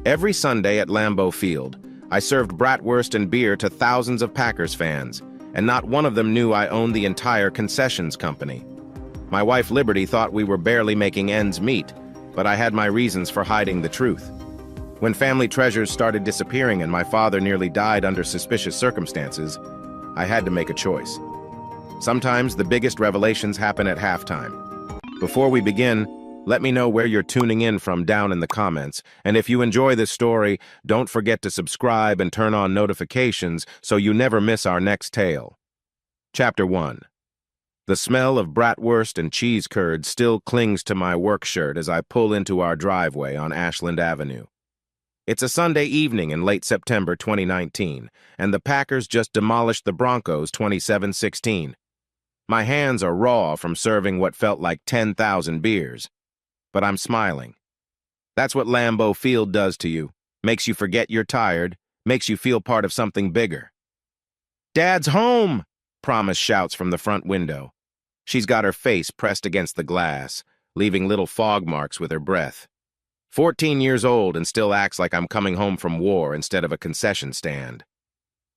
Every Sunday at Lambeau Field, I served bratwurst and beer to thousands of Packers fans, and not one of them knew I owned the entire concessions company. My wife Liberty thought we were barely making ends meet, but I had my reasons for hiding the truth. When family treasures started disappearing and my father nearly died under suspicious circumstances, I had to make a choice. Sometimes the biggest revelations happen at halftime. Before we begin, let me know where you're tuning in from down in the comments, and if you enjoy this story, don't forget to subscribe and turn on notifications so you never miss our next tale. Chapter 1. The smell of bratwurst and cheese curds still clings to my work shirt as I pull into our driveway on Ashland Avenue. It's a Sunday evening in late September 2019, and the Packers just demolished the Broncos 27-16. My hands are raw from serving what felt like 10,000 beers. But I'm smiling. That's what Lambeau Field does to you. Makes you forget you're tired, makes you feel part of something bigger. "Dad's home!" Promise shouts from the front window. She's got her face pressed against the glass, leaving little fog marks with her breath. 14 years old and still acts like I'm coming home from war instead of a concession stand.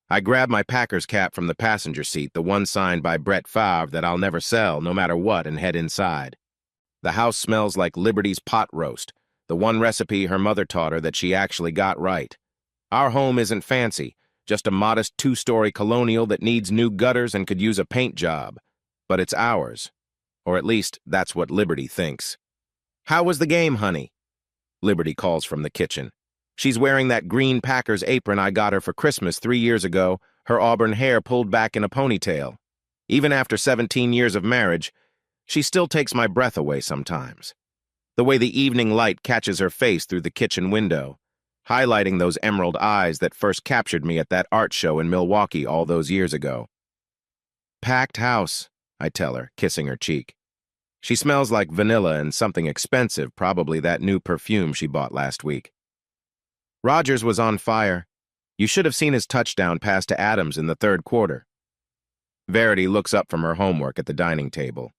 I grab my Packers cap from the passenger seat, the one signed by Brett Favre that I'll never sell no matter what, and head inside. The house smells like Liberty's pot roast, the one recipe her mother taught her that she actually got right. Our home isn't fancy, just a modest two-story colonial that needs new gutters and could use a paint job. But it's ours. Or at least, that's what Liberty thinks. "How was the game, honey?" Liberty calls from the kitchen. She's wearing that green Packers apron I got her for Christmas 3 years ago, her auburn hair pulled back in a ponytail. Even after 17 years of marriage, she still takes my breath away sometimes. The way the evening light catches her face through the kitchen window, highlighting those emerald eyes that first captured me at that art show in Milwaukee all those years ago. "Packed house," I tell her, kissing her cheek. She smells like vanilla and something expensive, probably that new perfume she bought last week. "Rodgers was on fire. You should have seen his touchdown pass to Adams in the third quarter." Verity looks up from her homework at the dining table.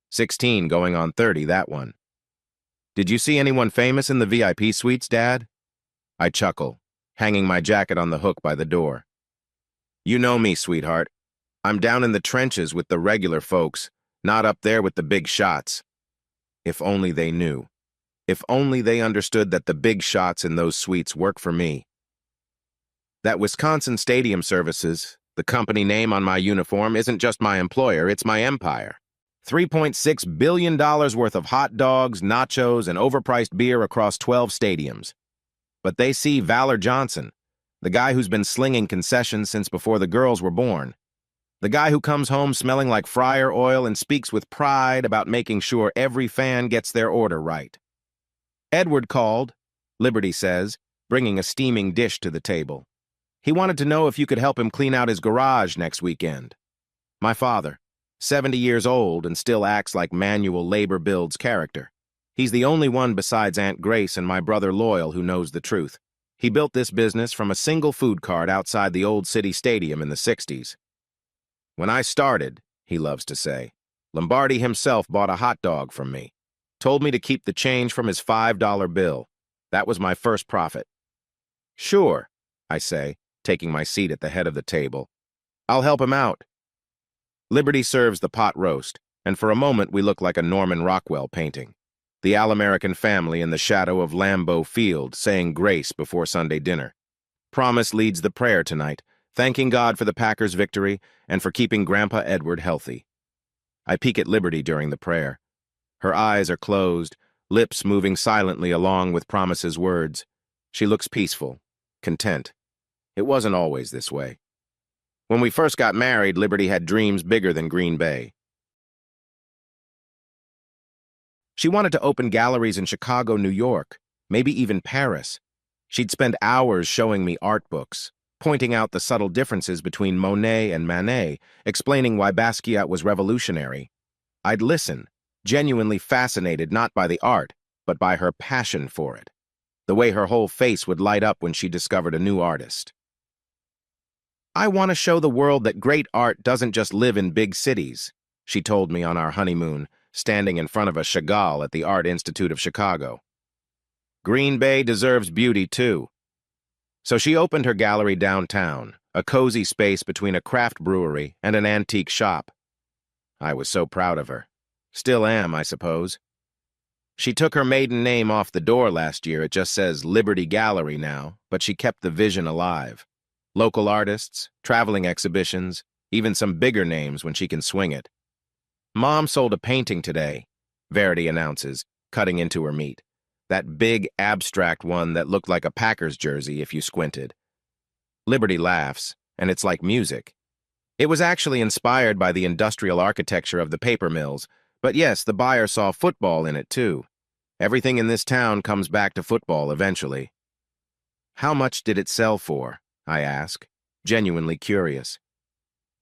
16 going on 30, that one. "Did you see anyone famous in the VIP suites, Dad?" I chuckle, hanging my jacket on the hook by the door. "You know me, sweetheart. I'm down in the trenches with the regular folks, not up there with the big shots." If only they knew. If only they understood that the big shots in those suites work for me. That Wisconsin Stadium Services, the company name on my uniform, isn't just my employer, it's my empire. $3.6 billion worth of hot dogs, nachos, and overpriced beer across 12 stadiums. But they see Valor Johnson, the guy who's been slinging concessions since before the girls were born. The guy who comes home smelling like fryer oil and speaks with pride about making sure every fan gets their order right. "Edward called," Liberty says, bringing a steaming dish to the table. "He wanted to know if you could help him clean out his garage next weekend." My father, 70 years old and still acts like manual labor builds character. He's the only one besides Aunt Grace and my brother Loyal who knows the truth. He built this business from a single food cart outside the old city stadium in the 60s. "When I started," he loves to say, "Lombardi himself bought a hot dog from me. Told me to keep the change from his $5 bill. That was my first profit." "Sure," I say, taking my seat at the head of the table. "I'll help him out." Liberty serves the pot roast, and for a moment we look like a Norman Rockwell painting. The All-American family in the shadow of Lambeau Field saying grace before Sunday dinner. Promise leads the prayer tonight, thanking God for the Packers' victory and for keeping Grandpa Edward healthy. I peek at Liberty during the prayer. Her eyes are closed, lips moving silently along with Promise's words. She looks peaceful, content. It wasn't always this way. When we first got married, Liberty had dreams bigger than Green Bay. She wanted to open galleries in Chicago, New York, maybe even Paris. She'd spend hours showing me art books, pointing out the subtle differences between Monet and Manet, explaining why Basquiat was revolutionary. I'd listen, genuinely fascinated not by the art, but by her passion for it. The way her whole face would light up when she discovered a new artist. "I want to show the world that great art doesn't just live in big cities," she told me on our honeymoon, standing in front of a Chagall at the Art Institute of Chicago. Green Bay deserves beauty, too. So she opened her gallery downtown, a cozy space between a craft brewery and an antique shop. I was so proud of her. Still am, I suppose. She took her maiden name off the door last year. It just says Liberty Gallery now, but she kept the vision alive. Local artists, traveling exhibitions, even some bigger names when she can swing it. Mom sold a painting today, Verity announces, cutting into her meat. That big, abstract one that looked like a Packers jersey if you squinted. Liberty laughs, and it's like music. It was actually inspired by the industrial architecture of the paper mills, but yes, the buyer saw football in it too. Everything in this town comes back to football eventually. How much did it sell for? I ask, genuinely curious.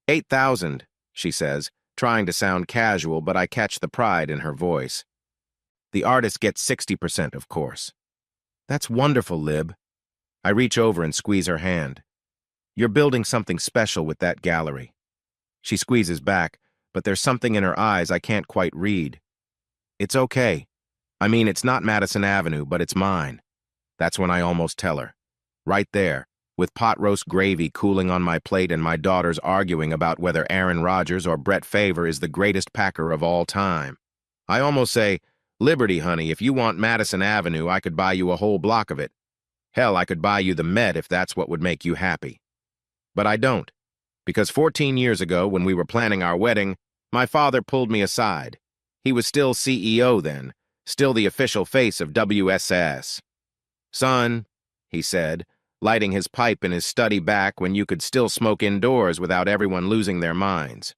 8,000, she says, trying to sound casual, but I catch the pride in her voice. The artist gets 60%, of course. That's wonderful, Lib. I reach over and squeeze her hand. You're building something special with that gallery. She squeezes back, but there's something in her eyes I can't quite read. It's okay. I mean, it's not Madison Avenue, but it's mine. That's when I almost tell her. Right there, with pot roast gravy cooling on my plate and my daughters arguing about whether Aaron Rodgers or Brett Favre is the greatest Packer of all time. I almost say, Liberty, honey, if you want Madison Avenue, I could buy you a whole block of it. Hell, I could buy you the Met if that's what would make you happy. But I don't, because 14 years ago, when we were planning our wedding, my father pulled me aside. He was still CEO then, still the official face of WSS. Son, he said, lighting his pipe in his study back when you could still smoke indoors without everyone losing their minds.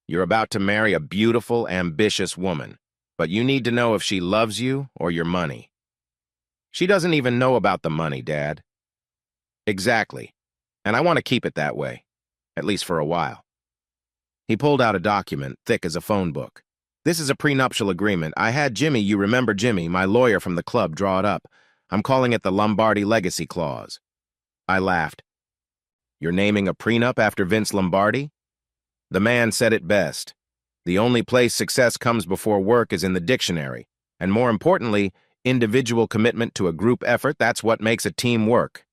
You're about to marry a beautiful, ambitious woman, but you need to know if she loves you or your money. She doesn't even know about the money, Dad. Exactly, and I want to keep it that way, at least for a while. He pulled out a document, thick as a phone book. This is a prenuptial agreement. I had Jimmy, you remember Jimmy, my lawyer from the club, draw it up. I'm calling it the Lombardi Legacy Clause. I laughed. You're naming a prenup after Vince Lombardi? The man said it best. The only place success comes before work is in the dictionary, and more importantly, individual commitment to a group effort, that's what makes a team work.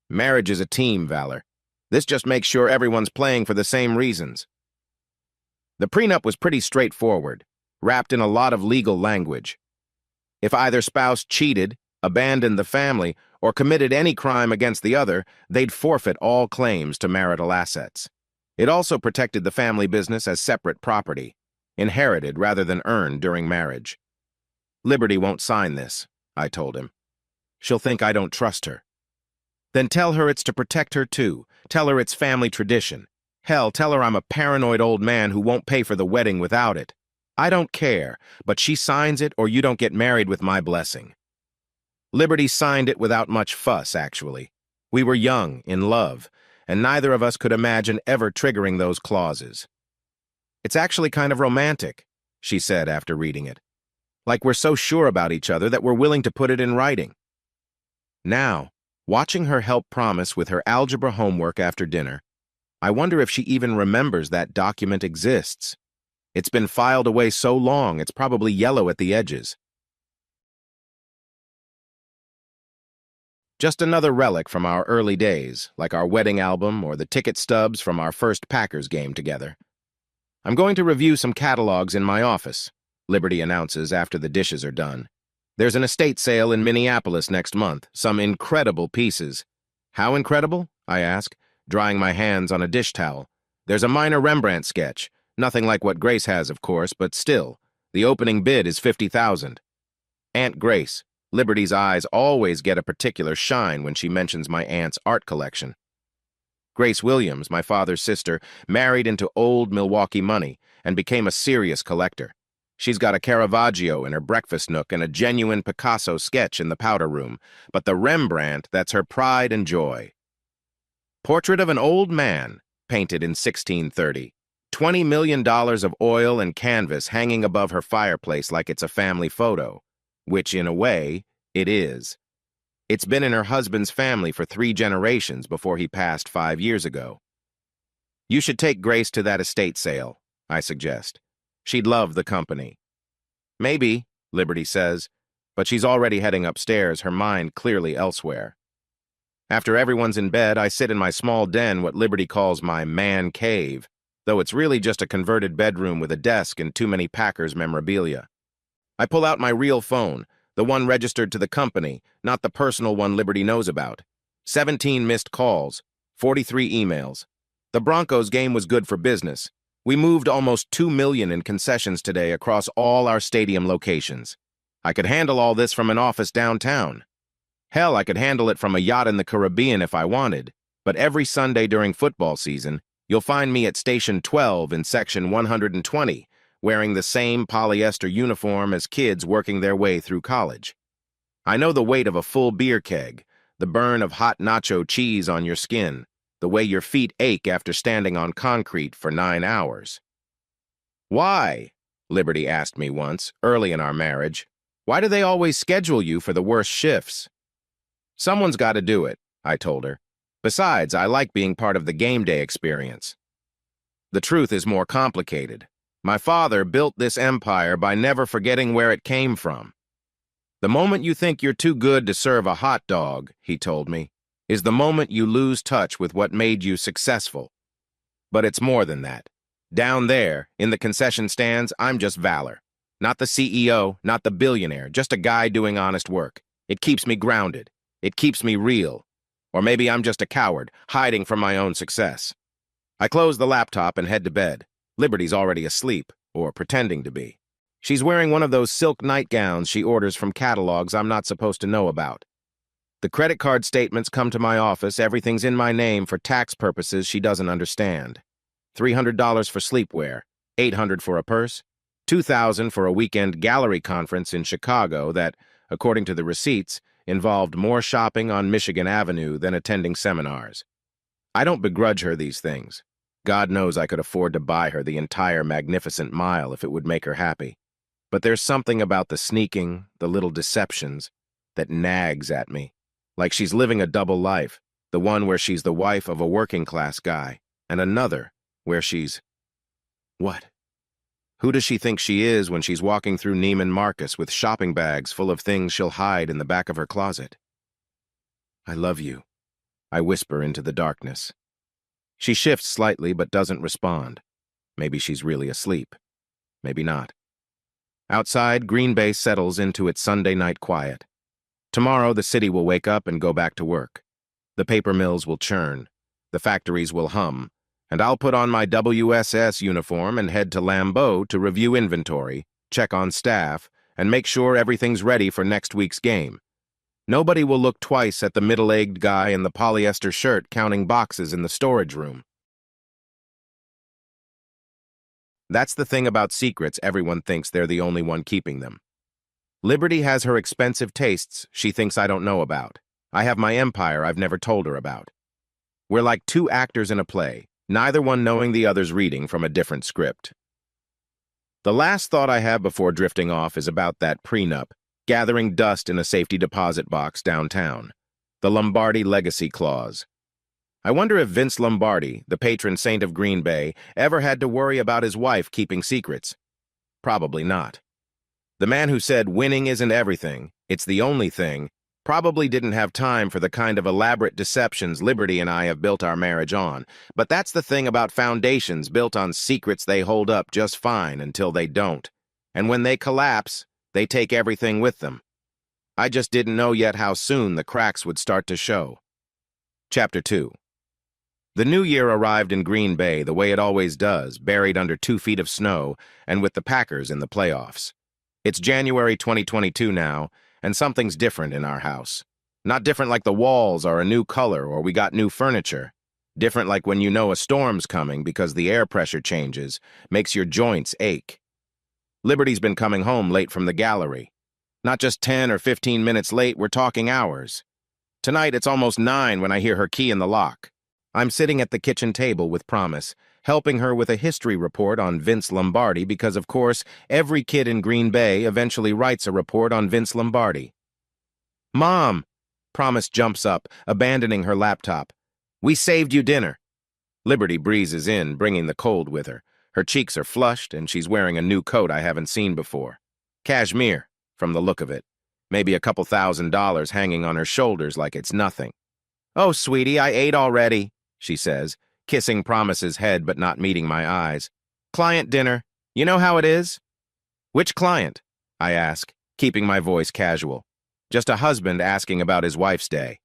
Marriage is a team, Valor. This just makes sure everyone's playing for the same reasons. The prenup was pretty straightforward, wrapped in a lot of legal language. If either spouse cheated, abandoned the family, or committed any crime against the other, they'd forfeit all claims to marital assets. It also protected the family business as separate property, inherited rather than earned during marriage. Liberty won't sign this, I told him. She'll think I don't trust her. Then tell her it's to protect her too. Tell her it's family tradition. Hell, tell her I'm a paranoid old man who won't pay for the wedding without it. I don't care, but she signs it or you don't get married with my blessing. Liberty signed it without much fuss, actually. We were young, in love, and neither of us could imagine ever triggering those clauses. It's actually kind of romantic, she said after reading it. Like we're so sure about each other that we're willing to put it in writing. Now, watching her help Promise with her algebra homework after dinner, I wonder if she even remembers that document exists. It's been filed away so long, it's probably yellow at the edges. Just another relic from our early days, like our wedding album or the ticket stubs from our first Packers game together. I'm going to review some catalogs in my office, Liberty announces after the dishes are done. There's an estate sale in Minneapolis next month, some incredible pieces. How incredible? I ask, drying my hands on a dish towel. There's a minor Rembrandt sketch, nothing like what Grace has, of course, but still, the opening bid is $50,000. Aunt Grace. Liberty's eyes always get a particular shine when she mentions my aunt's art collection. Grace Williams, my father's sister, married into old Milwaukee money and became a serious collector. She's got a Caravaggio in her breakfast nook and a genuine Picasso sketch in the powder room, but the Rembrandt, that's her pride and joy. Portrait of an old man, painted in 1630. $20 million of oil and canvas hanging above her fireplace like it's a family photo. Which, in a way, it is. It's been in her husband's family for 3 generations before he passed 5 years ago. You should take Grace to that estate sale, I suggest. She'd love the company. Maybe, Liberty says, but she's already heading upstairs, her mind clearly elsewhere. After everyone's in bed, I sit in my small den, what Liberty calls my man cave, though it's really just a converted bedroom with a desk and too many Packers memorabilia. I pull out my real phone, the one registered to the company, not the personal one Liberty knows about. 17 missed calls, 43 emails. The Broncos game was good for business. We moved almost $2 million in concessions today across all our stadium locations. I could handle all this from an office downtown. Hell, I could handle it from a yacht in the Caribbean if I wanted, but every Sunday during football season, you'll find me at Station 12 in Section 120, wearing the same polyester uniform as kids working their way through college. I know the weight of a full beer keg, the burn of hot nacho cheese on your skin, the way your feet ache after standing on concrete for 9 hours. Why? Liberty asked me once, early in our marriage. Why do they always schedule you for the worst shifts? Someone's got to do it, I told her. Besides, I like being part of the game day experience. The truth is more complicated. My father built this empire by never forgetting where it came from. The moment you think you're too good to serve a hot dog, he told me, is the moment you lose touch with what made you successful. But it's more than that. Down there, in the concession stands, I'm just Valor. Not the CEO, not the billionaire, just a guy doing honest work. It keeps me grounded. It keeps me real. Or maybe I'm just a coward, hiding from my own success. I close the laptop and head to bed. Liberty's already asleep, or pretending to be. She's wearing one of those silk nightgowns she orders from catalogs I'm not supposed to know about. The credit card statements come to my office, everything's in my name for tax purposes she doesn't understand. $300 for sleepwear, $800 for a purse, $2,000 for a weekend gallery conference in Chicago that, according to the receipts, involved more shopping on Michigan Avenue than attending seminars. I don't begrudge her these things. God knows I could afford to buy her the entire magnificent mile if it would make her happy. But there's something about the sneaking, the little deceptions, that nags at me. Like she's living a double life, the one where she's the wife of a working-class guy, and another where she's... What? Who does she think she is when she's walking through Neiman Marcus with shopping bags full of things she'll hide in the back of her closet? I love you, I whisper into the darkness. She shifts slightly but doesn't respond. Maybe she's really asleep. Maybe not. Outside, Green Bay settles into its Sunday night quiet. Tomorrow, the city will wake up and go back to work. The paper mills will churn. The factories will hum. And I'll put on my WSS uniform and head to Lambeau to review inventory, check on staff, and make sure everything's ready for next week's game. Nobody will look twice at the middle-aged guy in the polyester shirt counting boxes in the storage room. That's the thing about secrets, everyone thinks they're the only one keeping them. Liberty has her expensive tastes she thinks I don't know about. I have my empire I've never told her about. We're like two actors in a play, neither one knowing the other's reading from a different script. The last thought I have before drifting off is about that prenup, gathering dust in a safety deposit box downtown. The Lombardi legacy clause. I wonder if Vince Lombardi, the patron saint of Green Bay, ever had to worry about his wife keeping secrets. Probably not. The man who said winning isn't everything, it's the only thing, probably didn't have time for the kind of elaborate deceptions Liberty and I have built our marriage on. But that's the thing about foundations built on secrets, they hold up just fine until they don't. And when they collapse, they take everything with them. I just didn't know yet how soon the cracks would start to show. Chapter 2. The new year arrived in Green Bay the way it always does, buried under 2 feet of snow, and with the Packers in the playoffs. It's January 2022 now, and something's different in our house. Not different like the walls are a new color or we got new furniture. Different like when you know a storm's coming because the air pressure changes, makes your joints ache. Liberty's been coming home late from the gallery. Not just 10 or 15 minutes late, we're talking hours. Tonight it's almost 9 when I hear her key in the lock. I'm sitting at the kitchen table with Promise, helping her with a history report on Vince Lombardi because, of course, every kid in Green Bay eventually writes a report on Vince Lombardi. Mom! Promise jumps up, abandoning her laptop. We saved you dinner. Liberty breezes in, bringing the cold with her. Her cheeks are flushed, and she's wearing a new coat I haven't seen before. Cashmere, from the look of it. maybe a couple $1,000 hanging on her shoulders like it's nothing. "Oh, sweetie, I ate already," she says, kissing Promise's head but not meeting my eyes. "Client dinner. You know how it is?" "Which client?" I ask, keeping my voice casual. Just a husband asking about his wife's day.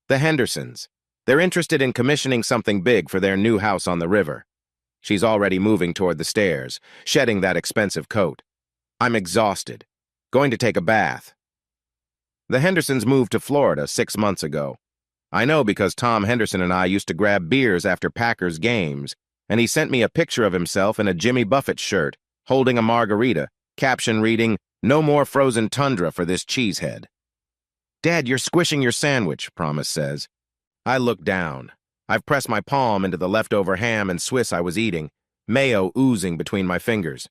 "The Hendersons. They're interested in commissioning something big for their new house on the river." She's already moving toward the stairs, shedding that expensive coat. I'm exhausted. Going to take a bath. The Hendersons moved to Florida 6 months ago. I know because Tom Henderson and I used to grab beers after Packers games, and he sent me a picture of himself in a Jimmy Buffett shirt, holding a margarita, caption reading, "No more frozen tundra for this cheesehead." "Dad, you're squishing your sandwich," Promise says. I look down. I've pressed my palm into the leftover ham and Swiss I was eating, mayo oozing between my fingers.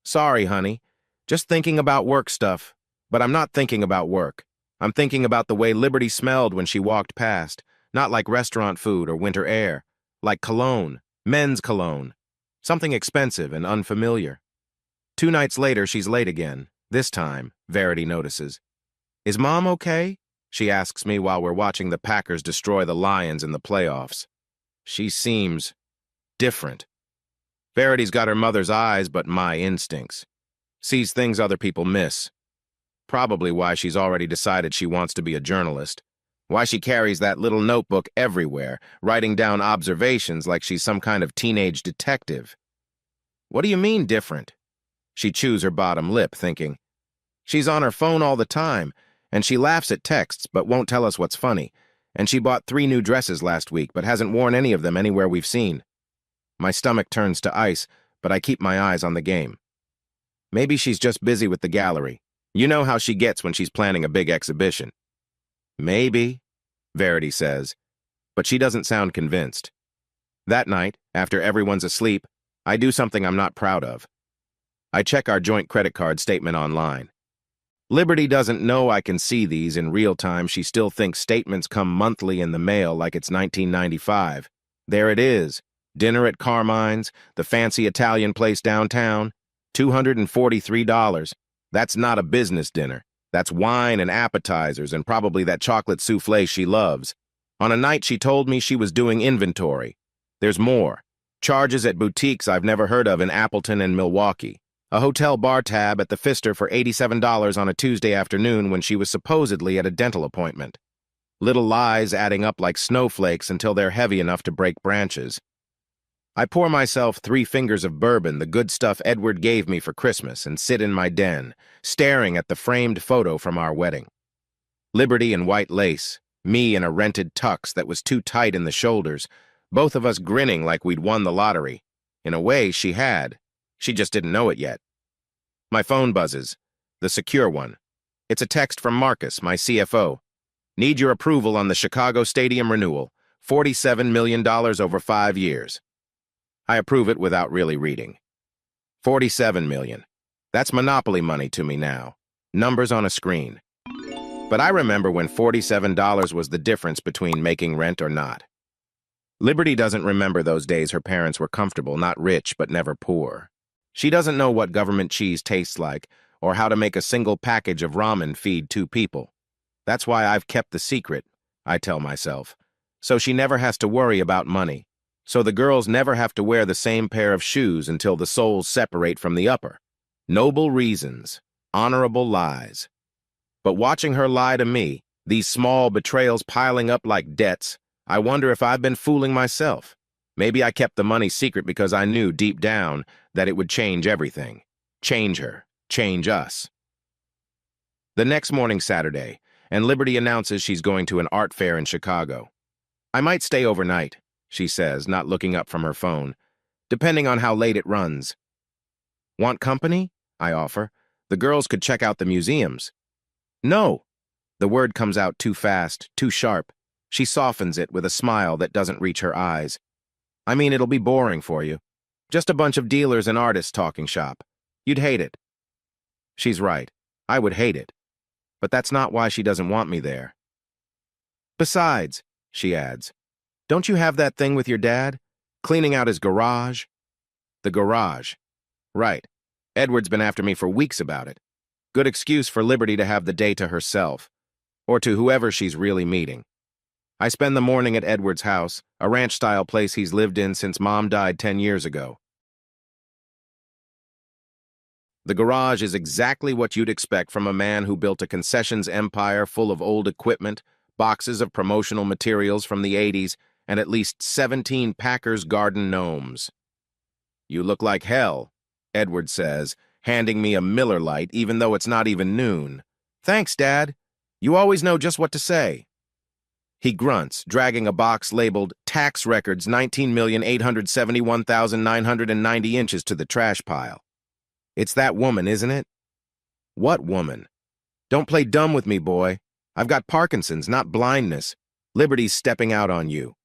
"Sorry, honey. Just thinking about work stuff. But I'm not thinking about work. I'm thinking about the way Liberty smelled when she walked past, not like restaurant food or winter air, like cologne, men's cologne, something expensive and unfamiliar." 2 nights later, she's late again. This time, Verity notices. "Is Mom okay?" she asks me while we're watching the Packers destroy the Lions in the playoffs. She seems different. Verity's got her mother's eyes, but my instincts. Sees things other people miss. Probably why she's already decided she wants to be a journalist. Why she carries that little notebook everywhere, writing down observations like she's some kind of teenage detective. "What do you mean, different?" She chews her bottom lip, thinking. She's on her phone all the time, and she laughs at texts but won't tell us what's funny, and she bought 3 new dresses last week but hasn't worn any of them anywhere we've seen. My stomach turns to ice, but I keep my eyes on the game. Maybe she's just busy with the gallery. You know how she gets when she's planning a big exhibition. "Maybe," Verity says, but she doesn't sound convinced. That night, after everyone's asleep, I do something I'm not proud of. I check our joint credit card statement online. Liberty doesn't know I can see these in real time. She still thinks statements come monthly in the mail like it's 1995. There it is. Dinner at Carmine's, the fancy Italian place downtown, $243. That's not a business dinner. That's wine and appetizers and probably that chocolate souffle she loves. On a night she told me she was doing inventory. There's more. Charges at boutiques I've never heard of in Appleton and Milwaukee. A hotel bar tab at the Pfister for $87 on a Tuesday afternoon when she was supposedly at a dental appointment. Little lies adding up like snowflakes until they're heavy enough to break branches. I pour myself 3 fingers of bourbon, the good stuff Edward gave me for Christmas, and sit in my den, staring at the framed photo from our wedding. Liberty in white lace, me in a rented tux that was too tight in the shoulders, both of us grinning like we'd won the lottery. In a way, she had. She just didn't know it yet. My phone buzzes, the secure one. It's a text from Marcus, my CFO. "Need your approval on the Chicago Stadium renewal, $47 million over 5 years. I approve it without really reading. 47 million. That's monopoly money to me now. Numbers on a screen. But I remember when $47 was the difference between making rent or not. Liberty doesn't remember those days her parents were comfortable, not rich, but never poor. She doesn't know what government cheese tastes like or how to make a single package of ramen feed 2 people. That's why I've kept the secret, I tell myself. So she never has to worry about money. So the girls never have to wear the same pair of shoes until the soles separate from the upper. Noble reasons, honorable lies. But watching her lie to me, these small betrayals piling up like debts, I wonder if I've been fooling myself. Maybe I kept the money secret because I knew deep down that it would change everything. Change her, change us. The next morning's Saturday, and Liberty announces she's going to an art fair in Chicago. "I might stay overnight," she says, not looking up from her phone, "depending on how late it runs." "Want company?" I offer. "The girls could check out the museums." "No." The word comes out too fast, too sharp. She softens it with a smile that doesn't reach her eyes. "I mean, it'll be boring for you. Just a bunch of dealers and artists talking shop. You'd hate it." She's right. I would hate it. But that's not why she doesn't want me there. "Besides," she adds, "don't you have that thing with your dad? Cleaning out his garage?" The garage. Right. Edward's been after me for weeks about it. Good excuse for Liberty to have the day to herself, or to whoever she's really meeting. I spend the morning at Edward's house, a ranch-style place he's lived in since Mom died 10 years ago. The garage is exactly what you'd expect from a man who built a concessions empire full of old equipment, boxes of promotional materials from the 80s, and at least 17 Packers garden gnomes. "You look like hell," Edward says, handing me a Miller Lite even though it's not even noon. "Thanks, Dad. You always know just what to say." He grunts, dragging a box labeled Tax Records 19,871,990 inches to the trash pile. "It's that woman, isn't it?" "What woman?" "Don't play dumb with me, boy. I've got Parkinson's, not blindness. Liberty's stepping out on you."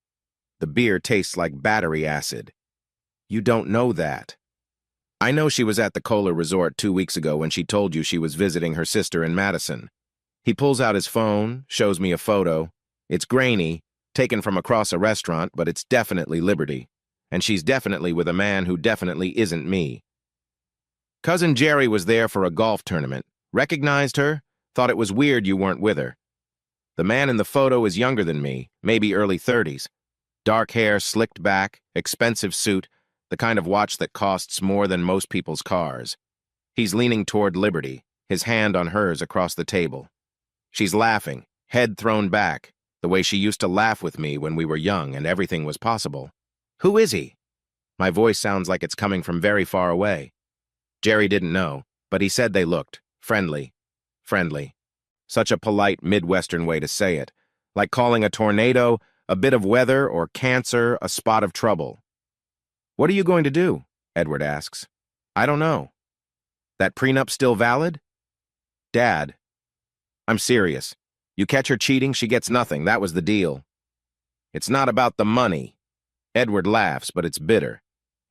The beer tastes like battery acid. "You don't know that." "I know she was at the Kohler Resort 2 weeks ago when she told you she was visiting her sister in Madison." He pulls out his phone, shows me a photo. It's grainy, taken from across a restaurant, but it's definitely Liberty. And she's definitely with a man who definitely isn't me. "Cousin Jerry was there for a golf tournament. Recognized her? Thought it was weird you weren't with her." The man in the photo is younger than me, maybe early 30s. Dark hair slicked back, expensive suit, the kind of watch that costs more than most people's cars. He's leaning toward Liberty, his hand on hers across the table. She's laughing, head thrown back, the way she used to laugh with me when we were young and everything was possible. "Who is he?" My voice sounds like it's coming from very far away. Jerry didn't know, but he said they looked friendly. Friendly. Such a polite Midwestern way to say it, like calling a tornado a bit of weather or cancer a spot of trouble. "What are you going to do?" Edward asks. "I don't know." "That prenup still valid?" "Dad." "I'm serious. You catch her cheating, she gets nothing. That was the deal." "It's not about the money." Edward laughs, but it's bitter.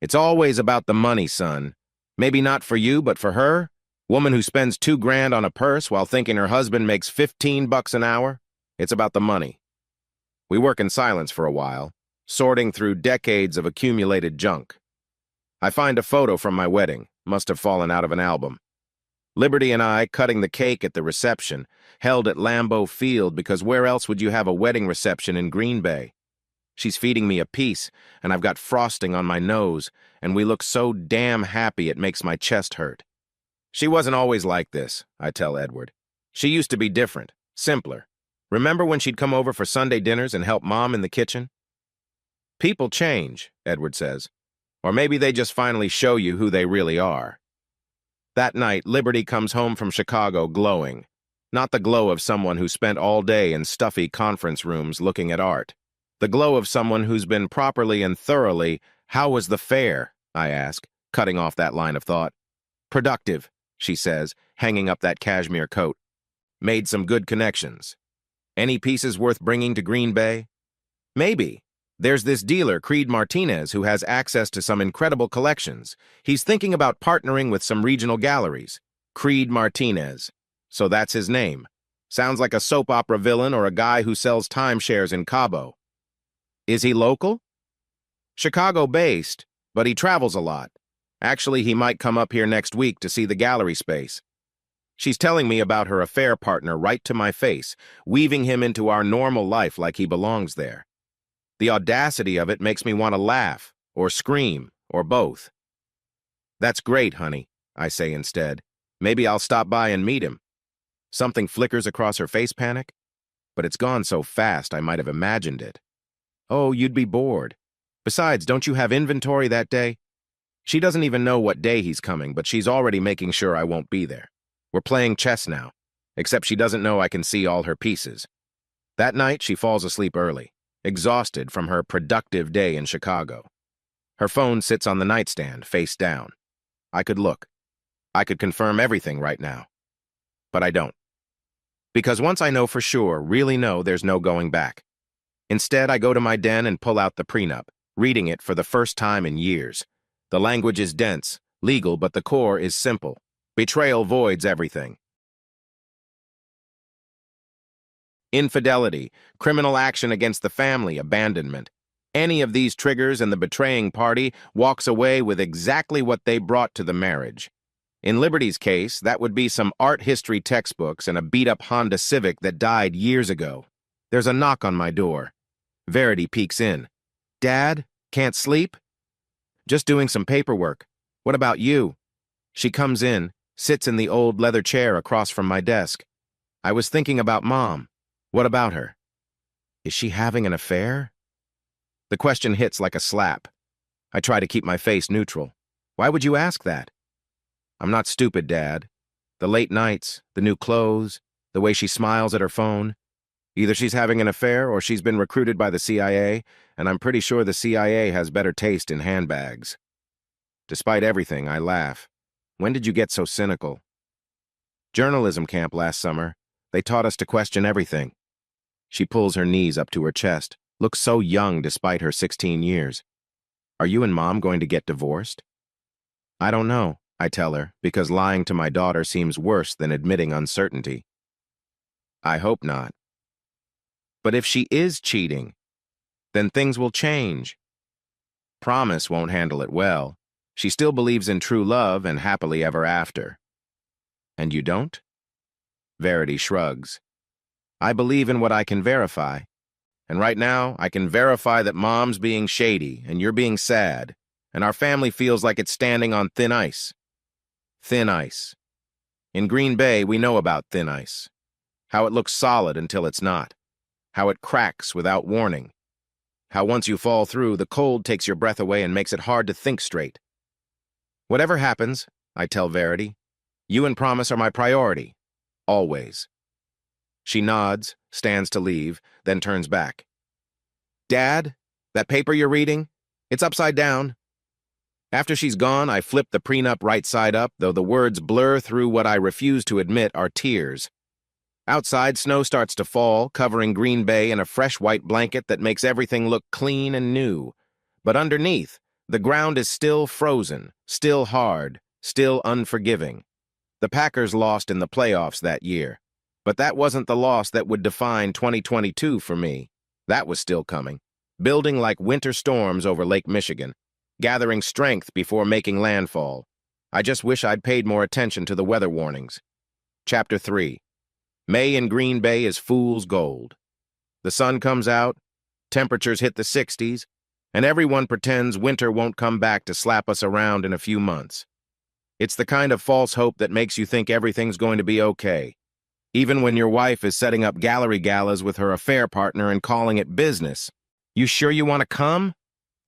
"It's always about the money, son. Maybe not for you, but for her? Woman who spends $2,000 on a purse while thinking her husband makes $15 an hour? It's about the money." We work in silence for a while, sorting through decades of accumulated junk. I find a photo from my wedding, must have fallen out of an album. Liberty and I cutting the cake at the reception, held at Lambeau Field because where else would you have a wedding reception in Green Bay? She's feeding me a piece, and I've got frosting on my nose, and we look so damn happy it makes my chest hurt. "She wasn't always like this," I tell Edward. "She used to be different, simpler. Remember when she'd come over for Sunday dinners and help Mom in the kitchen?" "People change," Edward says. "Or maybe they just finally show you who they really are." That night, Liberty comes home from Chicago glowing. Not the glow of someone who spent all day in stuffy conference rooms looking at art. The glow of someone who's been properly and thoroughly, "How was the fair?" I ask, cutting off that line of thought. "Productive," she says, hanging up that cashmere coat. "Made some good connections." "Any pieces worth bringing to Green Bay?" "Maybe. There's this dealer, Creed Martinez, who has access to some incredible collections. He's thinking about partnering with some regional galleries." Creed Martinez. So that's his name. Sounds like a soap opera villain or a guy who sells timeshares in Cabo. "Is he local?" "Chicago-based, but he travels a lot. Actually, he might come up here next week to see the gallery space." She's telling me about her affair partner right to my face, weaving him into our normal life like he belongs there. The audacity of it makes me want to laugh, or scream, or both. "That's great, honey," I say instead. "Maybe I'll stop by and meet him." Something flickers across her face panic, but it's gone so fast I might have imagined it. "Oh, you'd be bored. Besides, don't you have inventory that day?" She doesn't even know what day he's coming, but she's already making sure I won't be there. We're playing chess now, except she doesn't know I can see all her pieces. That night, she falls asleep early, exhausted from her productive day in Chicago. Her phone sits on the nightstand, face down. I could look. I could confirm everything right now. But I don't. Because once I know for sure, really know, there's no going back. Instead, I go to my den and pull out the prenup, reading it for the first time in years. The language is dense, legal, but the core is simple. Betrayal voids everything. Infidelity, criminal action against the family, abandonment. Any of these triggers and the betraying party walks away with exactly what they brought to the marriage. In Liberty's case, that would be some art history textbooks and a beat-up Honda Civic that died years ago. There's a knock on my door. Verity peeks in. Dad? Can't sleep? Just doing some paperwork. What about you? She comes in, sits in the old leather chair across from my desk. I was thinking about Mom. What about her? Is she having an affair? The question hits like a slap. I try to keep my face neutral. Why would you ask that? I'm not stupid, Dad. The late nights, the new clothes, the way she smiles at her phone. Either she's having an affair or she's been recruited by the CIA, and I'm pretty sure the CIA has better taste in handbags. Despite everything, I laugh. When did you get so cynical? Journalism camp last summer. They taught us to question everything. She pulls her knees up to her chest, looks so young despite her 16 years. Are you and Mom going to get divorced? I don't know, I tell her, because lying to my daughter seems worse than admitting uncertainty. I hope not. But if she is cheating, then things will change. Promise won't handle it well. She still believes in true love and happily ever after. And you don't? Verity shrugs. I believe in what I can verify. And right now, I can verify that Mom's being shady and you're being sad, and our family feels like it's standing on thin ice. Thin ice. In Green Bay, we know about thin ice. How it looks solid until it's not. How it cracks without warning. How once you fall through, the cold takes your breath away and makes it hard to think straight. Whatever happens, I tell Verity, you and Promise are my priority. Always. She nods, stands to leave, then turns back. Dad, that paper you're reading? It's upside down. After she's gone, I flip the prenup right side up, though the words blur through what I refuse to admit are tears. Outside, snow starts to fall, covering Green Bay in a fresh white blanket that makes everything look clean and new. But underneath, the ground is still frozen, still hard, still unforgiving. The Packers lost in the playoffs that year. But that wasn't the loss that would define 2022 for me. That was still coming, building like winter storms over Lake Michigan, gathering strength before making landfall. I just wish I'd paid more attention to the weather warnings. Chapter 3. May in Green Bay is fool's gold. The sun comes out, temperatures hit the 60s, and everyone pretends winter won't come back to slap us around in a few months. It's the kind of false hope that makes you think everything's going to be okay. Even when your wife is setting up gallery galas with her affair partner and calling it business. You sure you want to come?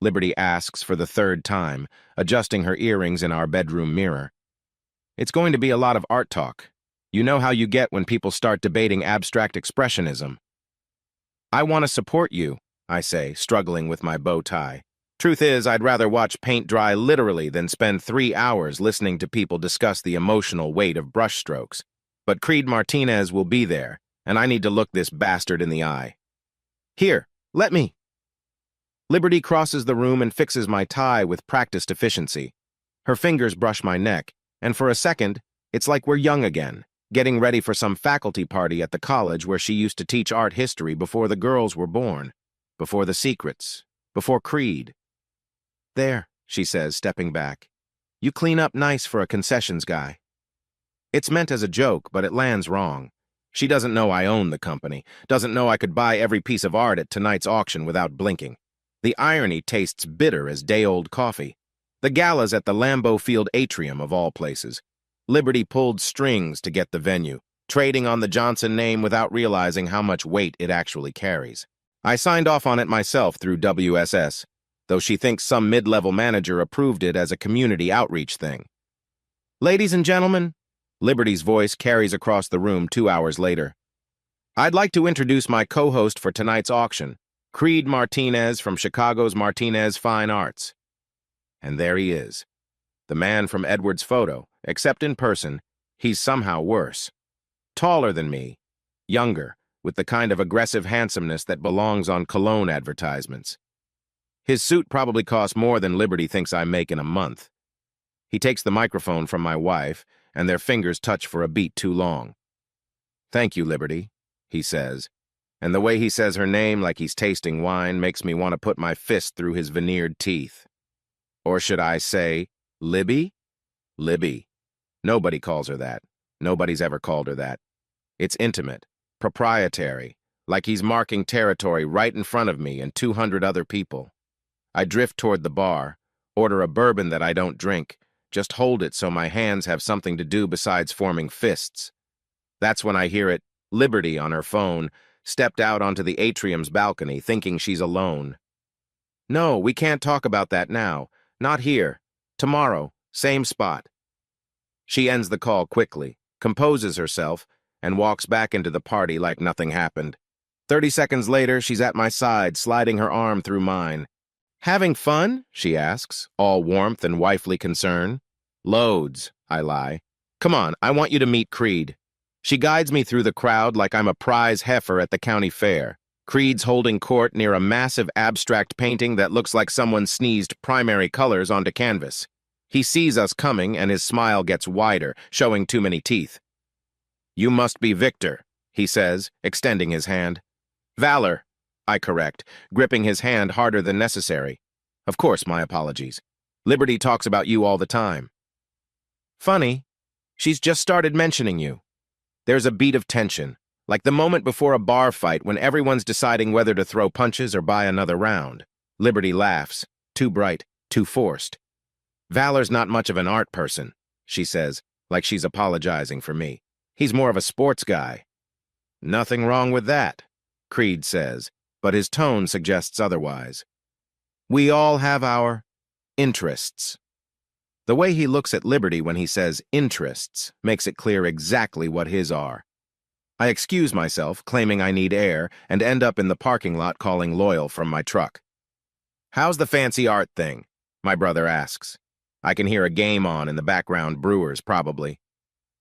Liberty asks for the third time, adjusting her earrings in our bedroom mirror. It's going to be a lot of art talk. You know how you get when people start debating abstract expressionism. I want to support you, I say, struggling with my bow tie. Truth is, I'd rather watch paint dry literally than spend 3 hours listening to people discuss the emotional weight of brushstrokes. But Creed Martinez will be there, and I need to look this bastard in the eye. Here, let me. Liberty crosses the room and fixes my tie with practiced efficiency. Her fingers brush my neck, and for a second, it's like we're young again, getting ready for some faculty party at the college where she used to teach art history before the girls were born, before the secrets, before Creed. There, she says, stepping back. You clean up nice for a concessions guy. It's meant as a joke, but it lands wrong. She doesn't know I own the company, doesn't know I could buy every piece of art at tonight's auction without blinking. The irony tastes bitter as day-old coffee. The gala's at the Lambeau Field atrium of all places. Liberty pulled strings to get the venue, trading on the Johnson name without realizing how much weight it actually carries. I signed off on it myself through WSS, though she thinks some mid-level manager approved it as a community outreach thing. Ladies and gentlemen, Liberty's voice carries across the room 2 hours later. I'd like to introduce my co-host for tonight's auction, Creed Martinez from Chicago's Martinez Fine Arts. And there he is. The man from Edward's photo, except in person, he's somehow worse. Taller than me, younger, with the kind of aggressive handsomeness that belongs on cologne advertisements. His suit probably costs more than Liberty thinks I make in a month. He takes the microphone from my wife, and their fingers touch for a beat too long. Thank you, Liberty, he says, and the way he says her name like he's tasting wine makes me want to put my fist through his veneered teeth. Or should I say, Libby? Libby. Nobody calls her that. Nobody's ever called her that. It's intimate, proprietary, like he's marking territory right in front of me and 200 other people. I drift toward the bar, order a bourbon that I don't drink, just hold it so my hands have something to do besides forming fists. That's when I hear it, Liberty on her phone, stepped out onto the atrium's balcony, thinking she's alone. No, we can't talk about that now. Not here. Tomorrow, same spot. She ends the call quickly, composes herself, and walks back into the party like nothing happened. 30 seconds later, she's at my side, sliding her arm through mine. Having fun? She asks, all warmth and wifely concern. Loads, I lie. Come on, I want you to meet Creed. She guides me through the crowd like I'm a prize heifer at the county fair. Creed's holding court near a massive abstract painting that looks like someone sneezed primary colors onto canvas. He sees us coming and his smile gets wider, showing too many teeth. You must be Victor, he says, extending his hand. Valor, I correct, gripping his hand harder than necessary. Of course, my apologies. Liberty talks about you all the time. Funny, she's just started mentioning you. There's a beat of tension, like the moment before a bar fight when everyone's deciding whether to throw punches or buy another round. Liberty laughs, too bright, too forced. Valor's not much of an art person, she says, like she's apologizing for me. He's more of a sports guy. Nothing wrong with that, Creed says, but his tone suggests otherwise. We all have our interests. The way he looks at Liberty when he says interests makes it clear exactly what his are. I excuse myself, claiming I need air, and end up in the parking lot calling Loyal from my truck. How's the fancy art thing? My brother asks. I can hear a game on in the background, Brewers, probably.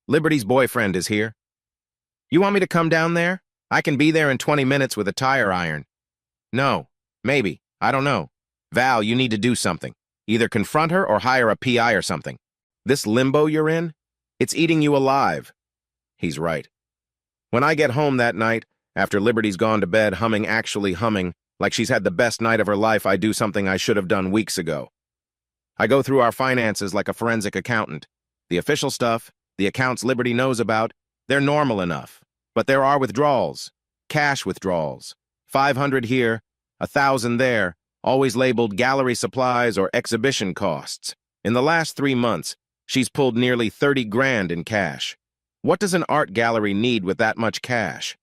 Liberty's boyfriend is here. You want me to come down there? I can be there in 20 minutes with a tire iron. No, maybe, I don't know. Val, you need to do something. Either confront her or hire a PI or something. This limbo you're in, it's eating you alive. He's right. When I get home that night, after Liberty's gone to bed actually humming, like she's had the best night of her life, I do something I should have done weeks ago. I go through our finances like a forensic accountant. The official stuff, the accounts Liberty knows about, they're normal enough. But there are withdrawals, cash withdrawals. 500 here, 1,000 there, always labeled gallery supplies or exhibition costs. In the last 3 months, she's pulled nearly 30 grand in cash. What does an art gallery need with that much cash?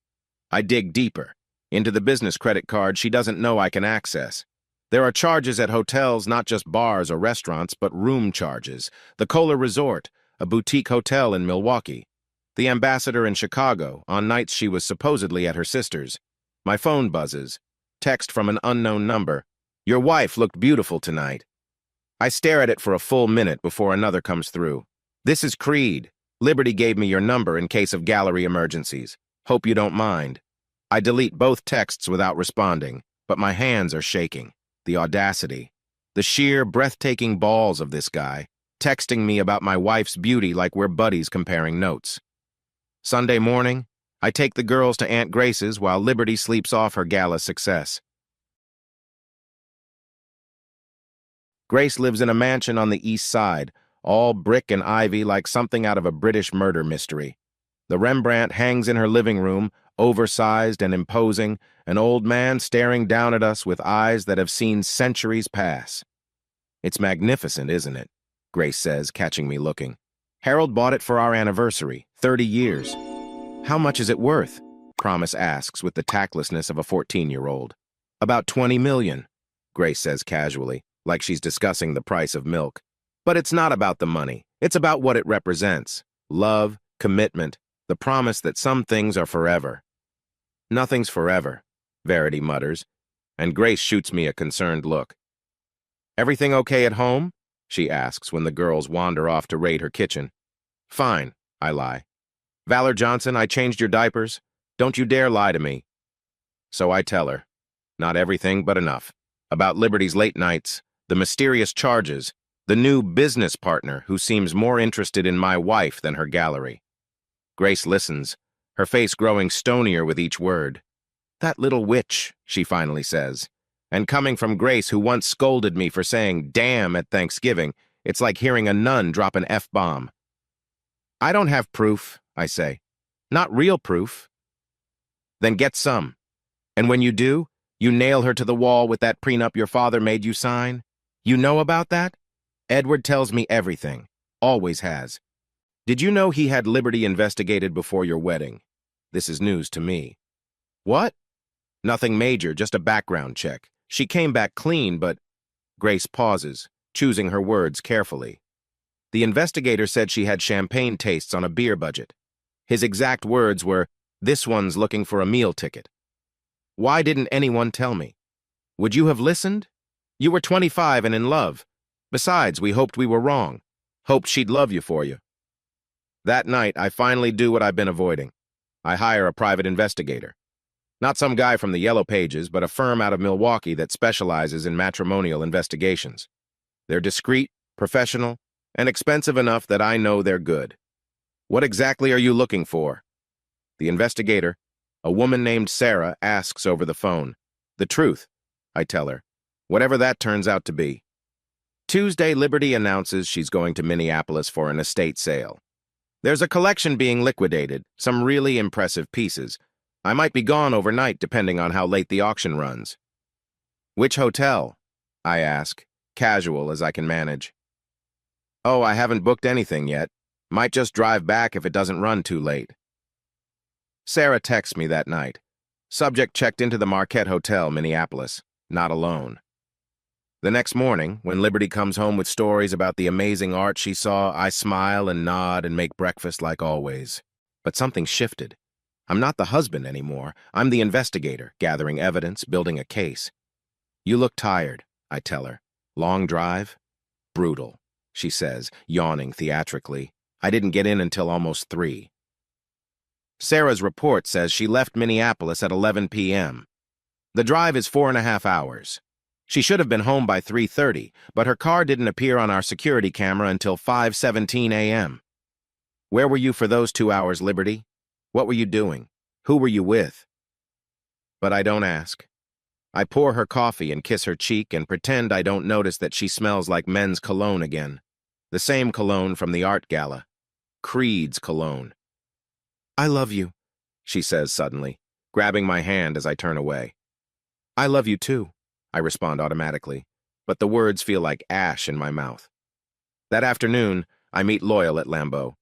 I dig deeper, into the business credit card she doesn't know I can access. There are charges at hotels, not just bars or restaurants, but room charges. The Kohler Resort, a boutique hotel in Milwaukee. The Ambassador in Chicago, on nights she was supposedly at her sister's. My phone buzzes. Text from an unknown number. Your wife looked beautiful tonight. I stare at it for a full minute before another comes through. This is Creed. Liberty gave me your number in case of gallery emergencies. Hope you don't mind. I delete both texts without responding, but my hands are shaking. The audacity. The sheer, breathtaking balls of this guy, texting me about my wife's beauty like we're buddies comparing notes. Sunday morning, I take the girls to Aunt Grace's while Liberty sleeps off her gala success. Grace lives in a mansion on the east side, all brick and ivy like something out of a British murder mystery. The Rembrandt hangs in her living room, oversized and imposing, an old man staring down at us with eyes that have seen centuries pass. It's magnificent, isn't it? Grace says, catching me looking. Harold bought it for our anniversary, 30 years. How much is it worth? Promise asks with the tactlessness of a 14-year-old. About 20 million, Grace says casually, like she's discussing the price of milk. But it's not about the money. It's about what it represents. Love, commitment, the promise that some things are forever. Nothing's forever, Verity mutters, and Grace shoots me a concerned look. Everything okay at home? She asks when the girls wander off to raid her kitchen. Fine, I lie. Valor Johnson, I changed your diapers. Don't you dare lie to me. So I tell her. Not everything, but enough. About Liberty's late nights, the mysterious charges, the new business partner who seems more interested in my wife than her gallery. Grace listens, her face growing stonier with each word. That little witch, she finally says. And coming from Grace, who once scolded me for saying damn at Thanksgiving, it's like hearing a nun drop an F-bomb. I don't have proof, I say. Not real proof. Then get some. And when you do, you nail her to the wall with that prenup your father made you sign. You know about that? Edward tells me everything. Always has. Did you know he had Liberty investigated before your wedding? This is news to me. What? Nothing major, just a background check. She came back clean, but... Grace pauses, choosing her words carefully. The investigator said she had champagne tastes on a beer budget. His exact words were, "This one's looking for a meal ticket." Why didn't anyone tell me? Would you have listened? You were 25 and in love. Besides, we hoped we were wrong. Hoped she'd love you for you. That night, I finally do what I've been avoiding. I hire a private investigator. Not some guy from the Yellow Pages, but a firm out of Milwaukee that specializes in matrimonial investigations. They're discreet, professional, and expensive enough that I know they're good. What exactly are you looking for? The investigator, a woman named Sarah, asks over the phone. The truth, I tell her, whatever that turns out to be. Tuesday, Liberty announces she's going to Minneapolis for an estate sale. There's a collection being liquidated, some really impressive pieces. I might be gone overnight depending on how late the auction runs. Which hotel? I ask, casual as I can manage. Oh, I haven't booked anything yet. Might just drive back if it doesn't run too late. Sarah texts me that night. Subject checked into the Marquette Hotel, Minneapolis. Not alone. The next morning, when Liberty comes home with stories about the amazing art she saw, I smile and nod and make breakfast like always. But something shifted. I'm not the husband anymore. I'm the investigator, gathering evidence, building a case. You look tired, I tell her. Long drive? Brutal, she says, yawning theatrically. I didn't get in until almost 3. Sarah's report says she left Minneapolis at 11 p.m. The drive is 4.5 hours. She should have been home by 3:30, but her car didn't appear on our security camera until 5:17 a.m. Where were you for those 2 hours, Liberty? What were you doing? Who were you with? But I don't ask. I pour her coffee and kiss her cheek and pretend I don't notice that she smells like men's cologne again. The same cologne from the art gala. Creed's cologne. I love you, she says suddenly, grabbing my hand as I turn away. I love you too, I respond automatically, but the words feel like ash in my mouth. That afternoon, I meet Loyal at Lambeau.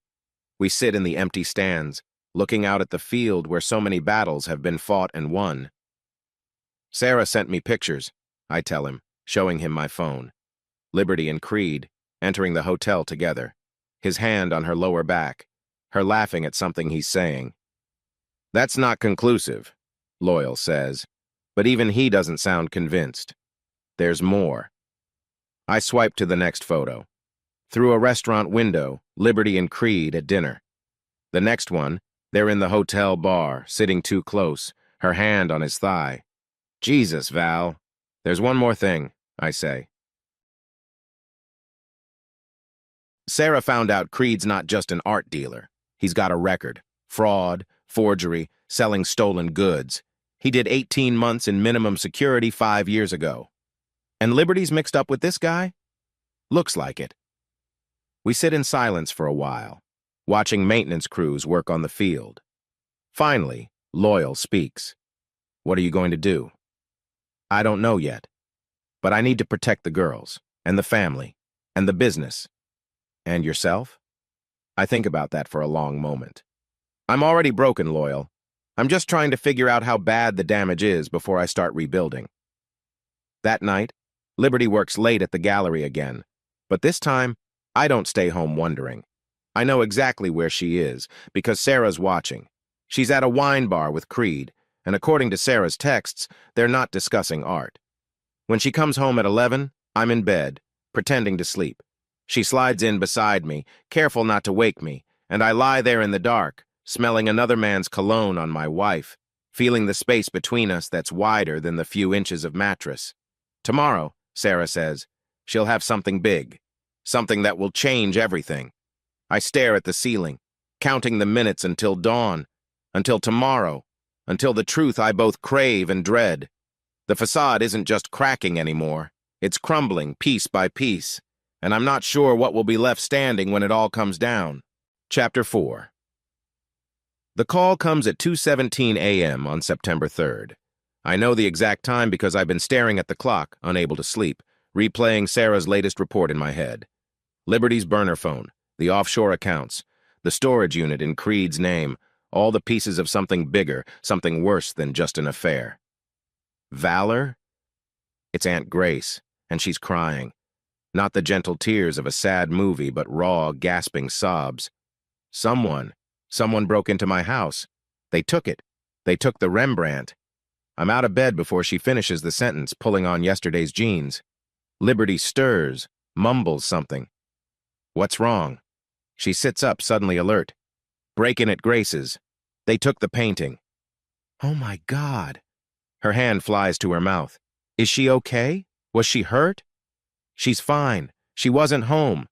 We sit in the empty stands, looking out at the field where so many battles have been fought and won. Sarah sent me pictures, I tell him, showing him my phone. Liberty and Creed, entering the hotel together, his hand on her lower back, her laughing at something he's saying. That's not conclusive, Loyal says, but even he doesn't sound convinced. There's more. I swipe to the next photo. Through a restaurant window, Liberty and Creed at dinner. The next one, they're in the hotel bar, sitting too close, her hand on his thigh. Jesus, Val. There's one more thing, I say. Sarah found out Creed's not just an art dealer. He's got a record. Fraud, forgery, selling stolen goods. He did 18 months in minimum security 5 years ago. And Liberty's mixed up with this guy? Looks like it. We sit in silence for a while, watching maintenance crews work on the field. Finally, Loyal speaks. What are you going to do? I don't know yet. But I need to protect the girls, and the family, and the business. And yourself? I think about that for a long moment. I'm already broken, Loyal. I'm just trying to figure out how bad the damage is before I start rebuilding. That night, Liberty works late at the gallery again, but this time, I don't stay home wondering. I know exactly where she is, because Sarah's watching. She's at a wine bar with Creed, and according to Sarah's texts, they're not discussing art. When she comes home at 11, I'm in bed, pretending to sleep. She slides in beside me, careful not to wake me, and I lie there in the dark, smelling another man's cologne on my wife, feeling the space between us that's wider than the few inches of mattress. Tomorrow, Sarah says, she'll have something big, something that will change everything. I stare at the ceiling, counting the minutes until dawn, until tomorrow, until the truth I both crave and dread. The facade isn't just cracking anymore, it's crumbling piece by piece, and I'm not sure what will be left standing when it all comes down. Chapter 4. The call comes at 2:17 a.m. on September 3rd. I know the exact time because I've been staring at the clock, unable to sleep, replaying Sarah's latest report in my head. Liberty's burner phone, the offshore accounts, the storage unit in Creed's name, all the pieces of something bigger, something worse than just an affair. Valor? It's Aunt Grace, and she's crying. Not the gentle tears of a sad movie, but raw, gasping sobs. Someone broke into my house. They took it. They took the Rembrandt. I'm out of bed before she finishes the sentence, pulling on yesterday's jeans. Liberty stirs, mumbles something. What's wrong? She sits up, suddenly alert. Break-in at Grace's. They took the painting. Oh my God. Her hand flies to her mouth. Is she okay? Was she hurt? She's fine. She wasn't home.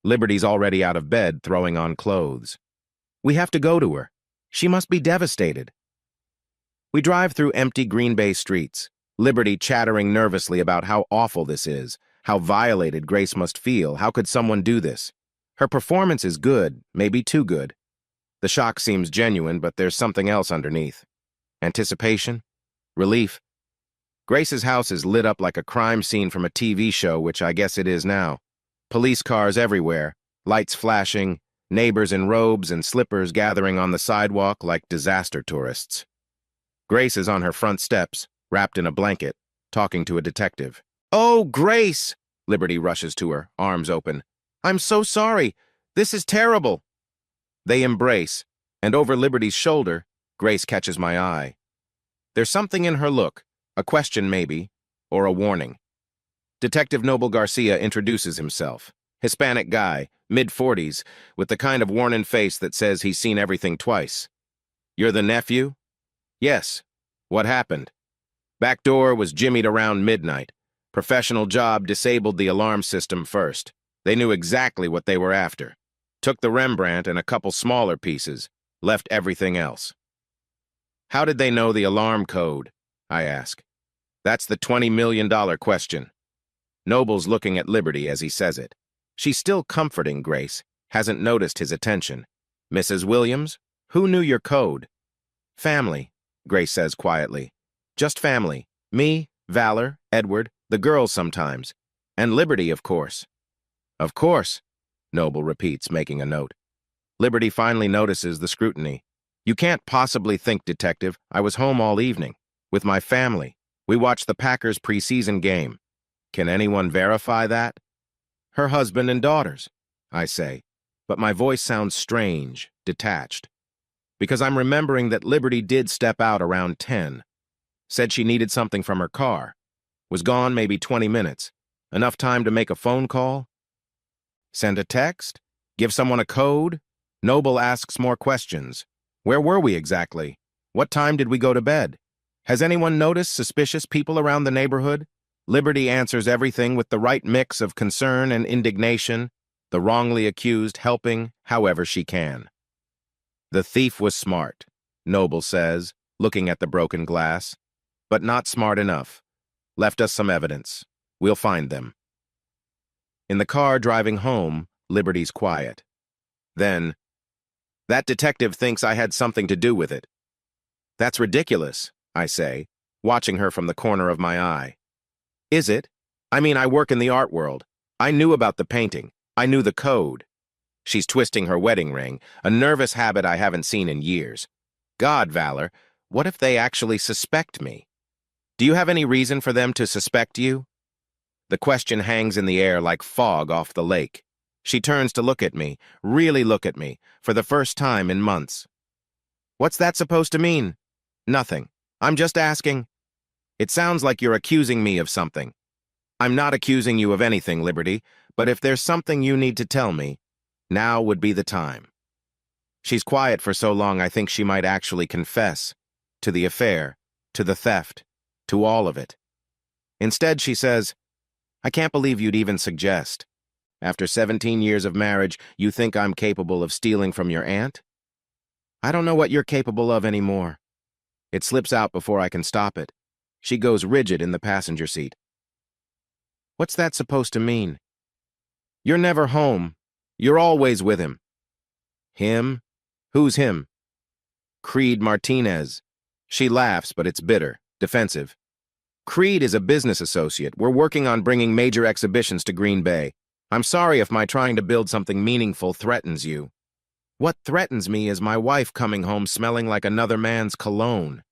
Liberty's already out of bed, throwing on clothes. We have to go to her. She must be devastated. We drive through empty Green Bay streets, Liberty chattering nervously about how awful this is, how violated Grace must feel. How could someone do this? Her performance is good, maybe too good. The shock seems genuine, but there's something else underneath. Anticipation? Relief? Grace's house is lit up like a crime scene from a TV show, which I guess it is now. Police cars everywhere, lights flashing, neighbors in robes and slippers gathering on the sidewalk like disaster tourists. Grace is on her front steps, wrapped in a blanket, talking to a detective. "Oh, Grace!" Liberty rushes to her, arms open. "I'm so sorry. This is terrible." They embrace, and over Liberty's shoulder, Grace catches my eye. There's something in her look, a question maybe, or a warning. Detective Noble Garcia introduces himself. Hispanic guy, mid-40s, with the kind of worn-in face that says he's seen everything twice. "You're the nephew?" "Yes." "What happened?" "Back door was jimmied around midnight. Professional job disabled the alarm system first. They knew exactly what they were after. Took the Rembrandt and a couple smaller pieces, left everything else." "How did they know the alarm code?" I ask. That's the $20 million question. Noble's looking at Liberty as he says it. She's still comforting Grace, hasn't noticed his attention. "Mrs. Williams, who knew your code?" "Family," Grace says quietly. "Just family. Me, Valor, Edward, the girls sometimes. And Liberty, of course." "Of course," Noble repeats, making a note. Liberty finally notices the scrutiny. "You can't possibly think, Detective, I was home all evening. With my family. We watched the Packers preseason game. Can anyone verify that?" "Her husband and daughters," I say, but my voice sounds strange, detached. Because I'm remembering that Liberty did step out around 10. Said she needed something from her car. Was gone maybe 20 minutes. Enough time to make a phone call? Send a text? Give someone a code? Noble asks more questions. Where were we exactly? What time did we go to bed? Has anyone noticed suspicious people around the neighborhood? Liberty answers everything with the right mix of concern and indignation, the wrongly accused helping however she can. "The thief was smart," Noble says, looking at the broken glass. "But not smart enough. Left us some evidence. We'll find them." In the car driving home, Liberty's quiet. Then, "That detective thinks I had something to do with it." "That's ridiculous," I say, watching her from the corner of my eye. "Is it? I mean, I work in the art world. I knew about the painting. I knew the code." She's twisting her wedding ring, a nervous habit I haven't seen in years. "God, Valor, what if they actually suspect me? Do you have any reason for them to suspect you?" The question hangs in the air like fog off the lake. She turns to look at me, really look at me, for the first time in months. "What's that supposed to mean?" "Nothing. I'm just asking." "It sounds like you're accusing me of something." "I'm not accusing you of anything, Liberty, but if there's something you need to tell me, now would be the time." She's quiet for so long I think she might actually confess. To the affair, to the theft, to all of it. Instead, she says, "I can't believe you'd even suggest. After 17 years of marriage, you think I'm capable of stealing from your aunt? I don't know what you're capable of anymore." It slips out before I can stop it. She goes rigid in the passenger seat. "What's that supposed to mean?" "You're never home. You're always with him." Him? Who's him? Creed Martinez. She laughs, but it's bitter, defensive. Creed is a business associate. We're working on bringing major exhibitions to Green Bay. I'm sorry if my trying to build something meaningful threatens you. What threatens me is my wife coming home smelling like another man's cologne.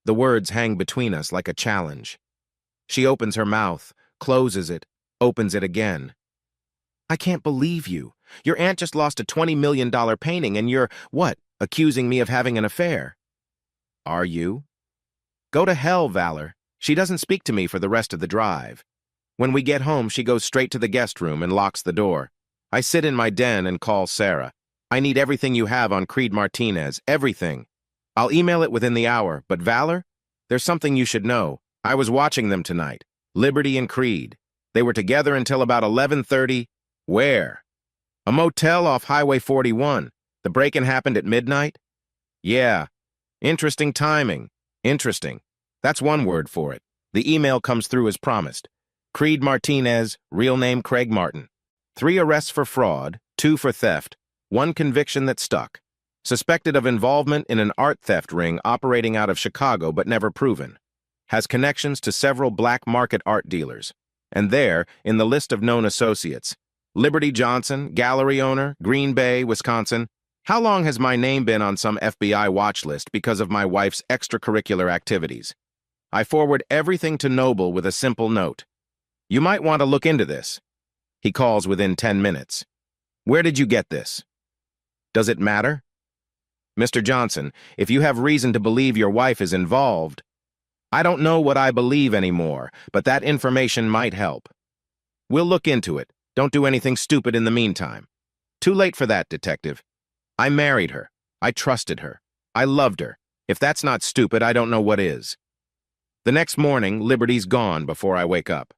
The words hang between us like a challenge. She opens her mouth, closes it, opens it again. I can't believe you. Your aunt just lost a $20 million painting and you're, what, accusing me of having an affair? Are you? Go to hell, Valor. She doesn't speak to me for the rest of the drive. When we get home, she goes straight to the guest room and locks the door. I sit in my den and call Sarah. I need everything you have on Creed Martinez, everything. I'll email it within the hour, but Valor? There's something you should know. I was watching them tonight, Liberty and Creed. They were together until about 11:30. Where? A motel off Highway 41. The break-in happened at midnight? Yeah. Interesting timing. Interesting. That's one word for it. The email comes through as promised. Creed Martinez, real name Craig Martin. 3 arrests for fraud, 2 for theft, 1 conviction that stuck. Suspected of involvement in an art theft ring operating out of Chicago but never proven. Has connections to several black market art dealers. And there, in the list of known associates, Liberty Johnson, gallery owner, Green Bay, Wisconsin. How long has my name been on some FBI watch list because of my wife's extracurricular activities? I forward everything to Noble with a simple note. You might want to look into this. He calls within 10 minutes. Where did you get this? Does it matter? Mr. Johnson, if you have reason to believe your wife is involved, I don't know what I believe anymore, but that information might help. We'll look into it. Don't do anything stupid in the meantime. Too late for that, detective. I married her. I trusted her. I loved her. If that's not stupid, I don't know what is. The next morning, Liberty's gone before I wake up.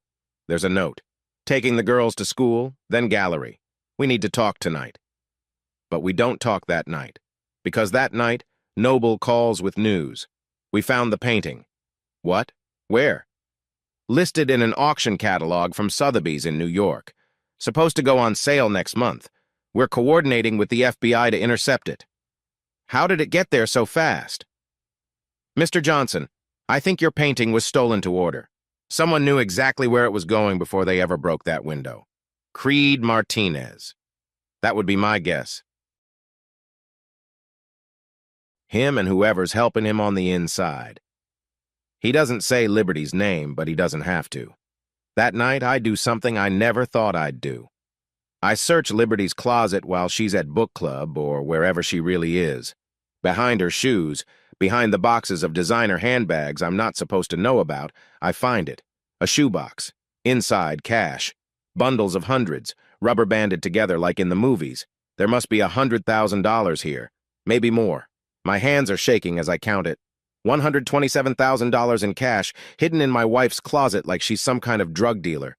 There's a note. Taking the girls to school, then gallery. We need to talk tonight. But we don't talk that night. Because that night, Noble calls with news. We found the painting. What? Where? Listed in an auction catalog from Sotheby's in New York. Supposed to go on sale next month. We're coordinating with the FBI to intercept it. How did it get there so fast? Mr. Johnson, I think your painting was stolen to order. Someone knew exactly where it was going before they ever broke that window. Creed Martinez. That would be my guess. Him and whoever's helping him on the inside. He doesn't say Liberty's name, but he doesn't have to. That night, I do something I never thought I'd do. I search Liberty's closet while she's at book club or wherever she really is. Behind her shoes, behind the boxes of designer handbags I'm not supposed to know about, I find it. A shoebox. Inside, cash. Bundles of hundreds, rubber banded together like in the movies. There must be $100,000 here. Maybe more. My hands are shaking as I count it. $127,000 in cash, hidden in my wife's closet like she's some kind of drug dealer.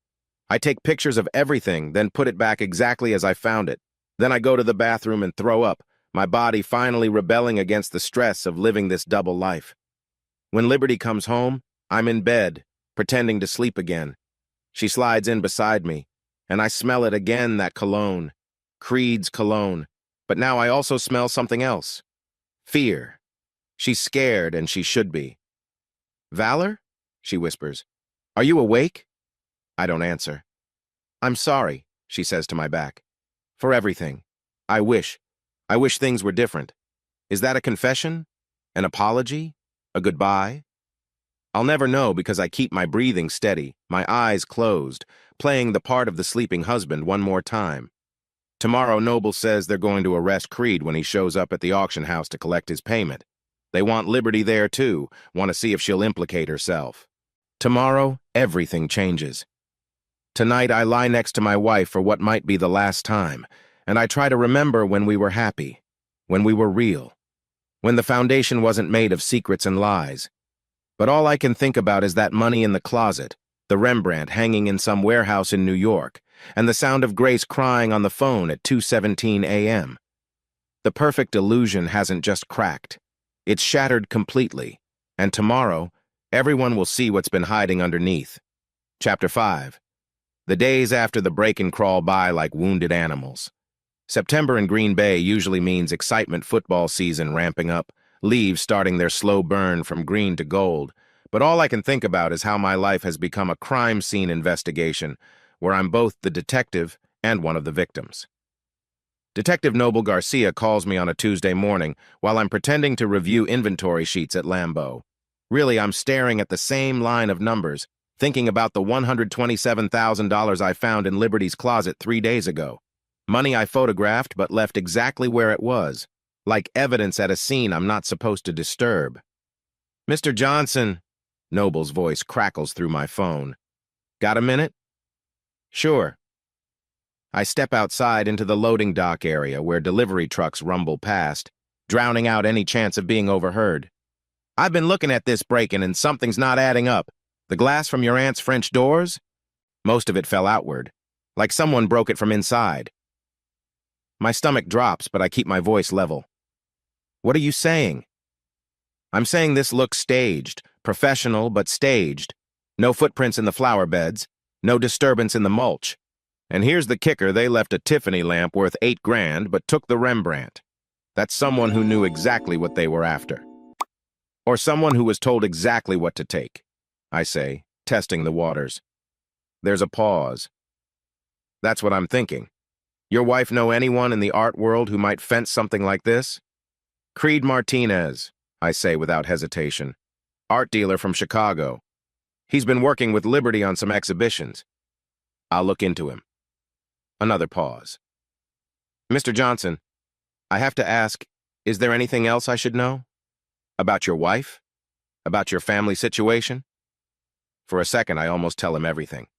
I take pictures of everything, then put it back exactly as I found it. Then I go to the bathroom and throw up, my body finally rebelling against the stress of living this double life. When Liberty comes home, I'm in bed, pretending to sleep again. She slides in beside me, and I smell it again, that cologne. Creed's cologne. But now I also smell something else. Fear. She's scared, and she should be. Valor? She whispers. Are you awake? I don't answer. I'm sorry, she says to my back. For everything. I wish things were different. Is that a confession? An apology? A goodbye? I'll never know because I keep my breathing steady, my eyes closed, playing the part of the sleeping husband one more time. Tomorrow, Noble says they're going to arrest Creed when he shows up at the auction house to collect his payment. They want Liberty there, too, want to see if she'll implicate herself. Tomorrow, everything changes. Tonight, I lie next to my wife for what might be the last time, and I try to remember when we were happy, when we were real, when the foundation wasn't made of secrets and lies. But all I can think about is that money in the closet, the Rembrandt hanging in some warehouse in New York, and the sound of Grace crying on the phone at 2:17 a.m. The perfect illusion hasn't just cracked. It's shattered completely, and tomorrow, everyone will see what's been hiding underneath. Chapter 5. The days after the break-in crawl by like wounded animals. September in Green Bay usually means excitement football season ramping up, leaves starting their slow burn from green to gold. But all I can think about is how my life has become a crime scene investigation, where I'm both the detective and one of the victims. Detective Noble Garcia calls me on a Tuesday morning while I'm pretending to review inventory sheets at Lambeau. Really, I'm staring at the same line of numbers, thinking about the $127,000 I found in Liberty's closet 3 days ago. Money I photographed but left exactly where it was, like evidence at a scene I'm not supposed to disturb. "Mr. Johnson," Noble's voice crackles through my phone. "Got a minute?" "Sure." I step outside into the loading dock area where delivery trucks rumble past, drowning out any chance of being overheard. "I've been looking at this break-in and something's not adding up. The glass from your aunt's French doors? Most of it fell outward, like someone broke it from inside." My stomach drops, but I keep my voice level. "What are you saying?" "I'm saying this looks staged, professional but staged. No footprints in the flower beds, no disturbance in the mulch. And here's the kicker, they left a Tiffany lamp worth $8,000 but took the Rembrandt. That's someone who knew exactly what they were after. Or someone who was told exactly what to take," I say, testing the waters. There's a pause. "That's what I'm thinking. Your wife know anyone in the art world who might fence something like this?" "Creed Martinez," I say without hesitation. "Art dealer from Chicago. He's been working with Liberty on some exhibitions. I'll look into him." Another pause. "Mr. Johnson, I have to ask, is there anything else I should know? About your wife? About your family situation?" For a second, I almost tell him everything.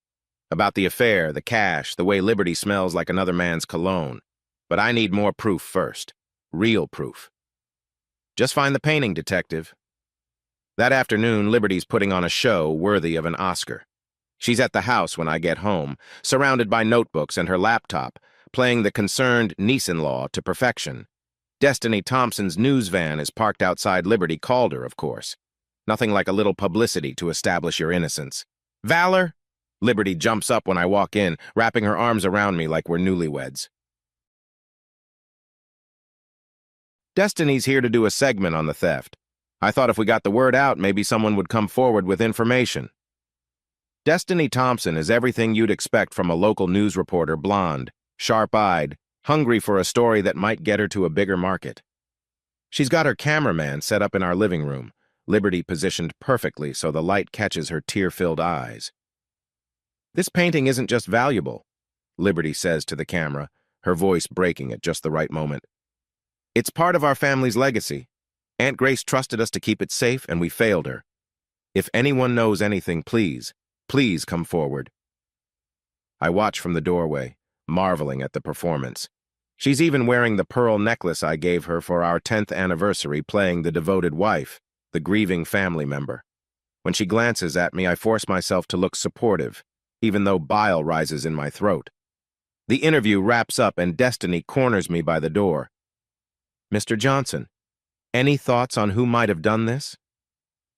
About the affair, the cash, the way Liberty smells like another man's cologne. But I need more proof first. Real proof. "Just find the painting, detective." That afternoon, Liberty's putting on a show worthy of an Oscar. She's at the house when I get home, surrounded by notebooks and her laptop, playing the concerned niece-in-law to perfection. Destiny Thompson's news van is parked outside Liberty Calder, of course. Nothing like a little publicity to establish your innocence. "Valor!" Liberty jumps up when I walk in, wrapping her arms around me like we're newlyweds. "Destiny's here to do a segment on the theft. I thought if we got the word out, maybe someone would come forward with information." Destiny Thompson is everything you'd expect from a local news reporter, blonde, sharp-eyed, hungry for a story that might get her to a bigger market. She's got her cameraman set up in our living room, Liberty positioned perfectly so the light catches her tear-filled eyes. "This painting isn't just valuable," Liberty says to the camera, her voice breaking at just the right moment. "It's part of our family's legacy. Aunt Grace trusted us to keep it safe, and we failed her. If anyone knows anything, please come forward." I watch from the doorway, marveling at the performance. She's even wearing the pearl necklace I gave her for our 10th anniversary, playing the devoted wife, the grieving family member. When she glances at me, I force myself to look supportive, even though bile rises in my throat. The interview wraps up and Destiny corners me by the door. "Mr. Johnson, any thoughts on who might have done this?"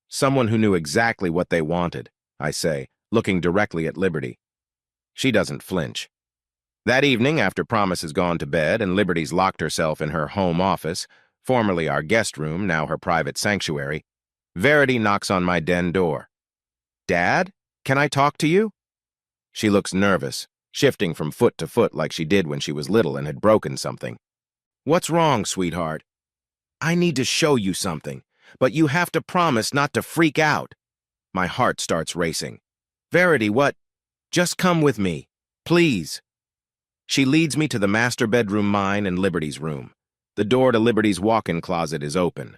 "Someone who knew exactly what they wanted," I say, looking directly at Liberty. She doesn't flinch. That evening, after Promise has gone to bed and Liberty's locked herself in her home office, formerly our guest room, now her private sanctuary, Verity knocks on my den door. "Dad, can I talk to you?" She looks nervous, shifting from foot to foot like she did when she was little and had broken something. "What's wrong, sweetheart?" "I need to show you something, but you have to promise not to freak out." My heart starts racing. "Verity, what? Just come with me, please." She leads me to the master bedroom, mine and Liberty's room. The door to Liberty's walk-in closet is open.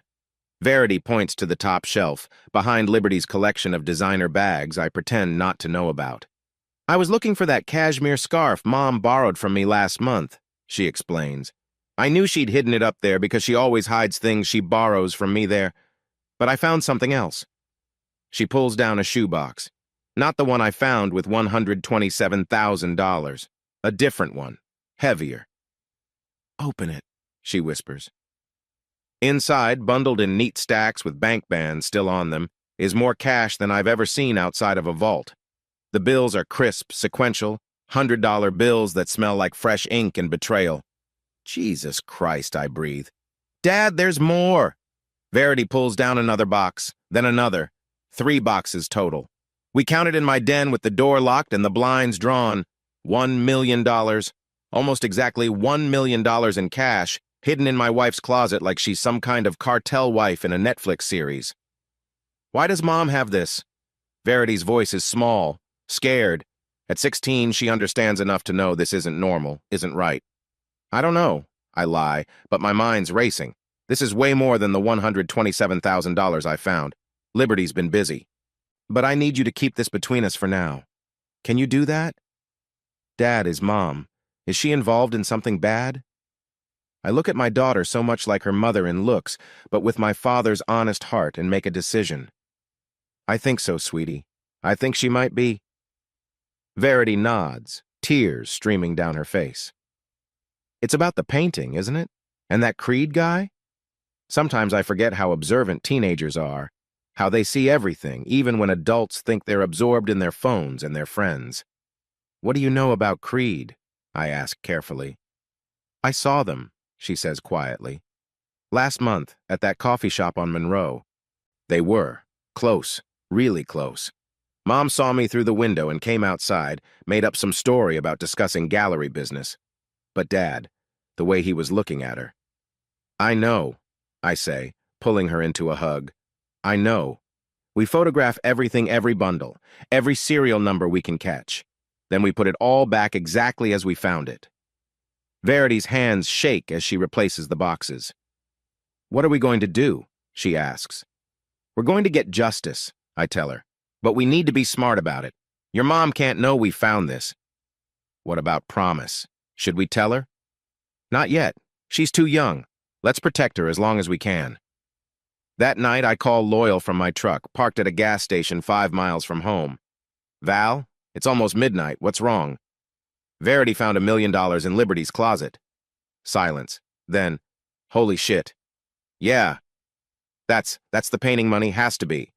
Verity points to the top shelf, behind Liberty's collection of designer bags I pretend not to know about. "I was looking for that cashmere scarf Mom borrowed from me last month," she explains. "I knew she'd hidden it up there because she always hides things she borrows from me there, but I found something else." She pulls down a shoebox. Not the one I found with $127,000. A different one, heavier. "Open it," she whispers. Inside, bundled in neat stacks with bank bands still on them, is more cash than I've ever seen outside of a vault. The bills are crisp, sequential, $100 bills that smell like fresh ink and betrayal. Jesus Christ, I breathe. Dad, there's more! Verity pulls down another box, then another. 3 boxes total. We counted in my den with the door locked and the blinds drawn. $1 million. Almost exactly $1 million in cash, hidden in my wife's closet like she's some kind of cartel wife in a Netflix series. Why does Mom have this? Verity's voice is small, scared. At 16, she understands enough to know this isn't normal, isn't right. I don't know, I lie, but my mind's racing. This is way more than the $127,000 I found. Liberty's been busy. But I need you to keep this between us for now. Can you do that? Dad, is Mom. Is she involved in something bad? I look at my daughter so much like her mother in looks, but with my father's honest heart, and make a decision. I think so, sweetie. I think she might be. Verity nods, tears streaming down her face. It's about the painting, isn't it? And that Creed guy? Sometimes I forget how observant teenagers are, how they see everything, even when adults think they're absorbed in their phones and their friends. What do you know about Creed? I ask carefully. I saw them, she says quietly. Last month, at that coffee shop on Monroe. They were close, really close. Mom saw me through the window and came outside, made up some story about discussing gallery business. But Dad, the way he was looking at her. I know, I say, pulling her into a hug. I know. We photograph everything, every bundle, every serial number we can catch. Then we put it all back exactly as we found it. Verity's hands shake as she replaces the boxes. What are we going to do? She asks. We're going to get justice, I tell her. But we need to be smart about it. Your mom can't know we found this. What about Promise? Should we tell her? Not yet. She's too young. Let's protect her as long as we can. That night, I call Loyal from my truck, parked at a gas station 5 miles from home. Val, it's almost midnight. What's wrong? Verity found $1 million in Liberty's closet. Silence. Then, holy shit. Yeah. That's the painting money, has to be.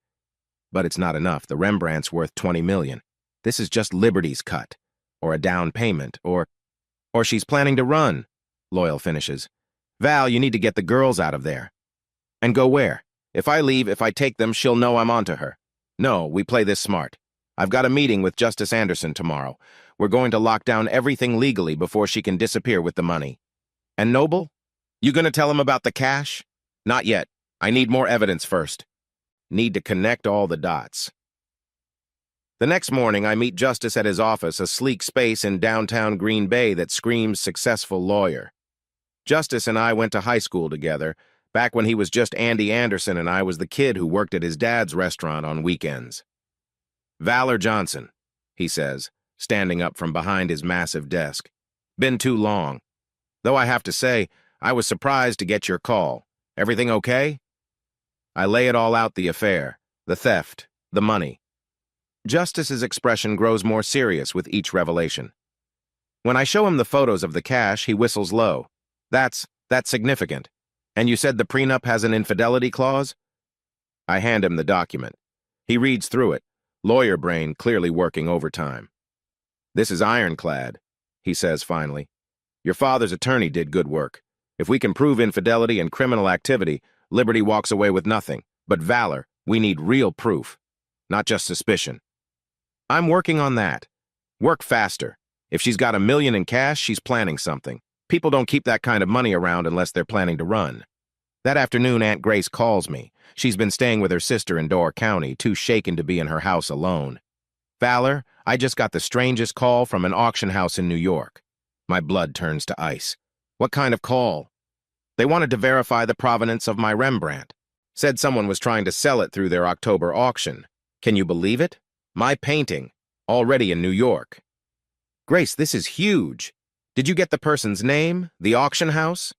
But it's not enough. The Rembrandt's worth $20 million. This is just Liberty's cut. Or a down payment. Or she's planning to run. Loyal finishes. Val, you need to get the girls out of there. And go where? If I leave, if I take them, she'll know I'm onto her. No, we play this smart. I've got a meeting with Justice Anderson tomorrow. We're going to lock down everything legally before she can disappear with the money. And Noble? You gonna tell him about the cash? Not yet. I need more evidence first. Need to connect all the dots. The next morning, I meet Justice at his office, a sleek space in downtown Green Bay that screams successful lawyer. Justice and I went to high school together, back when he was just Andy Anderson and I was the kid who worked at his dad's restaurant on weekends. Valor Johnson, he says, standing up from behind his massive desk. Been too long. Though I have to say, I was surprised to get your call. Everything okay? I lay it all out, the affair, the theft, the money. Justice's expression grows more serious with each revelation. When I show him the photos of the cash, he whistles low. That's significant. And you said the prenup has an infidelity clause? I hand him the document. He reads through it, lawyer brain clearly working overtime. This is ironclad, he says finally. Your father's attorney did good work. If we can prove infidelity and criminal activity, Liberty walks away with nothing. But Valor, we need real proof, not just suspicion. I'm working on that. Work faster. If she's got $1 million in cash, she's planning something. People don't keep that kind of money around unless they're planning to run. That afternoon, Aunt Grace calls me. She's been staying with her sister in Door County, too shaken to be in her house alone. Valor, I just got the strangest call from an auction house in New York. My blood turns to ice. What kind of call? They wanted to verify the provenance of my Rembrandt. Said someone was trying to sell it through their October auction. Can you believe it? My painting, already in New York. Grace, this is huge. Did you get the person's name, the auction house?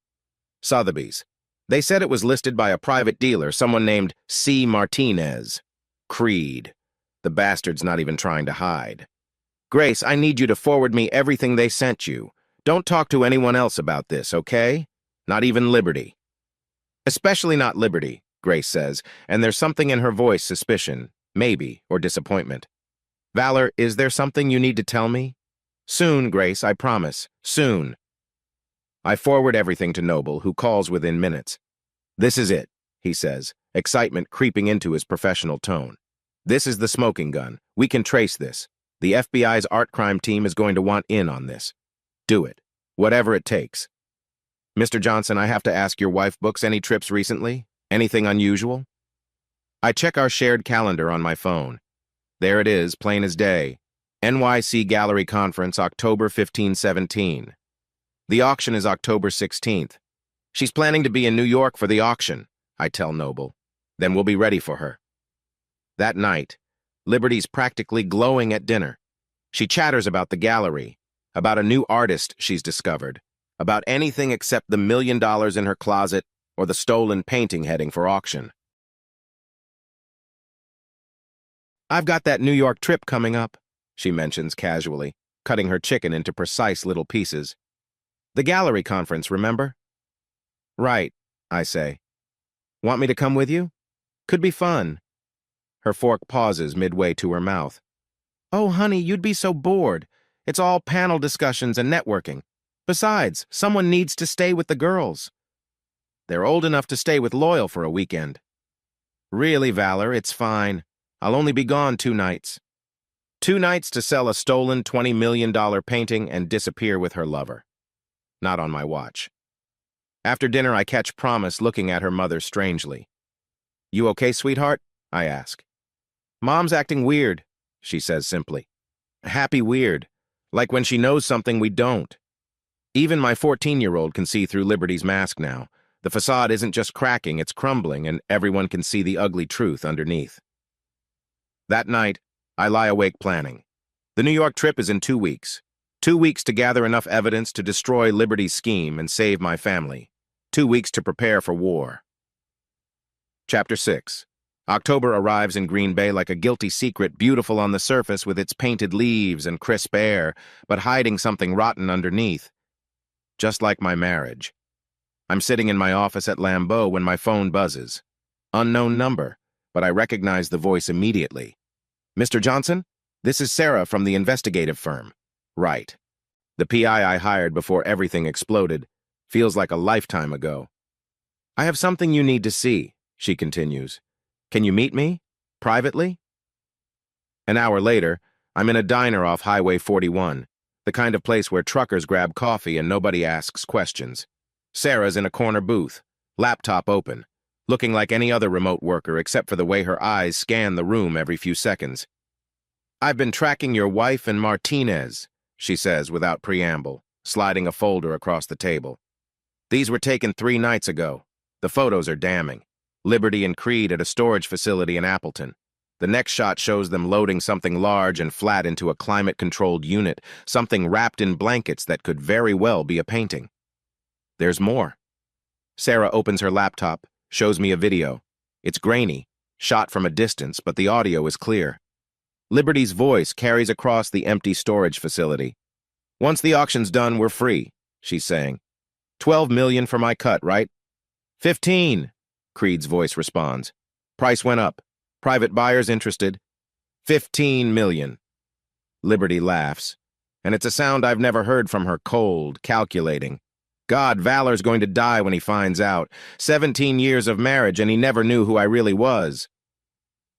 Sotheby's. They said it was listed by a private dealer, someone named C. Martinez. Creed. The bastard's not even trying to hide. Grace, I need you to forward me everything they sent you. Don't talk to anyone else about this, okay? Not even Liberty. Especially not Liberty, Grace says, and there's something in her voice, suspicion, maybe, or disappointment. Valor, is there something you need to tell me? Soon, Grace, I promise. Soon. I forward everything to Noble, who calls within minutes. "This is it," he says, excitement creeping into his professional tone. "This is the smoking gun. We can trace this. The FBI's art crime team is going to want in on this. Do it. Whatever it takes." "Mr. Johnson, I have to ask, your wife books any trips recently? Anything unusual?" I check our shared calendar on my phone. There it is, plain as day. NYC Gallery Conference, October 15-17. The auction is October 16th. She's planning to be in New York for the auction, I tell Noble. Then we'll be ready for her. That night, Liberty's practically glowing at dinner. She chatters about the gallery, about a new artist she's discovered, about anything except the $1 million in her closet or the stolen painting heading for auction. "I've got that New York trip coming up," she mentions casually, cutting her chicken into precise little pieces. "The gallery conference, remember?" "Right," I say. "Want me to come with you? Could be fun." Her fork pauses midway to her mouth. "Oh, honey, you'd be so bored. It's all panel discussions and networking. Besides, someone needs to stay with the girls." "They're old enough to stay with Loyal for a weekend." "Really, Valor, it's fine. I'll only be gone 2 nights. 2 nights to sell a stolen $20 million painting and disappear with her lover. Not on my watch." After dinner, I catch Promise looking at her mother strangely. "You okay, sweetheart?" I ask. "Mom's acting weird," she says simply. "Happy weird, like when she knows something we don't." Even my 14-year-old can see through Liberty's mask now. The facade isn't just cracking, it's crumbling, and everyone can see the ugly truth underneath. That night, I lie awake planning. The New York trip is in 2 weeks. 2 weeks to gather enough evidence to destroy Liberty's scheme and save my family. 2 weeks to prepare for war. Chapter 6. October arrives in Green Bay like a guilty secret, beautiful on the surface with its painted leaves and crisp air, but hiding something rotten underneath. Just like my marriage. I'm sitting in my office at Lambeau when my phone buzzes. Unknown number, but I recognize the voice immediately. "Mr. Johnson? This is Sarah from the investigative firm." Right. The PI I hired before everything exploded. Feels like a lifetime ago. "I have something you need to see," she continues. "Can you meet me? Privately?" An hour later, I'm in a diner off Highway 41, the kind of place where truckers grab coffee and nobody asks questions. Sarah's in a corner booth, laptop open, looking like any other remote worker except for the way her eyes scan the room every few seconds. "I've been tracking your wife and Martinez," she says without preamble, sliding a folder across the table. "These were taken 3 nights ago. The photos are damning. Liberty and Creed at a storage facility in Appleton. The next shot shows them loading something large and flat into a climate-controlled unit, something wrapped in blankets that could very well be a painting. There's more." Sarah opens her laptop, shows me a video. It's grainy, shot from a distance, but the audio is clear. Liberty's voice carries across the empty storage facility. "Once the auction's done, we're free," she's saying. $12 million for my cut, right?" "15, Creed's voice responds. "Price went up. Private buyers interested. $15 million. Liberty laughs, and it's a sound I've never heard from her, cold, calculating. God, Valor's going to die when he finds out. 17 years of marriage, and he never knew who I really was."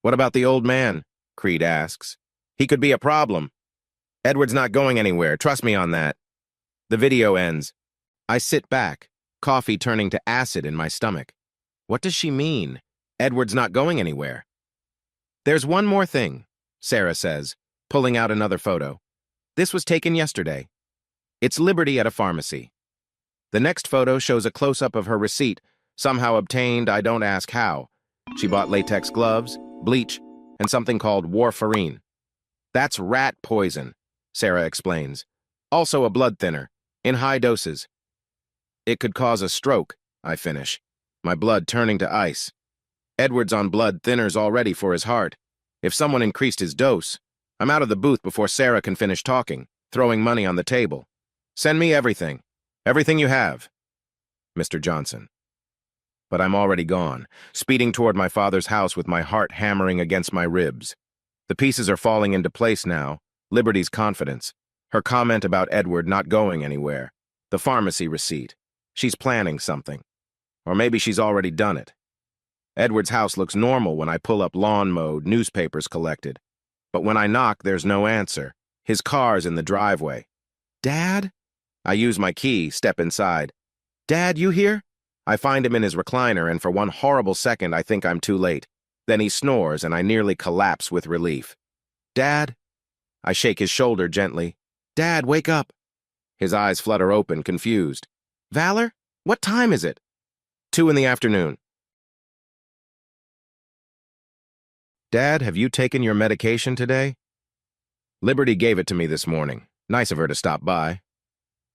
"What about the old man?" Creed asks. "He could be a problem." "Edward's not going anywhere, trust me on that." The video ends. I sit back, coffee turning to acid in my stomach. What does she mean? Edward's not going anywhere. "There's one more thing," Sarah says, pulling out another photo. "This was taken yesterday. It's Liberty at a pharmacy." The next photo shows a close-up of her receipt, somehow obtained, I don't ask how. She bought latex gloves, bleach, and something called warfarin. "That's rat poison," Sarah explains. "Also a blood thinner, in high doses." "It could cause a stroke," I finish, my blood turning to ice. Edward's on blood thinners already for his heart. If someone increased his dose, I'm out of the booth before Sarah can finish talking, throwing money on the table. "Send me everything. Everything you have. Mr. Johnson." But I'm already gone, speeding toward my father's house with my heart hammering against my ribs. The pieces are falling into place now. Liberty's confidence, her comment about Edward not going anywhere, the pharmacy receipt, She's planning something. Or maybe she's already done it. Edward's house looks normal when I pull up lawn mowed, newspapers collected. But when I knock, there's no answer. His car's in the driveway. Dad? I use my key, step inside. Dad, you here? I find him in his recliner, and for one horrible second, I think I'm too late. Then he snores, and I nearly collapse with relief. Dad? I shake his shoulder gently. Dad, wake up. His eyes flutter open, confused. Valor? What time is it? 2 in the afternoon. Dad, have you taken your medication today? Liberty gave it to me this morning. Nice of her to stop by.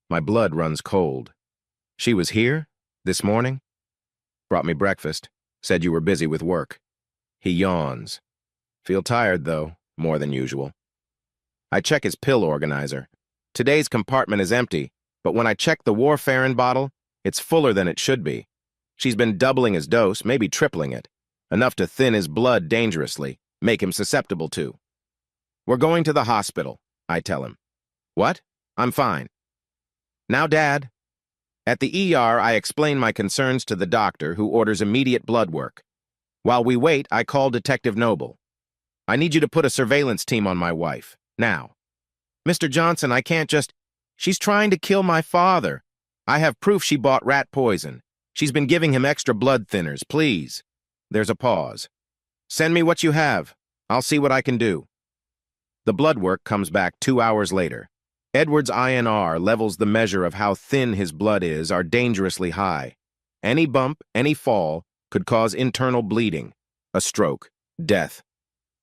My blood runs cold. She was here? This morning? Brought me breakfast. Said you were busy with work. He yawns. Feel tired, though, more than usual. I check his pill organizer. Today's compartment is empty, but when I check the warfarin bottle, it's fuller than it should be. She's been doubling his dose, maybe tripling it. Enough to thin his blood dangerously, make him susceptible to. We're going to the hospital, I tell him. What? I'm fine. Now, Dad. At the ER, I explain my concerns to the doctor, who orders immediate blood work. While we wait, I call Detective Noble. I need you to put a surveillance team on my wife. Now. Mr. Johnson, I can't just... She's trying to kill my father. I have proof she bought rat poison. She's been giving him extra blood thinners, please. There's a pause. Send me what you have. I'll see what I can do. The blood work comes back 2 hours later. Edward's INR levels the measure of how thin his blood is are dangerously high. Any bump, any fall, could cause internal bleeding, a stroke, death.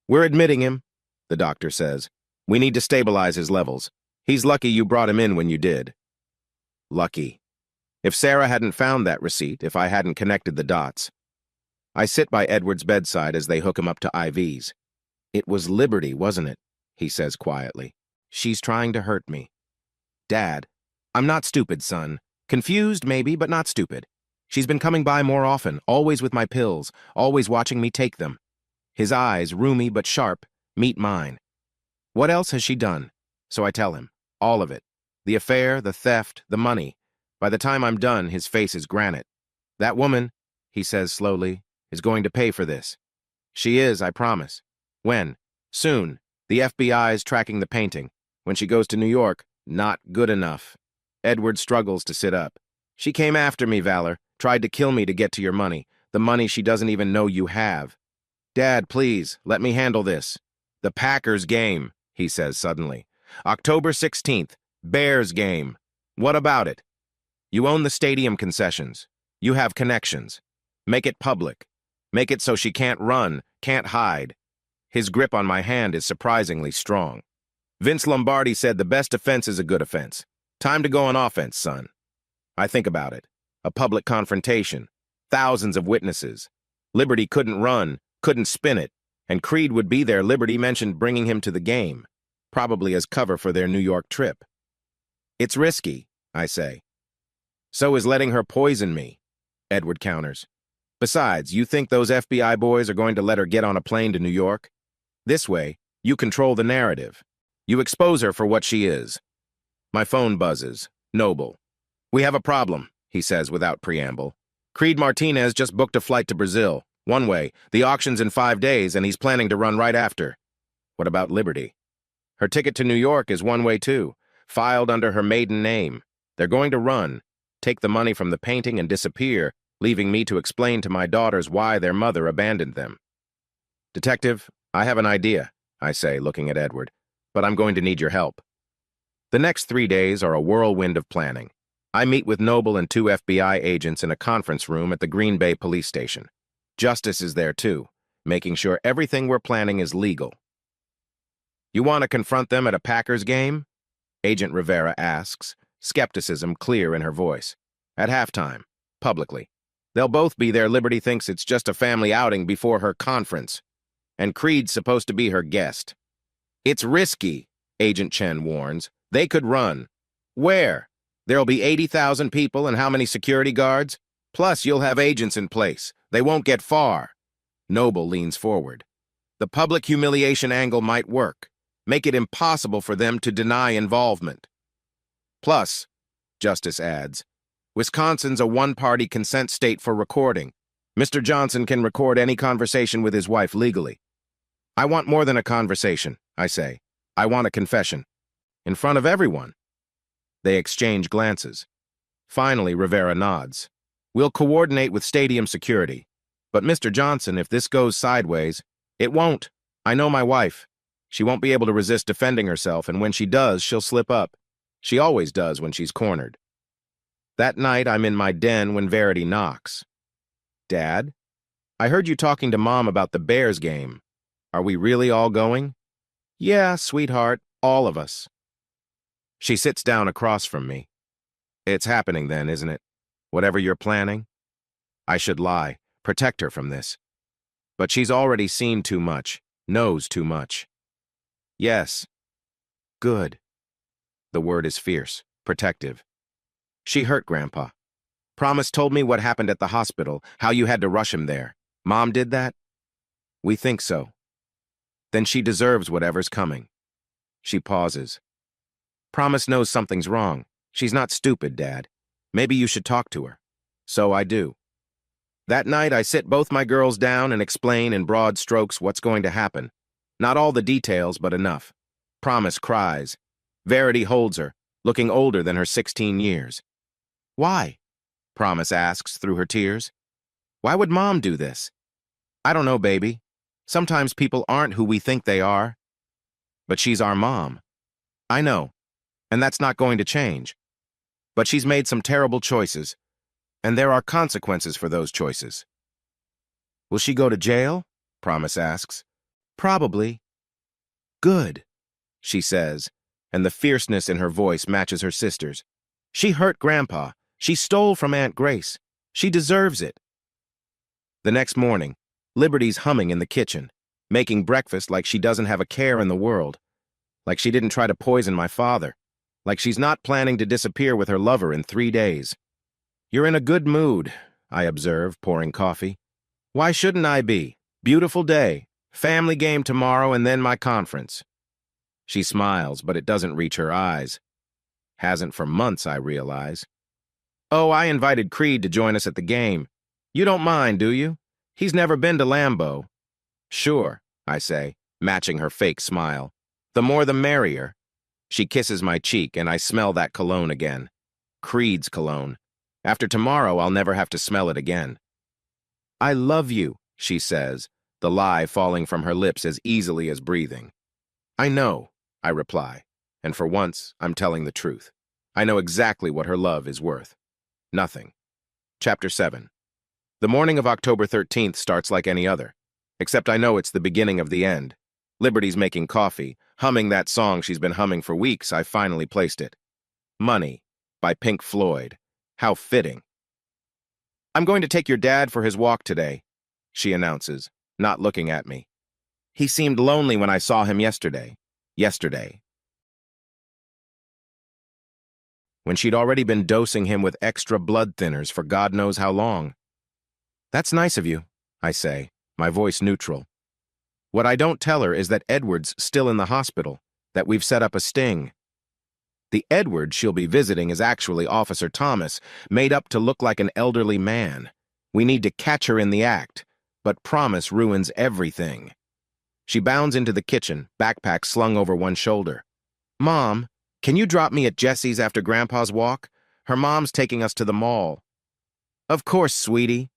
We're admitting him, the doctor says. We need to stabilize his levels. He's lucky you brought him in when you did. Lucky. If Sarah hadn't found that receipt, if I hadn't connected the dots. I sit by Edward's bedside as they hook him up to IVs. It was Liberty, wasn't it? He says quietly. She's trying to hurt me. Dad, I'm not stupid, son. Confused, maybe, but not stupid. She's been coming by more often, always with my pills, always watching me take them. His eyes, roomy but sharp, meet mine. What else has she done? So I tell him. All of it. The affair, the theft, the money. By the time I'm done, his face is granite. That woman, he says slowly, is going to pay for this. She is, I promise. When? Soon. The FBI is tracking the painting. When she goes to New York, not good enough. Edward struggles to sit up. She came after me, Valor. Tried to kill me to get to your money. The money she doesn't even know you have. Dad, please, let me handle this. The Packers game, he says suddenly. October 16th, Bears game. What about it? You own the stadium concessions. You have connections. Make it public. Make it so she can't run, can't hide. His grip on my hand is surprisingly strong. Vince Lombardi said the best offense is a good offense. Time to go on offense, son. I think about it. A public confrontation. Thousands of witnesses. Liberty couldn't run, couldn't spin it, and Creed would be there. Liberty mentioned bringing him to the game, probably as cover for their New York trip. It's risky, I say. So is letting her poison me, Edward counters. Besides, you think those FBI boys are going to let her get on a plane to New York? This way, you control the narrative. You expose her for what she is. My phone buzzes. Noble. We have a problem, he says without preamble. Creed Martinez just booked a flight to Brazil. One way. The auction's in 5 days, and he's planning to run right after. What about Liberty? Her ticket to New York is one way too, filed under her maiden name. They're going to run, take the money from the painting and disappear, leaving me to explain to my daughters why their mother abandoned them. Detective, I have an idea, I say, looking at Edward, but I'm going to need your help. The next 3 days are a whirlwind of planning. I meet with Noble and 2 FBI agents in a conference room at the Green Bay police station. Justice is there too, making sure everything we're planning is legal. You want to confront them at a Packers game? Agent Rivera asks, skepticism clear in her voice. At halftime, publicly. They'll both be there. Liberty thinks it's just a family outing before her conference. And Creed's supposed to be her guest. It's risky, Agent Chen warns. They could run. Where? There'll be 80,000 people and how many security guards? Plus, you'll have agents in place. They won't get far. Noble leans forward. The public humiliation angle might work. Make it impossible for them to deny involvement. Plus, Justice adds, Wisconsin's a one-party consent state for recording. Mr. Johnson can record any conversation with his wife legally. I want more than a conversation, I say. I want a confession. In front of everyone. They exchange glances. Finally, Rivera nods. We'll coordinate with stadium security. But Mr. Johnson, if this goes sideways, it won't. I know my wife. She won't be able to resist defending herself, and when she does, she'll slip up. She always does when she's cornered. That night, I'm in my den when Verity knocks. Dad? I heard you talking to Mom about the Bears game. Are we really all going? Yeah, sweetheart, all of us. She sits down across from me. It's happening then, isn't it? Whatever you're planning? I should lie, protect her from this. But she's already seen too much, knows too much. Yes. Good. The word is fierce, protective. She hurt Grandpa. Promise told me what happened at the hospital, how you had to rush him there. Mom did that? We think so. Then she deserves whatever's coming. She pauses. Promise knows something's wrong. She's not stupid, Dad. Maybe you should talk to her. So I do. That night, I sit both my girls down and explain in broad strokes what's going to happen. Not all the details, but enough. Promise cries. Verity holds her, looking older than her 16 years. Why? Promise asks through her tears. Why would Mom do this? I don't know, baby. Sometimes people aren't who we think they are. But she's our mom. I know, and that's not going to change. But she's made some terrible choices, and there are consequences for those choices. Will she go to jail? Promise asks. Probably. Good, she says, and the fierceness in her voice matches her sister's. She hurt Grandpa. She stole from Aunt Grace. She deserves it. The next morning, Liberty's humming in the kitchen, making breakfast like she doesn't have a care in the world, like she didn't try to poison my father, like she's not planning to disappear with her lover in 3 days. You're in a good mood, I observe, pouring coffee. Why shouldn't I be? Beautiful day, family game tomorrow, and then my conference. She smiles, but it doesn't reach her eyes. Hasn't for months, I realize. Oh, I invited Creed to join us at the game. You don't mind, do you? He's never been to Lambeau. Sure, I say, matching her fake smile. The more the merrier. She kisses my cheek, and I smell that cologne again. Creed's cologne. After tomorrow, I'll never have to smell it again. I love you, she says, the lie falling from her lips as easily as breathing. I know, I reply, and for once, I'm telling the truth. I know exactly what her love is worth. Nothing. Chapter 7. The morning of October 13th starts like any other, except I know it's the beginning of the end. Liberty's making coffee, humming that song she's been humming for weeks. I finally placed it. Money, by Pink Floyd. How fitting. I'm going to take your dad for his walk today, she announces, not looking at me. He seemed lonely when I saw him yesterday. When she'd already been dosing him with extra blood thinners for God knows how long. That's nice of you, I say, my voice neutral. What I don't tell her is that Edward's still in the hospital, that we've set up a sting. The Edward she'll be visiting is actually Officer Thomas, made up to look like an elderly man. We need to catch her in the act, but Promise ruins everything. She bounds into the kitchen, backpack slung over one shoulder. Mom, can you drop me at Jessie's after Grandpa's walk? Her mom's taking us to the mall. Of course, sweetie,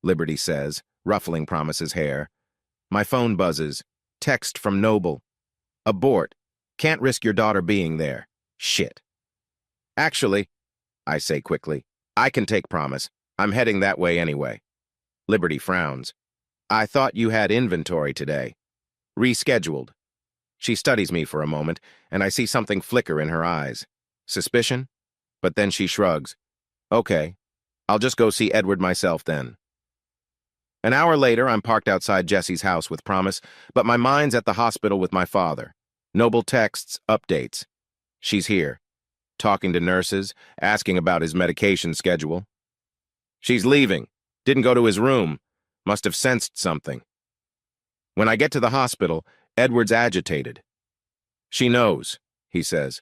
Liberty says, ruffling Promise's hair. My phone buzzes. Text from Noble. Abort. Can't risk your daughter being there. Shit. Actually, I say quickly, I can take Promise. I'm heading that way anyway. Liberty frowns. I thought you had inventory today. Rescheduled. She studies me for a moment, and I see something flicker in her eyes. Suspicion? But then she shrugs. Okay, I'll just go see Edward myself then. An hour later, I'm parked outside Jessie's house with Promise, but my mind's at the hospital with my father. Noble texts, updates. She's here, talking to nurses, asking about his medication schedule. She's leaving. Didn't go to his room. Must have sensed something. When I get to the hospital, Edward's agitated. She knows, he says.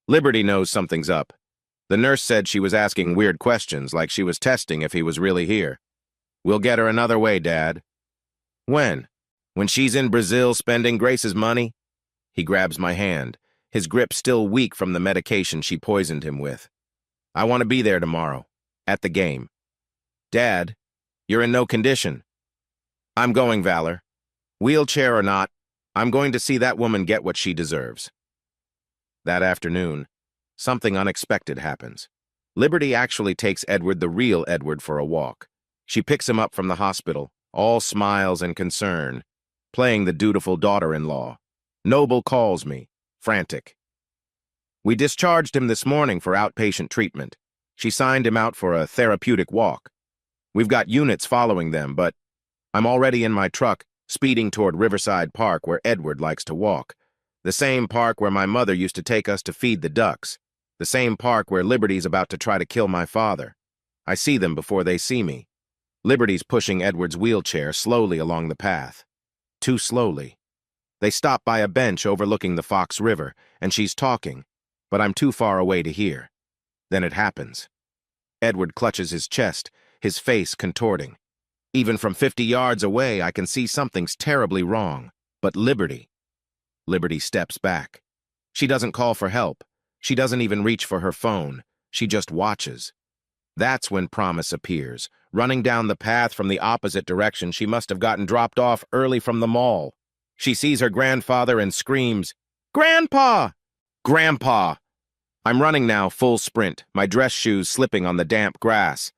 Liberty knows something's up. The nurse said she was asking weird questions, like she was testing if he was really here. We'll get her another way, Dad. When? When she's in Brazil spending Grace's money? He grabs my hand, his grip still weak from the medication she poisoned him with. I want to be there tomorrow, at the game. Dad, you're in no condition. I'm going, Valor. Wheelchair or not, I'm going to see that woman get what she deserves. That afternoon, something unexpected happens. Liberty actually takes Edward, the real Edward, for a walk. She picks him up from the hospital, all smiles and concern, playing the dutiful daughter-in-law. Noble calls me, frantic. We discharged him this morning for outpatient treatment. She signed him out for a therapeutic walk. We've got units following them, but I'm already in my truck, speeding toward Riverside Park where Edward likes to walk. The same park where my mother used to take us to feed the ducks. The same park where Liberty's about to try to kill my father. I see them before they see me. Liberty's pushing Edward's wheelchair slowly along the path. Too slowly. They stop by a bench overlooking the Fox River, and she's talking, but I'm too far away to hear. Then it happens. Edward clutches his chest, his face contorting. Even from 50 yards away, I can see something's terribly wrong. But Liberty steps back. She doesn't call for help. She doesn't even reach for her phone. She just watches. That's when Promise appears, running down the path from the opposite direction. She must have gotten dropped off early from the mall. She sees her grandfather and screams, "Grandpa! Grandpa!" I'm running now, full sprint, my dress shoes slipping on the damp grass.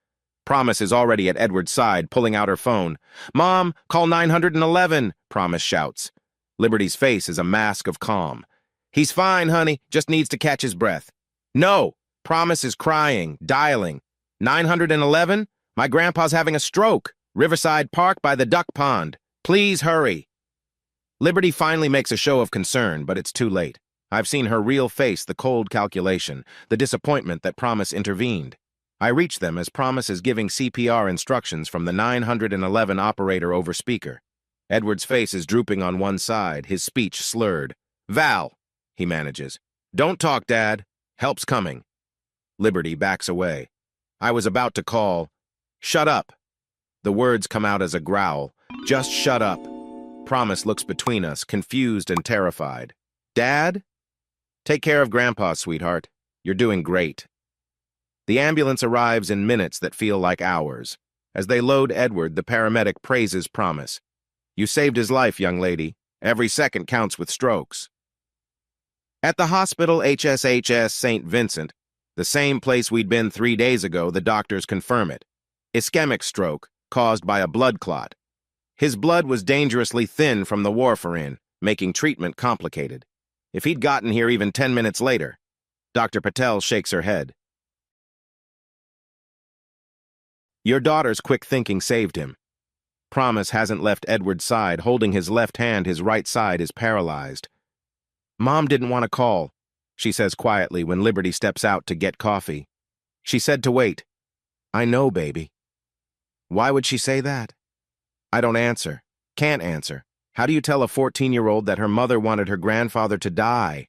Promise is already at Edward's side, pulling out her phone. "Mom, call 911, Promise shouts. Liberty's face is a mask of calm. "He's fine, honey, just needs to catch his breath." "No!" Promise is crying, dialing. 911? My grandpa's having a stroke. Riverside Park by the duck pond. Please hurry. Liberty finally makes a show of concern, but it's too late. I've seen her real face, the cold calculation, the disappointment that Promise intervened. I reach them as Promise is giving CPR instructions from the 911 operator over speaker. Edward's face is drooping on one side, his speech slurred. "Val," he manages. "Don't talk, Dad. Help's coming." Liberty backs away. I was about to call, "Shut up." The words come out as a growl. "Just shut up." Promise looks between us, confused and terrified. "Dad?" "Take care of Grandpa, sweetheart. You're doing great." The ambulance arrives in minutes that feel like hours. As they load Edward, the paramedic praises Promise. "You saved his life, young lady. Every second counts with strokes." At the hospital HSHS St. Vincent, the same place we'd been 3 days ago, the doctors confirm it. Ischemic stroke, caused by a blood clot. His blood was dangerously thin from the warfarin, making treatment complicated. If he'd gotten here even 10 minutes later. Dr. Patel shakes her head. "Your daughter's quick thinking saved him." Promise hasn't left Edward's side, holding his left hand. His right side is paralyzed. "Mom didn't want to call," she says quietly when Liberty steps out to get coffee. "She said to wait." "I know, baby." Why would she say that? I don't answer. Can't answer. How do you tell a 14-year-old that her mother wanted her grandfather to die?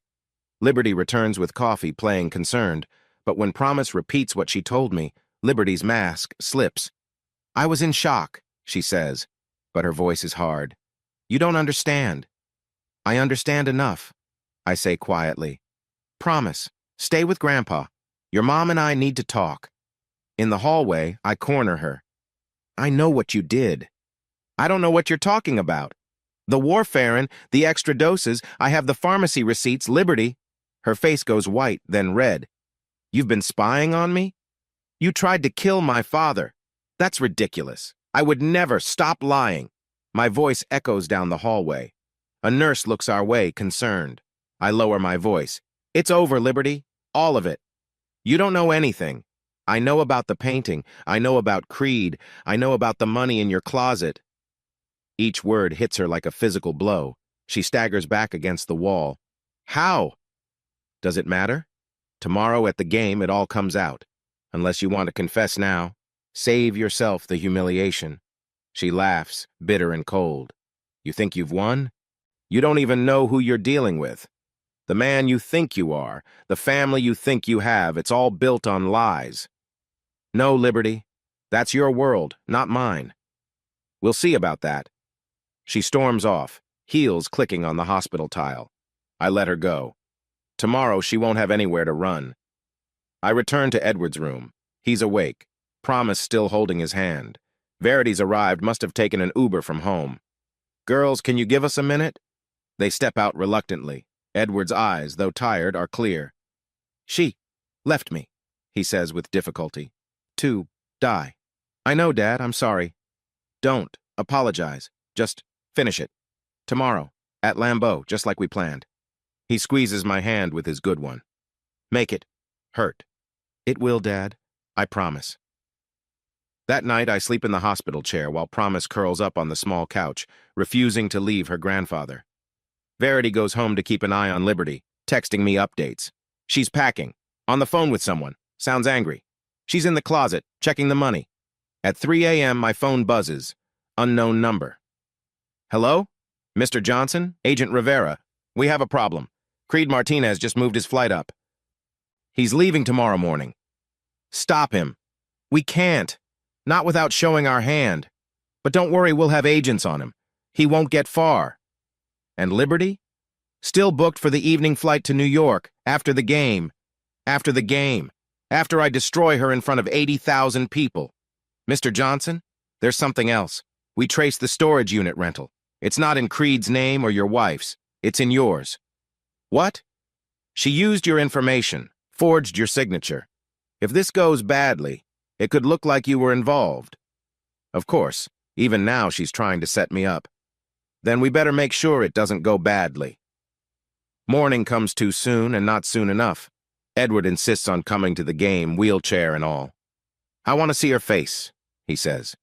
Liberty returns with coffee, playing concerned, but when Promise repeats what she told me, Liberty's mask slips. "I was in shock," she says, but her voice is hard. "You don't understand." "I understand enough," I say quietly. "Promise, stay with Grandpa. Your mom and I need to talk." In the hallway, I corner her. "I know what you did." "I don't know what you're talking about." "The warfarin, the extra doses, I have the pharmacy receipts, Liberty." Her face goes white, then red. "You've been spying on me? You tried to kill my father. That's ridiculous. I would never. Stop lying." My voice echoes down the hallway. A nurse looks our way, concerned. I lower my voice. "It's over, Liberty. All of it. You don't know anything. I know about the painting. I know about Creed. I know about the money in your closet." Each word hits her like a physical blow. She staggers back against the wall. "How?" "Does it matter? Tomorrow at the game, it all comes out. Unless you want to confess now. Save yourself the humiliation." She laughs, bitter and cold. "You think you've won? You don't even know who you're dealing with." The man you think you are, the family you think you have, it's all built on lies. No, Liberty. That's your world, not mine. We'll see about that. She storms off, heels clicking on the hospital tile. I let her go. Tomorrow she won't have anywhere to run. I return to Edward's room. He's awake, Promise still holding his hand. Verity's arrived, must have taken an Uber from home. Girls, can you give us a minute? They step out reluctantly. Edward's eyes, though tired, are clear. She left me, he says with difficulty. To die. I know, Dad, I'm sorry. Don't apologize. Just finish it. Tomorrow, at Lambeau, just like we planned. He squeezes my hand with his good one. Make it hurt. It will, Dad. I promise. That night, I sleep in the hospital chair while Promise curls up on the small couch, refusing to leave her grandfather. Verity goes home to keep an eye on Liberty, texting me updates. She's packing, on the phone with someone, sounds angry. She's in the closet, checking the money. At 3 a.m., my phone buzzes. Unknown number. Hello? Mr. Johnson? Agent Rivera. We have a problem. Creed Martinez just moved his flight up. He's leaving tomorrow morning. Stop him. We can't. Not without showing our hand. But don't worry, we'll have agents on him. He won't get far. And Liberty? Still booked for the evening flight to New York, after the game. After the game. After I destroy her in front of 80,000 people. Mr. Johnson, there's something else. We traced the storage unit rental. It's not in Creed's name or your wife's. It's in yours. What? She used your information, forged your signature. If this goes badly, it could look like you were involved. Of course, even now she's trying to set me up. Then we better make sure it doesn't go badly. Morning comes too soon and not soon enough. Edward insists on coming to the game, wheelchair and all. I want to see her face, he says,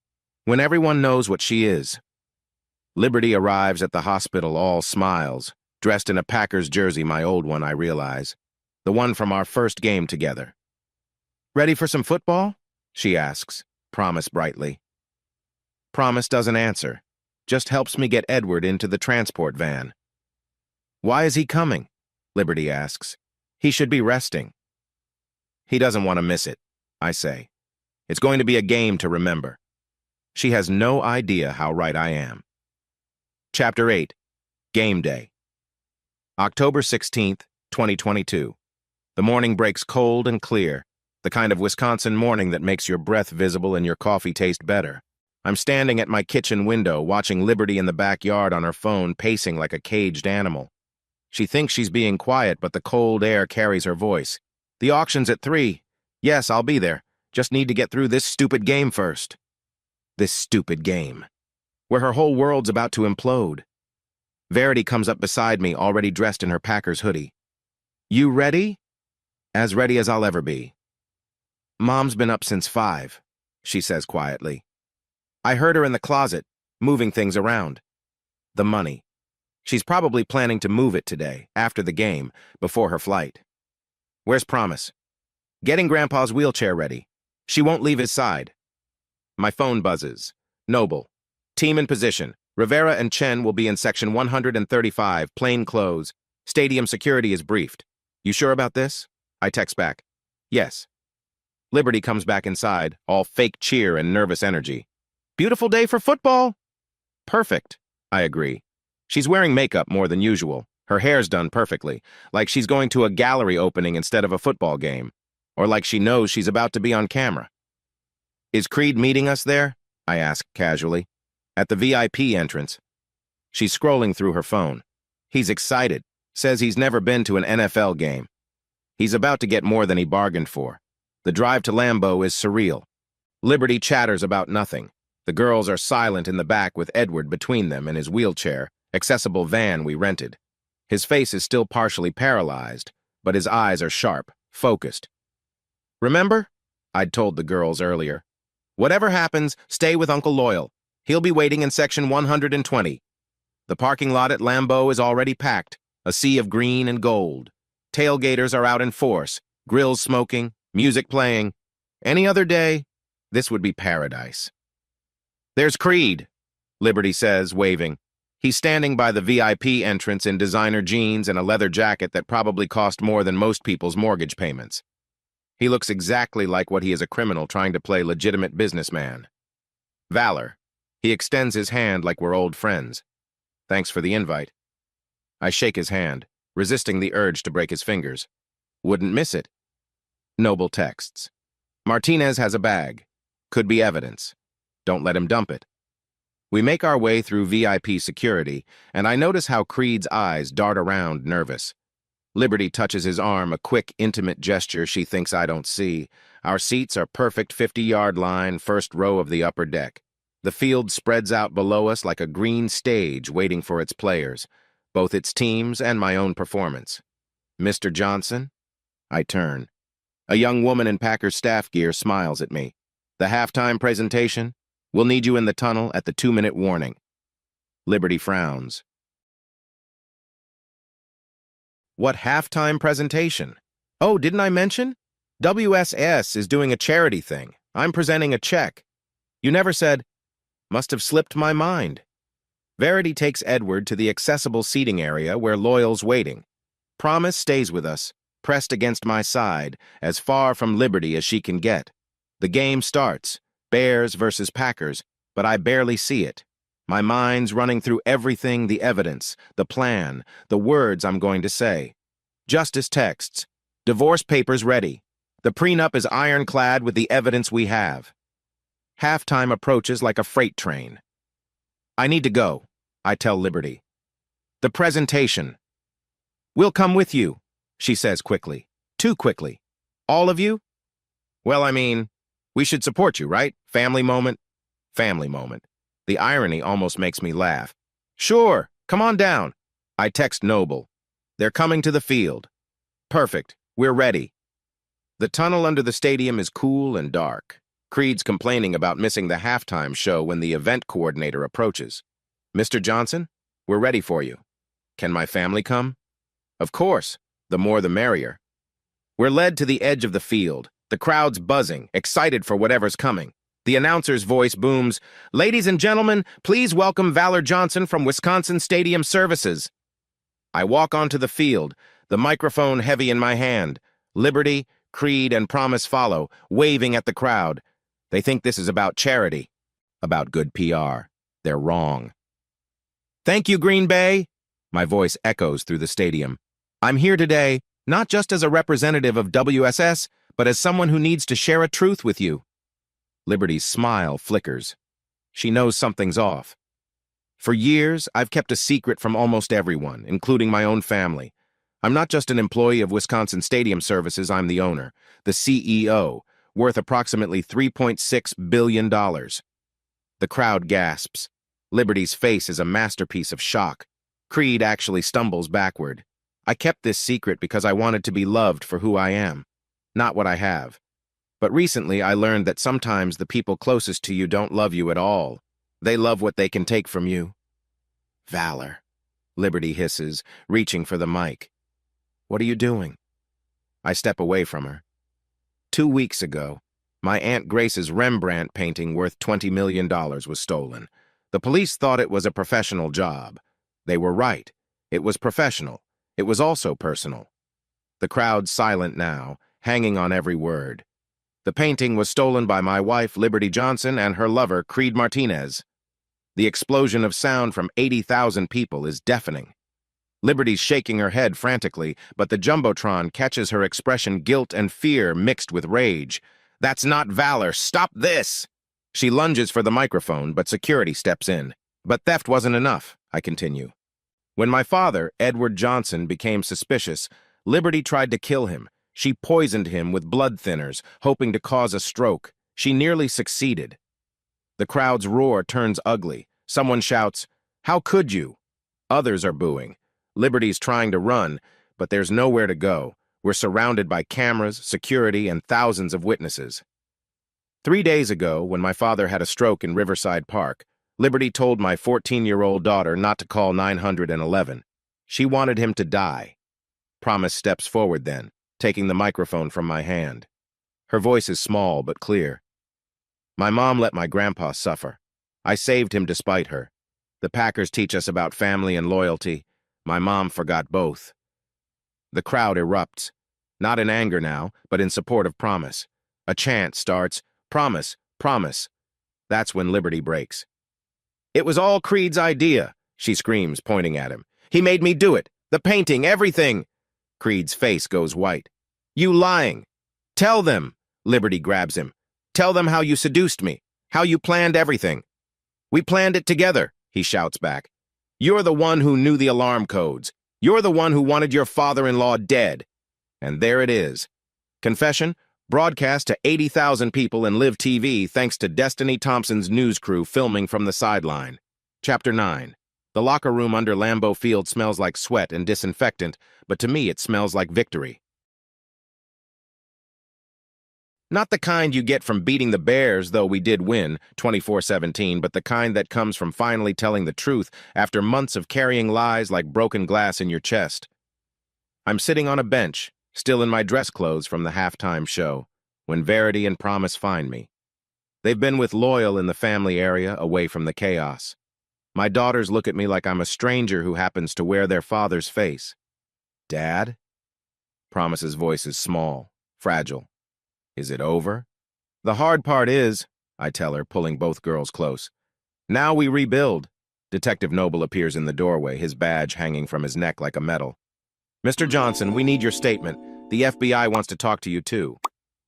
when everyone knows what she is. Liberty arrives at the hospital all smiles, dressed in a Packers jersey, my old one, I realize. The one from our first game together. Ready for some football? She asks, Promise brightly. Promise doesn't answer, just helps me get Edward into the transport van. Why is he coming? Liberty asks. He should be resting. He doesn't want to miss it, I say. It's going to be a game to remember. She has no idea how right I am. Chapter 8. Game Day. October 16th, 2022. The morning breaks cold and clear, the kind of Wisconsin morning that makes your breath visible and your coffee taste better. I'm standing at my kitchen window, watching Liberty in the backyard on her phone, pacing like a caged animal. She thinks she's being quiet, but the cold air carries her voice. The auction's at 3. Yes, I'll be there. Just need to get through this stupid game first. This stupid game. Where her whole world's about to implode. Verity comes up beside me, already dressed in her Packers hoodie. You ready? As ready as I'll ever be. Mom's been up since 5, she says quietly. I heard her in the closet, moving things around. The money. She's probably planning to move it today, after the game, before her flight. Where's Promise? Getting Grandpa's wheelchair ready. She won't leave his side. My phone buzzes. Noble. Team in position. Rivera and Chen will be in section 135, plain clothes. Stadium security is briefed. You sure about this? I text back. Yes. Liberty comes back inside, all fake cheer and nervous energy. Beautiful day for football. Perfect, I agree. She's wearing makeup more than usual. Her hair's done perfectly, like she's going to a gallery opening instead of a football game, or like she knows she's about to be on camera. Is Creed meeting us there? I ask casually. At the VIP entrance. She's scrolling through her phone. He's excited, says he's never been to an NFL game. He's about to get more than he bargained for. The drive to Lambeau is surreal. Liberty chatters about nothing. The girls are silent in the back with Edward between them in his wheelchair, accessible van we rented. His face is still partially paralyzed, but his eyes are sharp, focused. Remember? I'd told the girls earlier. Whatever happens, stay with Uncle Loyal. He'll be waiting in section 120. The parking lot at Lambeau is already packed, a sea of green and gold. Tailgaters are out in force, grills smoking, music playing. Any other day, this would be paradise. There's Creed, Liberty says, waving. He's standing by the VIP entrance in designer jeans and a leather jacket that probably cost more than most people's mortgage payments. He looks exactly like what he is, a criminal trying to play legitimate businessman. Valor. He extends his hand like we're old friends. Thanks for the invite. I shake his hand, resisting the urge to break his fingers. Wouldn't miss it. Noble texts. Martinez has a bag. Could be evidence. Don't let him dump it. We make our way through VIP security, and I notice how Creed's eyes dart around, nervous. Liberty touches his arm, a quick, intimate gesture she thinks I don't see. Our seats are perfect 50-yard line, first row of the upper deck. The field spreads out below us like a green stage waiting for its players, both its teams and my own performance. Mr. Johnson? I turn. A young woman in Packers staff gear smiles at me. The halftime presentation? We'll need you in the tunnel at the 2-minute warning. Liberty frowns. What halftime presentation? Oh, didn't I mention? WSS is doing a charity thing. I'm presenting a check. You never said, must have slipped my mind. Verity takes Edward to the accessible seating area where Loyal's waiting. Promise stays with us, pressed against my side, as far from Liberty as she can get. The game starts. Bears versus Packers, but I barely see it. My mind's running through everything, the evidence, the plan, the words I'm going to say. Justice texts. Divorce papers ready. The prenup is ironclad with the evidence we have. Halftime approaches like a freight train. I need to go, I tell Liberty. The presentation. We'll come with you, she says quickly. Too quickly. All of you? Well, I mean, we should support you, right? Family moment? Family moment. The irony almost makes me laugh. Sure, come on down. I text Noble. They're coming to the field. Perfect, we're ready. The tunnel under the stadium is cool and dark. Creed's complaining about missing the halftime show when the event coordinator approaches. Mr. Johnson, we're ready for you. Can my family come? Of course, the more the merrier. We're led to the edge of the field. The crowd's buzzing, excited for whatever's coming. The announcer's voice booms, "Ladies and gentlemen, please welcome Valor Johnson from Wisconsin Stadium Services." I walk onto the field, the microphone heavy in my hand. Liberty, Creed, and Promise follow, waving at the crowd. They think this is about charity, about good PR. They're wrong. Thank you, Green Bay. My voice echoes through the stadium. I'm here today, not just as a representative of WSS, but as someone who needs to share a truth with you. Liberty's smile flickers. She knows something's off. For years, I've kept a secret from almost everyone, including my own family. I'm not just an employee of Wisconsin Stadium Services, I'm the owner, the CEO, worth approximately $3.6 billion. The crowd gasps. Liberty's face is a masterpiece of shock. Creed actually stumbles backward. I kept this secret because I wanted to be loved for who I am, not what I have. But recently I learned that sometimes the people closest to you don't love you at all. They love what they can take from you. Valor, Liberty hisses, reaching for the mic. What are you doing? I step away from her. 2 weeks ago, my Aunt Grace's Rembrandt painting worth $20 million was stolen. The police thought it was a professional job. They were right. It was professional. It was also personal. The crowd's silent now, hanging on every word. The painting was stolen by my wife, Liberty Johnson, and her lover, Creed Martinez. The explosion of sound from 80,000 people is deafening. Liberty's shaking her head frantically, but the Jumbotron catches her expression, guilt and fear mixed with rage. That's not valor. Stop this! She lunges for the microphone, but security steps in. But theft wasn't enough, I continue. When my father, Edward Johnson, became suspicious, Liberty tried to kill him. She poisoned him with blood thinners, hoping to cause a stroke. She nearly succeeded. The crowd's roar turns ugly. Someone shouts, "How could you?" Others are booing. Liberty's trying to run, but there's nowhere to go. We're surrounded by cameras, security, and thousands of witnesses. 3 days ago, when my father had a stroke in Riverside Park, Liberty told my 14-year-old daughter not to call 911. She wanted him to die. Promise steps forward then, taking the microphone from my hand. Her voice is small but clear. My mom let my grandpa suffer. I saved him despite her. The Packers teach us about family and loyalty. My mom forgot both. The crowd erupts, not in anger now, but in support of Promise. A chant starts, "Promise, promise." That's when Liberty breaks. "It was all Creed's idea," she screams, pointing at him. "He made me do it. The painting, everything." Creed's face goes white. "You lying. Tell them." Liberty grabs him. "Tell them how you seduced me, how you planned everything." "We planned it together," he shouts back. "You're the one who knew the alarm codes. You're the one who wanted your father-in-law dead." And there it is. Confession, broadcast to 80,000 people in Live TV thanks to Destiny Thompson's news crew filming from the sideline. Chapter 9. The locker room under Lambeau Field smells like sweat and disinfectant, but to me it smells like victory. Not the kind you get from beating the Bears, though we did win, 24-17, but the kind that comes from finally telling the truth after months of carrying lies like broken glass in your chest. I'm sitting on a bench, still in my dress clothes from the halftime show, when Verity and Promise find me. They've been with Loyal in the family area, away from the chaos. My daughters look at me like I'm a stranger who happens to wear their father's face. "Dad?" Promise's voice is small, fragile. "Is it over?" "The hard part is," I tell her, pulling both girls close. "Now we rebuild." Detective Noble appears in the doorway, his badge hanging from his neck like a medal. "Mr. Johnson, we need your statement. The FBI wants to talk to you, too."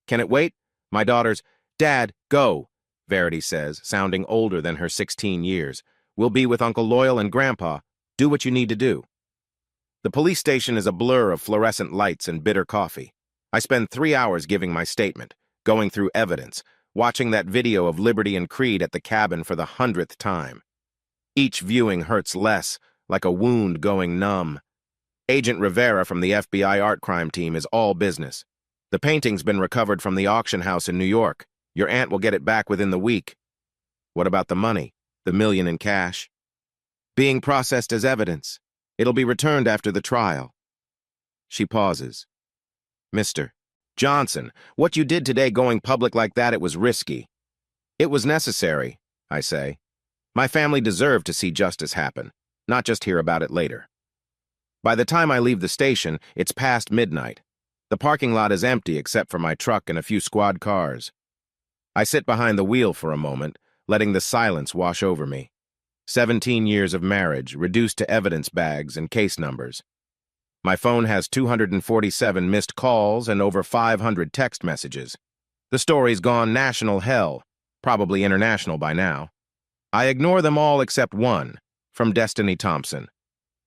"Can it wait?" My daughters, "Dad, go," Verity says, sounding older than her 16 years. "We'll be with Uncle Loyal and Grandpa. Do what you need to do." The police station is a blur of fluorescent lights and bitter coffee. I spend 3 hours giving my statement, going through evidence, watching that video of Liberty and Creed at the cabin for the 100th time. Each viewing hurts less, like a wound going numb. Agent Rivera from the FBI art crime team is all business. "The painting's been recovered from the auction house in New York. Your aunt will get it back within the week." "What about the money? The million in cash?" "Being processed as evidence. It'll be returned after the trial." She pauses. "Mr. Johnson, what you did today going public like that, it was risky." "It was necessary," I say. "My family deserved to see justice happen, not just hear about it later." By the time I leave the station, it's past midnight. The parking lot is empty except for my truck and a few squad cars. I sit behind the wheel for a moment, letting the silence wash over me. 17 years of marriage, reduced to evidence bags and case numbers. My phone has 247 missed calls and over 500 text messages. The story's gone national hell, probably international by now. I ignore them all except one, from Destiny Thompson.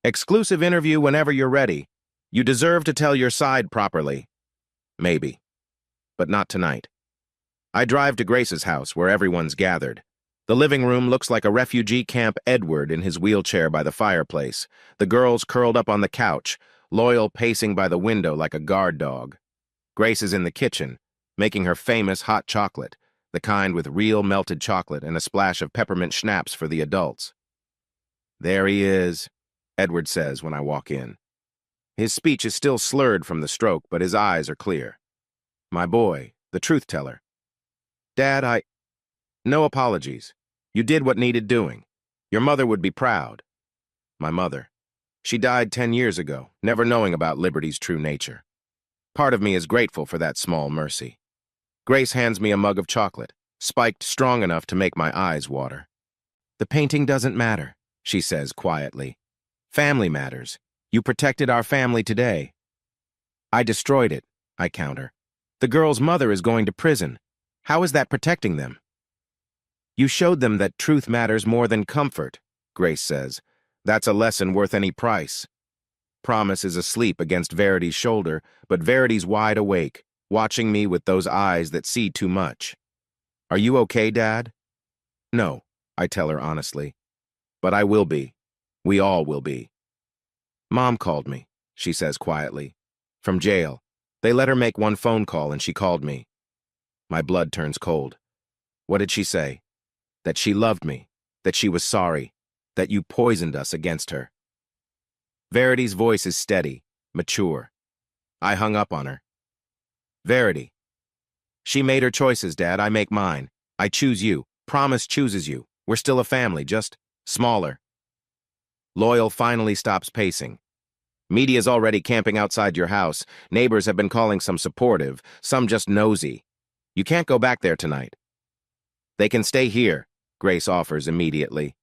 "Exclusive interview whenever you're ready. You deserve to tell your side properly." Maybe. But not tonight. I drive to Grace's house, where everyone's gathered. The living room looks like a refugee camp Edward in his wheelchair by the fireplace, the girls curled up on the couch, Loyal pacing by the window like a guard dog. Grace is in the kitchen, making her famous hot chocolate, the kind with real melted chocolate and a splash of peppermint schnapps for the adults. "There he is," Edward says when I walk in. His speech is still slurred from the stroke, but his eyes are clear. "My boy, the truth teller." "Dad, No apologies. You did what needed doing. Your mother would be proud." My mother. She died 10 years ago, never knowing about Liberty's true nature. Part of me is grateful for that small mercy. Grace hands me a mug of chocolate, spiked strong enough to make my eyes water. "The painting doesn't matter," she says quietly. "Family matters. You protected our family today." "I destroyed it," I counter. "The girl's mother is going to prison. How is that protecting them?" "You showed them that truth matters more than comfort," Grace says. "That's a lesson worth any price." Promise is asleep against Verity's shoulder, but Verity's wide awake, watching me with those eyes that see too much. "Are you okay, Dad?" "No," I tell her honestly. "But I will be. We all will be." "Mom called me," she says quietly. "From jail. They let her make one phone call and she called me." My blood turns cold. "What did she say?" "That she loved me, that she was sorry, that you poisoned us against her." Verity's voice is steady, mature. I hung up on her. "Verity. She made her choices, Dad. I make mine. I choose you. Promise chooses you. We're still a family, just smaller. Loyal finally stops pacing. Media's already camping outside your house. Neighbors have been calling some supportive, some just nosy. You can't go back there tonight. They can stay here, Grace offers immediately.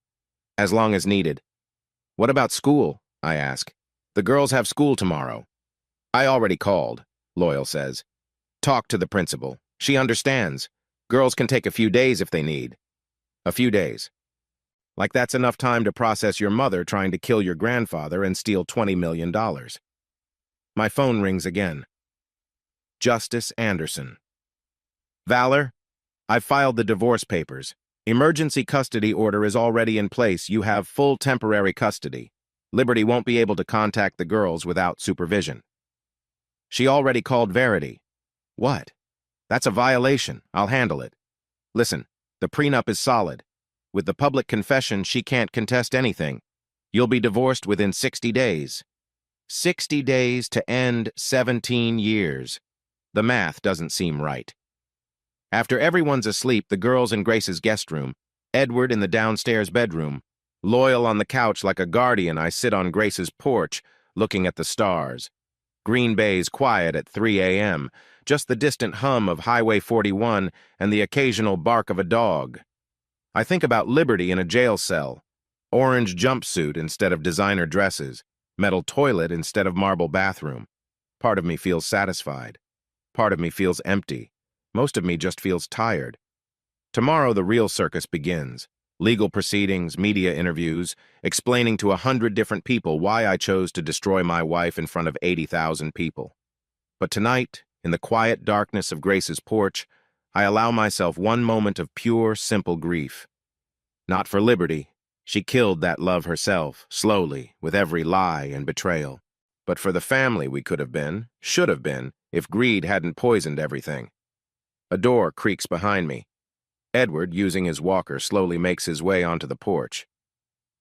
As long as needed. What about school? I ask. The girls have school tomorrow. I already called, Loyal says. Talk to the principal. She understands. Girls can take a few days if they need. A few days. Like that's enough time to process your mother trying to kill your grandfather and steal $20 million. My phone rings again. Justice Anderson. Valor, I've filed the divorce papers. Emergency custody order is already in place. You have full temporary custody. Liberty won't be able to contact the girls without supervision. She already called Verity. What? That's a violation. I'll handle it. Listen, the prenup is solid. With the public confession, she can't contest anything. You'll be divorced within 60 days. 60 days to end 17 years. The math doesn't seem right. After everyone's asleep, the girls in Grace's guest room, Edward in the downstairs bedroom, Loyal on the couch like a guardian, I sit on Grace's porch, looking at the stars. Green Bay's quiet at 3 a.m., just the distant hum of Highway 41 and the occasional bark of a dog. I think about Liberty in a jail cell, orange jumpsuit instead of designer dresses, metal toilet instead of marble bathroom. Part of me feels satisfied. Part of me feels empty. Most of me just feels tired. Tomorrow the real circus begins. Legal proceedings, media interviews, explaining to 100 different people why I chose to destroy my wife in front of 80,000 people. But tonight, in the quiet darkness of Grace's porch, I allow myself one moment of pure, simple grief. Not for Liberty. She killed that love herself, slowly, with every lie and betrayal. But for the family we could have been, should have been, if greed hadn't poisoned everything. A door creaks behind me. Edward, using his walker, slowly makes his way onto the porch.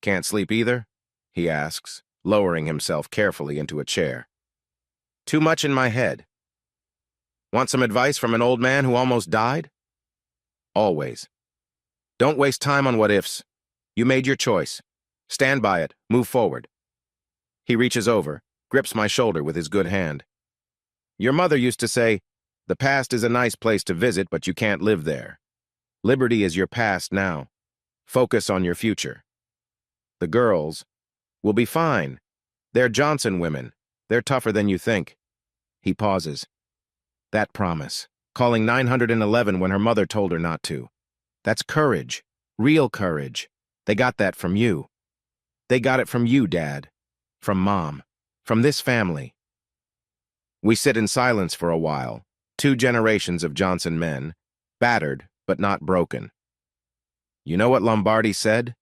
Can't sleep either? He asks, lowering himself carefully into a chair. Too much in my head. Want some advice from an old man who almost died? Always. Don't waste time on what-ifs. You made your choice. Stand by it. Move forward. He reaches over, grips my shoulder with his good hand. Your mother used to say, the past is a nice place to visit, but you can't live there. Liberty is your past now. Focus on your future. The girls will be fine. They're Johnson women. They're tougher than you think. He pauses. That promise. Calling 911 when her mother told her not to. That's courage. Real courage. They got that from you. They got it from you, Dad. From Mom. From this family. We sit in silence for a while. 2 generations of Johnson men. Battered, but not broken. You know what Lombardi said?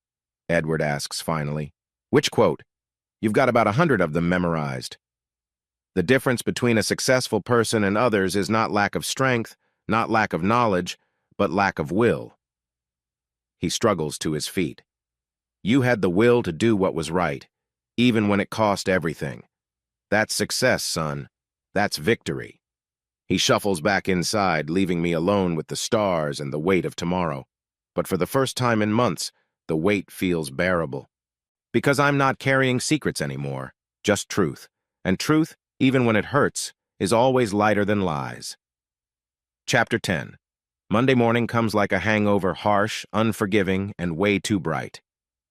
Edward asks finally. Which quote? You've got about 100 of them memorized. The difference between a successful person and others is not lack of strength, not lack of knowledge, but lack of will. He struggles to his feet. You had the will to do what was right, even when it cost everything. That's success, son. That's victory. He shuffles back inside, leaving me alone with the stars and the weight of tomorrow. But for the first time in months, the weight feels bearable. Because I'm not carrying secrets anymore, just truth. And truth, even when it hurts, is always lighter than lies. Chapter 10. Monday morning comes like a hangover, harsh, unforgiving, and way too bright.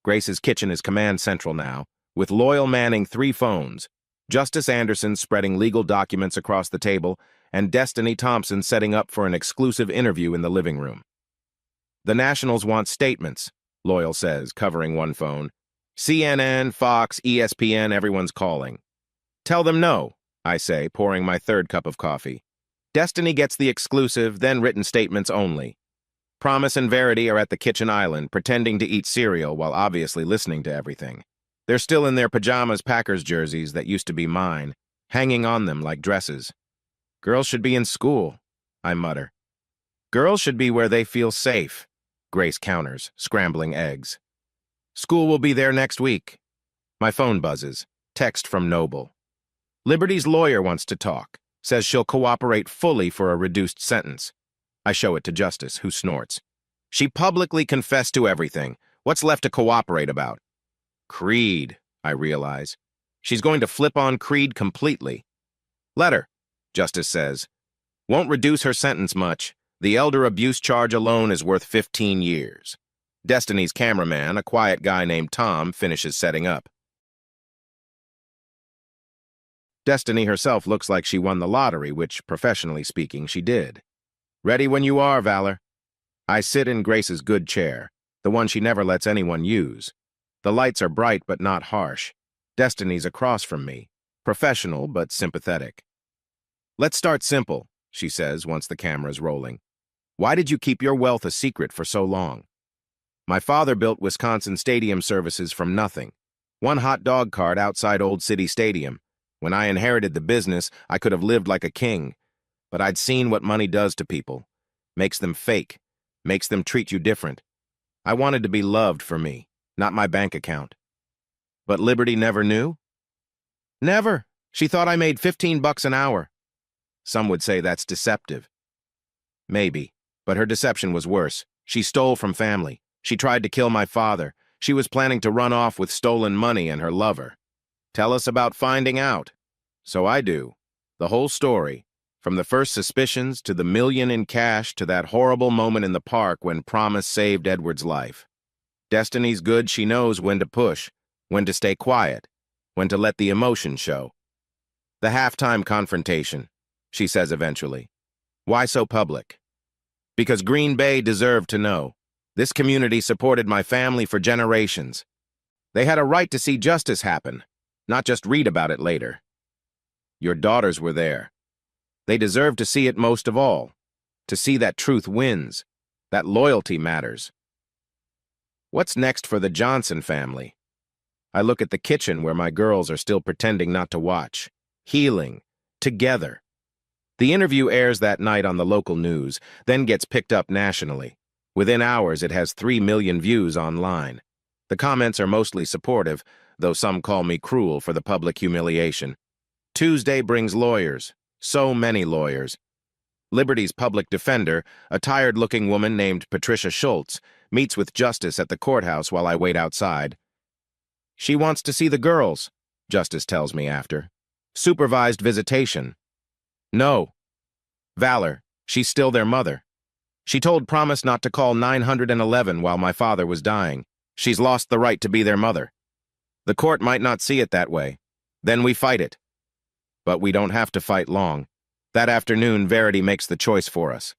Grace's kitchen is command central now, with Loyal manning 3 phones, Justice Anderson spreading legal documents across the table, and Destiny Thompson setting up for an exclusive interview in the living room. The Nationals want statements, Loyal says, covering one phone. CNN, Fox, ESPN, everyone's calling. Tell them no, I say, pouring my 3rd cup of coffee. Destiny gets the exclusive, then written statements only. Promise and Verity are at the kitchen island, pretending to eat cereal while obviously listening to everything. They're still in their pajamas Packers jerseys that used to be mine, hanging on them like dresses. Girls should be in school, I mutter. Girls should be where they feel safe, Grace counters, scrambling eggs. School will be there next week. My phone buzzes. Text from Noble. Liberty's lawyer wants to talk. Says she'll cooperate fully for a reduced sentence. I show it to Justice, who snorts. She publicly confessed to everything. What's left to cooperate about? Creed, I realize. She's going to flip on Creed completely. Let her, Justice says. Won't reduce her sentence much. The elder abuse charge alone is worth 15 years. Destiny's cameraman, a quiet guy named Tom, finishes setting up. Destiny herself looks like she won the lottery, which, professionally speaking, she did. Ready when you are, Valor. I sit in Grace's good chair, the one she never lets anyone use. The lights are bright but not harsh. Destiny's across from me, professional but sympathetic. Let's start simple, she says once the camera's rolling. Why did you keep your wealth a secret for so long? My father built Wisconsin Stadium services from nothing. One hot dog cart outside Old City Stadium. When I inherited the business, I could have lived like a king. But I'd seen what money does to people. Makes them fake. Makes them treat you different. I wanted to be loved for me, not my bank account. But Liberty never knew? Never. She thought I made $15 an hour. Some would say that's deceptive. Maybe, but her deception was worse. She stole from family. She tried to kill my father. She was planning to run off with stolen money and her lover. Tell us about finding out. So I do. The whole story, from the first suspicions to the $1 million in cash to that horrible moment in the park when Promise saved Edward's life. Destiny's good, she knows when to push, when to stay quiet, when to let the emotion show. The halftime confrontation, she says eventually. Why so public? Because Green Bay deserved to know. This community supported my family for generations. They had a right to see justice happen, not just read about it later. Your daughters were there. They deserve to see it most of all, to see that truth wins, that loyalty matters. What's next for the Johnson family? I look at the kitchen where my girls are still pretending not to watch, healing, together. The interview airs that night on the local news, then gets picked up nationally. Within hours, it has 3 million views online. The comments are mostly supportive, though some call me cruel for the public humiliation. Tuesday brings lawyers. So many lawyers. Liberty's public defender, a tired-looking woman named Patricia Schultz, meets with Justice at the courthouse while I wait outside. She wants to see the girls, Justice tells me after. Supervised visitation. No. Valor, she's still their mother. She told Promise not to call 911 while my father was dying. She's lost the right to be their mother. The court might not see it that way. Then we fight it. But we don't have to fight long. That afternoon, Verity makes the choice for us.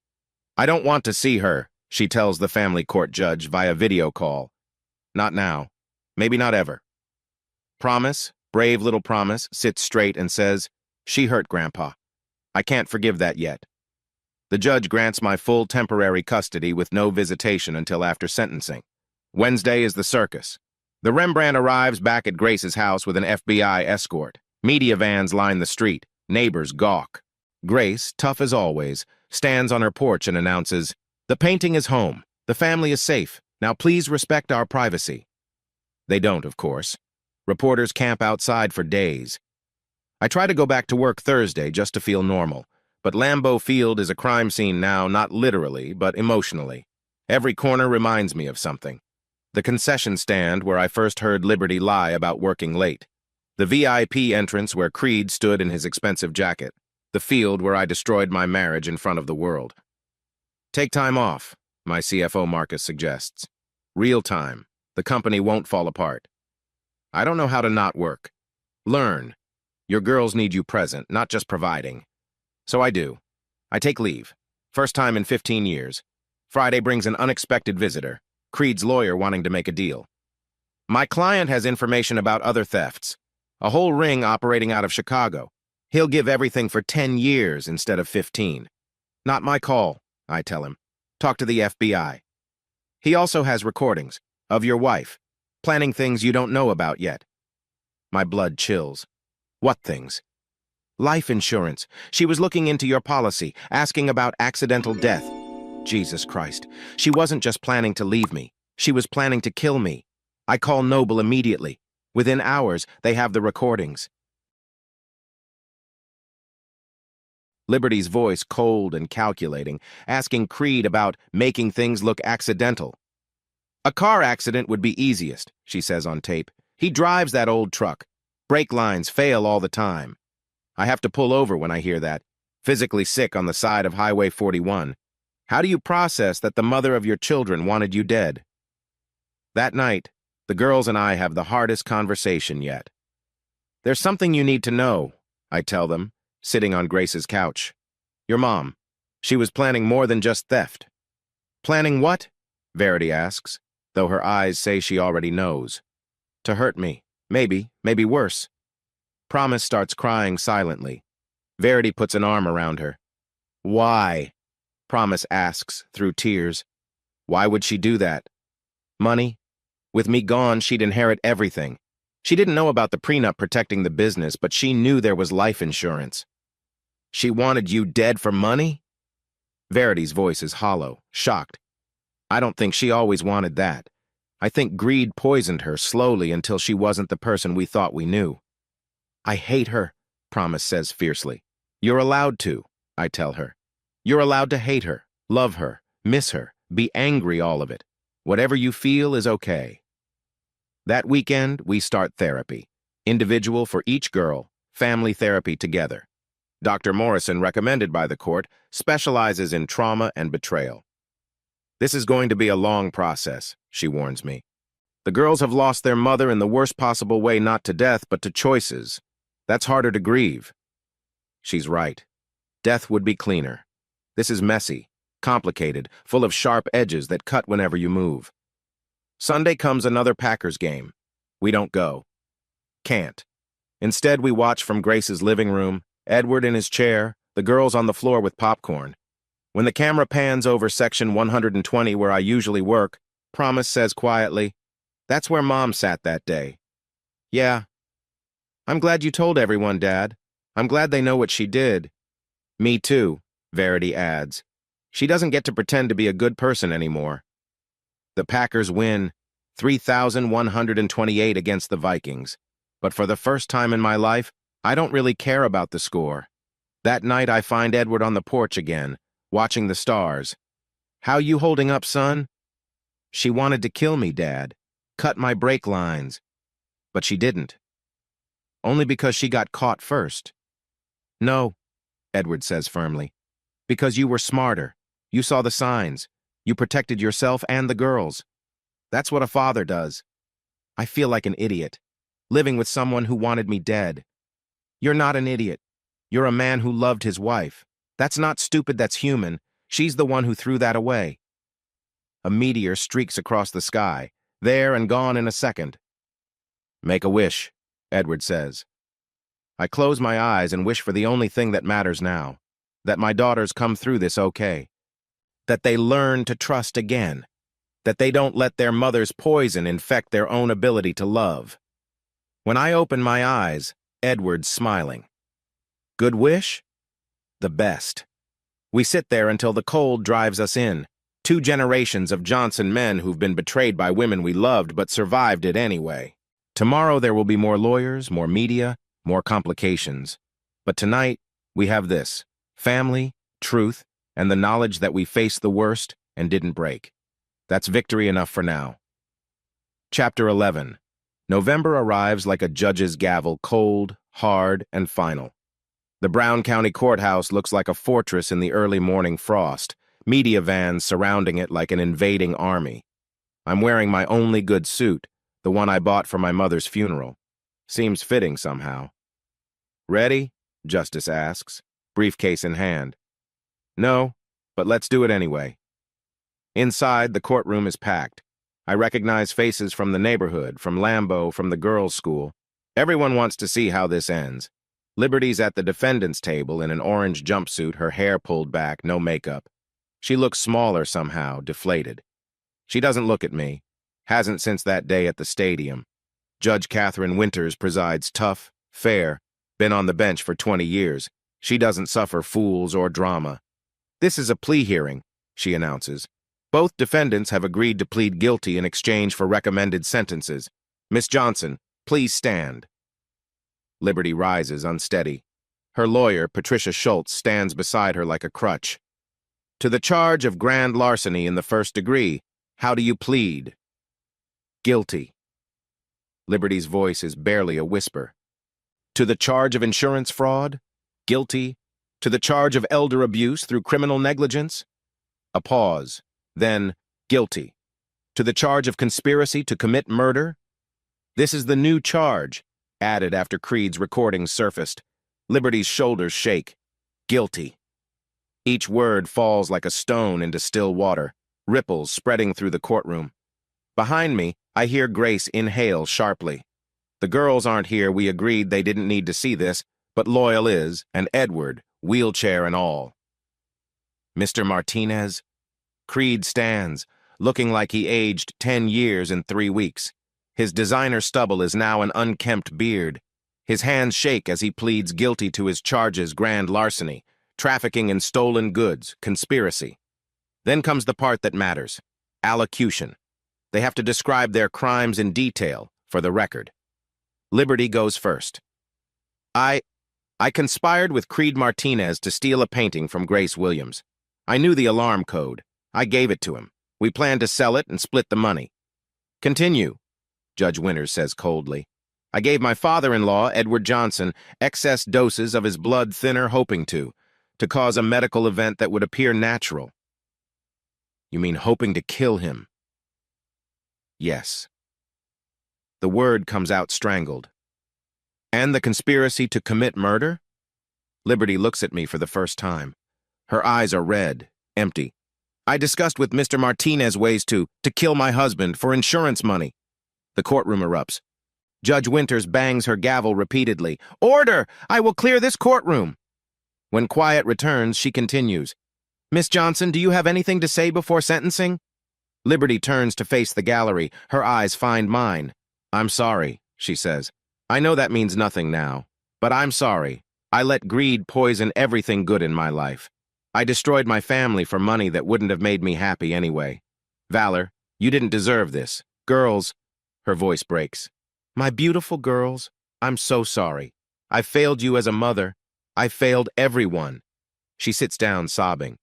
I don't want to see her, she tells the family court judge via video call. Not now. Maybe not ever. Promise, brave little Promise, sits straight and says, she hurt Grandpa. I can't forgive that yet. The judge grants my full temporary custody with no visitation until after sentencing. Wednesday is the circus. The Rembrandt arrives back at Grace's house with an FBI escort. Media vans line the street. Neighbors gawk. Grace, tough as always, stands on her porch and announces, "The painting is home. The family is safe. Now please respect our privacy." They don't, of course. Reporters camp outside for days. I try to go back to work Thursday just to feel normal, but Lambeau Field is a crime scene now, not literally, but emotionally. Every corner reminds me of something. The concession stand where I first heard Liberty lie about working late. The VIP entrance where Creed stood in his expensive jacket. The field where I destroyed my marriage in front of the world. Take time off, my CFO Marcus suggests. Real time. The company won't fall apart. I don't know how to not work. Learn. Your girls need you present, not just providing. So I do. I take leave. First time in 15 years. Friday brings an unexpected visitor. Creed's lawyer wanting to make a deal. My client has information about other thefts. A whole ring operating out of Chicago. He'll give everything for 10 years instead of 15. Not my call, I tell him. Talk to the FBI. He also has recordings of your wife, planning things you don't know about yet. My blood chills. What things? Life insurance. She was looking into your policy, asking about accidental death. Jesus Christ. She wasn't just planning to leave me. She was planning to kill me. I call Noble immediately. Within hours, they have the recordings. Liberty's voice cold and calculating, asking Creed about making things look accidental. A car accident would be easiest, she says on tape. He drives that old truck. Brake lines fail all the time. I have to pull over when I hear that, physically sick on the side of Highway 41. How do you process that the mother of your children wanted you dead? That night, the girls and I have the hardest conversation yet. There's something you need to know, I tell them, sitting on Grace's couch. Your mom. She was planning more than just theft. Planning what? Verity asks, though her eyes say she already knows. To hurt me. Maybe worse. Promise starts crying silently. Verity puts an arm around her. Why? Promise asks through tears. Why would she do that? Money? With me gone, she'd inherit everything. She didn't know about the prenup protecting the business, but she knew there was life insurance. She wanted you dead for money? Verity's voice is hollow, shocked. I don't think she always wanted that. I think greed poisoned her slowly until she wasn't the person we thought we knew. I hate her, Promise says fiercely. You're allowed to, I tell her. You're allowed to hate her, love her, miss her, be angry, all of it. Whatever you feel is okay. That weekend, we start therapy. Individual for each girl, family therapy together. Dr. Morrison, recommended by the court, specializes in trauma and betrayal. This is going to be a long process, she warns me. The girls have lost their mother in the worst possible way, not to death, but to choices. That's harder to grieve. She's right. Death would be cleaner. This is messy, complicated, full of sharp edges that cut whenever you move. Sunday comes another Packers game. We don't go. Can't. Instead, we watch from Grace's living room, Edward in his chair, the girls on the floor with popcorn. When the camera pans over section 120 where I usually work, Promise says quietly, "That's where Mom sat that day." Yeah. I'm glad you told everyone, Dad. I'm glad they know what she did. Me too, Verity adds. She doesn't get to pretend to be a good person anymore. The Packers win 3,128 against the Vikings. But for the first time in my life, I don't really care about the score. That night I find Edward on the porch again, watching the stars. How you holding up, son? She wanted to kill me, Dad. Cut my brake lines. But she didn't. Only because she got caught first. No, Edward says firmly. Because you were smarter. You saw the signs. You protected yourself and the girls. That's what a father does. I feel like an idiot, living with someone who wanted me dead. You're not an idiot. You're a man who loved his wife. That's not stupid, that's human. She's the one who threw that away. A meteor streaks across the sky, there and gone in a second. Make a wish, Edward says. I close my eyes and wish for the only thing that matters now, that my daughters come through this okay, that they learn to trust again, that they don't let their mother's poison infect their own ability to love. When I open my eyes, Edward's smiling. Good wish? The best. We sit there until the cold drives us in. 2 generations of Johnson men who've been betrayed by women we loved but survived it anyway. Tomorrow there will be more lawyers, more media, more complications. But tonight, we have this: family, truth, and the knowledge that we faced the worst and didn't break. That's victory enough for now. Chapter 11. November arrives like a judge's gavel, cold, hard, and final. The Brown County Courthouse looks like a fortress in the early morning frost, media vans surrounding it like an invading army. I'm wearing my only good suit, the one I bought for my mother's funeral. Seems fitting somehow. Ready? Justice asks, briefcase in hand. No, but let's do it anyway. Inside, the courtroom is packed. I recognize faces from the neighborhood, from Lambeau, from the girls' school. Everyone wants to see how this ends. Liberty's at the defendant's table in an orange jumpsuit, her hair pulled back, no makeup. She looks smaller somehow, deflated. She doesn't look at me. Hasn't since that day at the stadium. Judge Catherine Winters presides, tough, fair, been on the bench for 20 years. She doesn't suffer fools or drama. This is a plea hearing, she announces. Both defendants have agreed to plead guilty in exchange for recommended sentences. Miss Johnson, please stand. Liberty rises, unsteady. Her lawyer, Patricia Schultz, stands beside her like a crutch. To the charge of grand larceny in the first degree, how do you plead? Guilty. Liberty's voice is barely a whisper. To the charge of insurance fraud? Guilty. To the charge of elder abuse through criminal negligence? A pause. Then, guilty. To the charge of conspiracy to commit murder? This is the new charge, added after Creed's recordings surfaced. Liberty's shoulders shake. Guilty. Each word falls like a stone into still water, ripples spreading through the courtroom. Behind me, I hear Grace inhale sharply. The girls aren't here, we agreed they didn't need to see this, but Loyal is, and Edward, wheelchair and all. Mr. Martinez? Creed stands, looking like he aged 10 years in 3 weeks. His designer stubble is now an unkempt beard. His hands shake as he pleads guilty to his charges: grand larceny, trafficking in stolen goods, conspiracy. Then comes the part that matters: allocution. They have to describe their crimes in detail, for the record. Liberty goes first. I conspired with Creed Martinez to steal a painting from Grace Williams. I knew the alarm code. I gave it to him. We planned to sell it and split the money. Continue, Judge Winters says coldly. I gave my father-in-law, Edward Johnson, excess doses of his blood thinner, hoping to cause a medical event that would appear natural. You mean hoping to kill him? Yes. The word comes out strangled. And the conspiracy to commit murder? Liberty looks at me for the first time. Her eyes are red, empty. I discussed with Mr. Martinez ways to kill my husband for insurance money. The courtroom erupts. Judge Winters bangs her gavel repeatedly. Order! I will clear this courtroom! When quiet returns, she continues. Miss Johnson, do you have anything to say before sentencing? Liberty turns to face the gallery. Her eyes find mine. I'm sorry, she says. I know that means nothing now, but I'm sorry. I let greed poison everything good in my life. I destroyed my family for money that wouldn't have made me happy anyway. Valor, you didn't deserve this. Girls, her voice breaks. My beautiful girls, I'm so sorry. I failed you as a mother. I failed everyone. She sits down sobbing.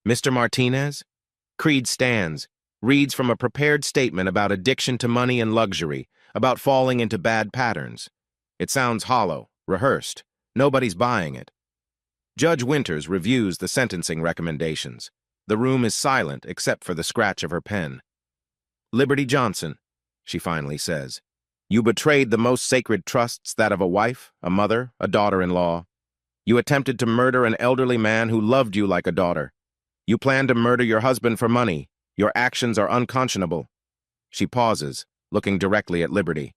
Mr. Martinez? Creed stands, reads from a prepared statement about addiction to money and luxury, about falling into bad patterns. It sounds hollow, rehearsed. Nobody's buying it. Judge Winters reviews the sentencing recommendations. The room is silent except for the scratch of her pen. Liberty Johnson, she finally says, you betrayed the most sacred trusts, that of a wife, a mother, a daughter-in-law. You attempted to murder an elderly man who loved you like a daughter. You planned to murder your husband for money. Your actions are unconscionable. She pauses, looking directly at Liberty.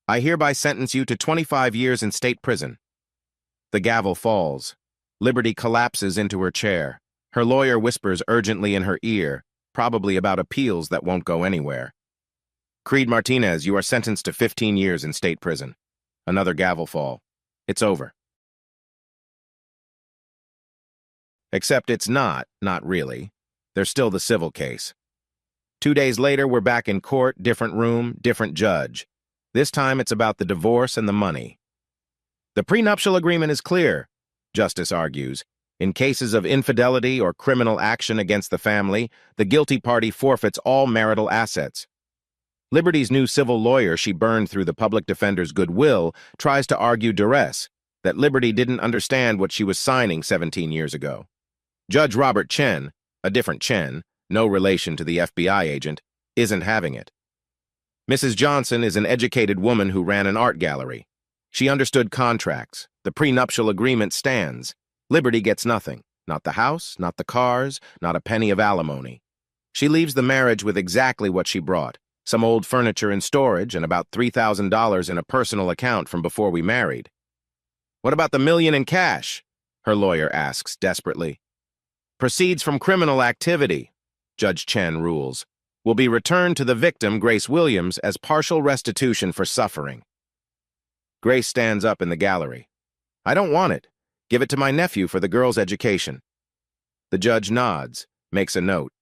I hereby sentence you to 25 years in state prison. The gavel falls. Liberty collapses into her chair. Her lawyer whispers urgently in her ear, probably about appeals that won't go anywhere. Creed Martinez, you are sentenced to 15 years in state prison. Another gavel fall. It's over. Except it's not really. There's still the civil case. 2 days later, we're back in court, different room, different judge. This time it's about the divorce and the money. The prenuptial agreement is clear, Justice argues. In cases of infidelity or criminal action against the family, the guilty party forfeits all marital assets. Liberty's new civil lawyer she burned through the public defender's goodwill tries to argue duress, that Liberty didn't understand what she was signing 17 years ago. Judge Robert Chen, a different Chen, no relation to the FBI agent, isn't having it. Mrs. Johnson is an educated woman who ran an art gallery. She understood contracts. The prenuptial agreement stands. Liberty gets nothing. Not the house, not the cars, not a penny of alimony. She leaves the marriage with exactly what she brought. Some old furniture in storage and about $3,000 in a personal account from before we married. What about the $1 million in cash? Her lawyer asks desperately. Proceeds from criminal activity, Judge Chen rules, will be returned to the victim, Grace Williams, as partial restitution for suffering. Grace stands up in the gallery. I don't want it. Give it to my nephew for the girl's education. The judge nods, makes a note.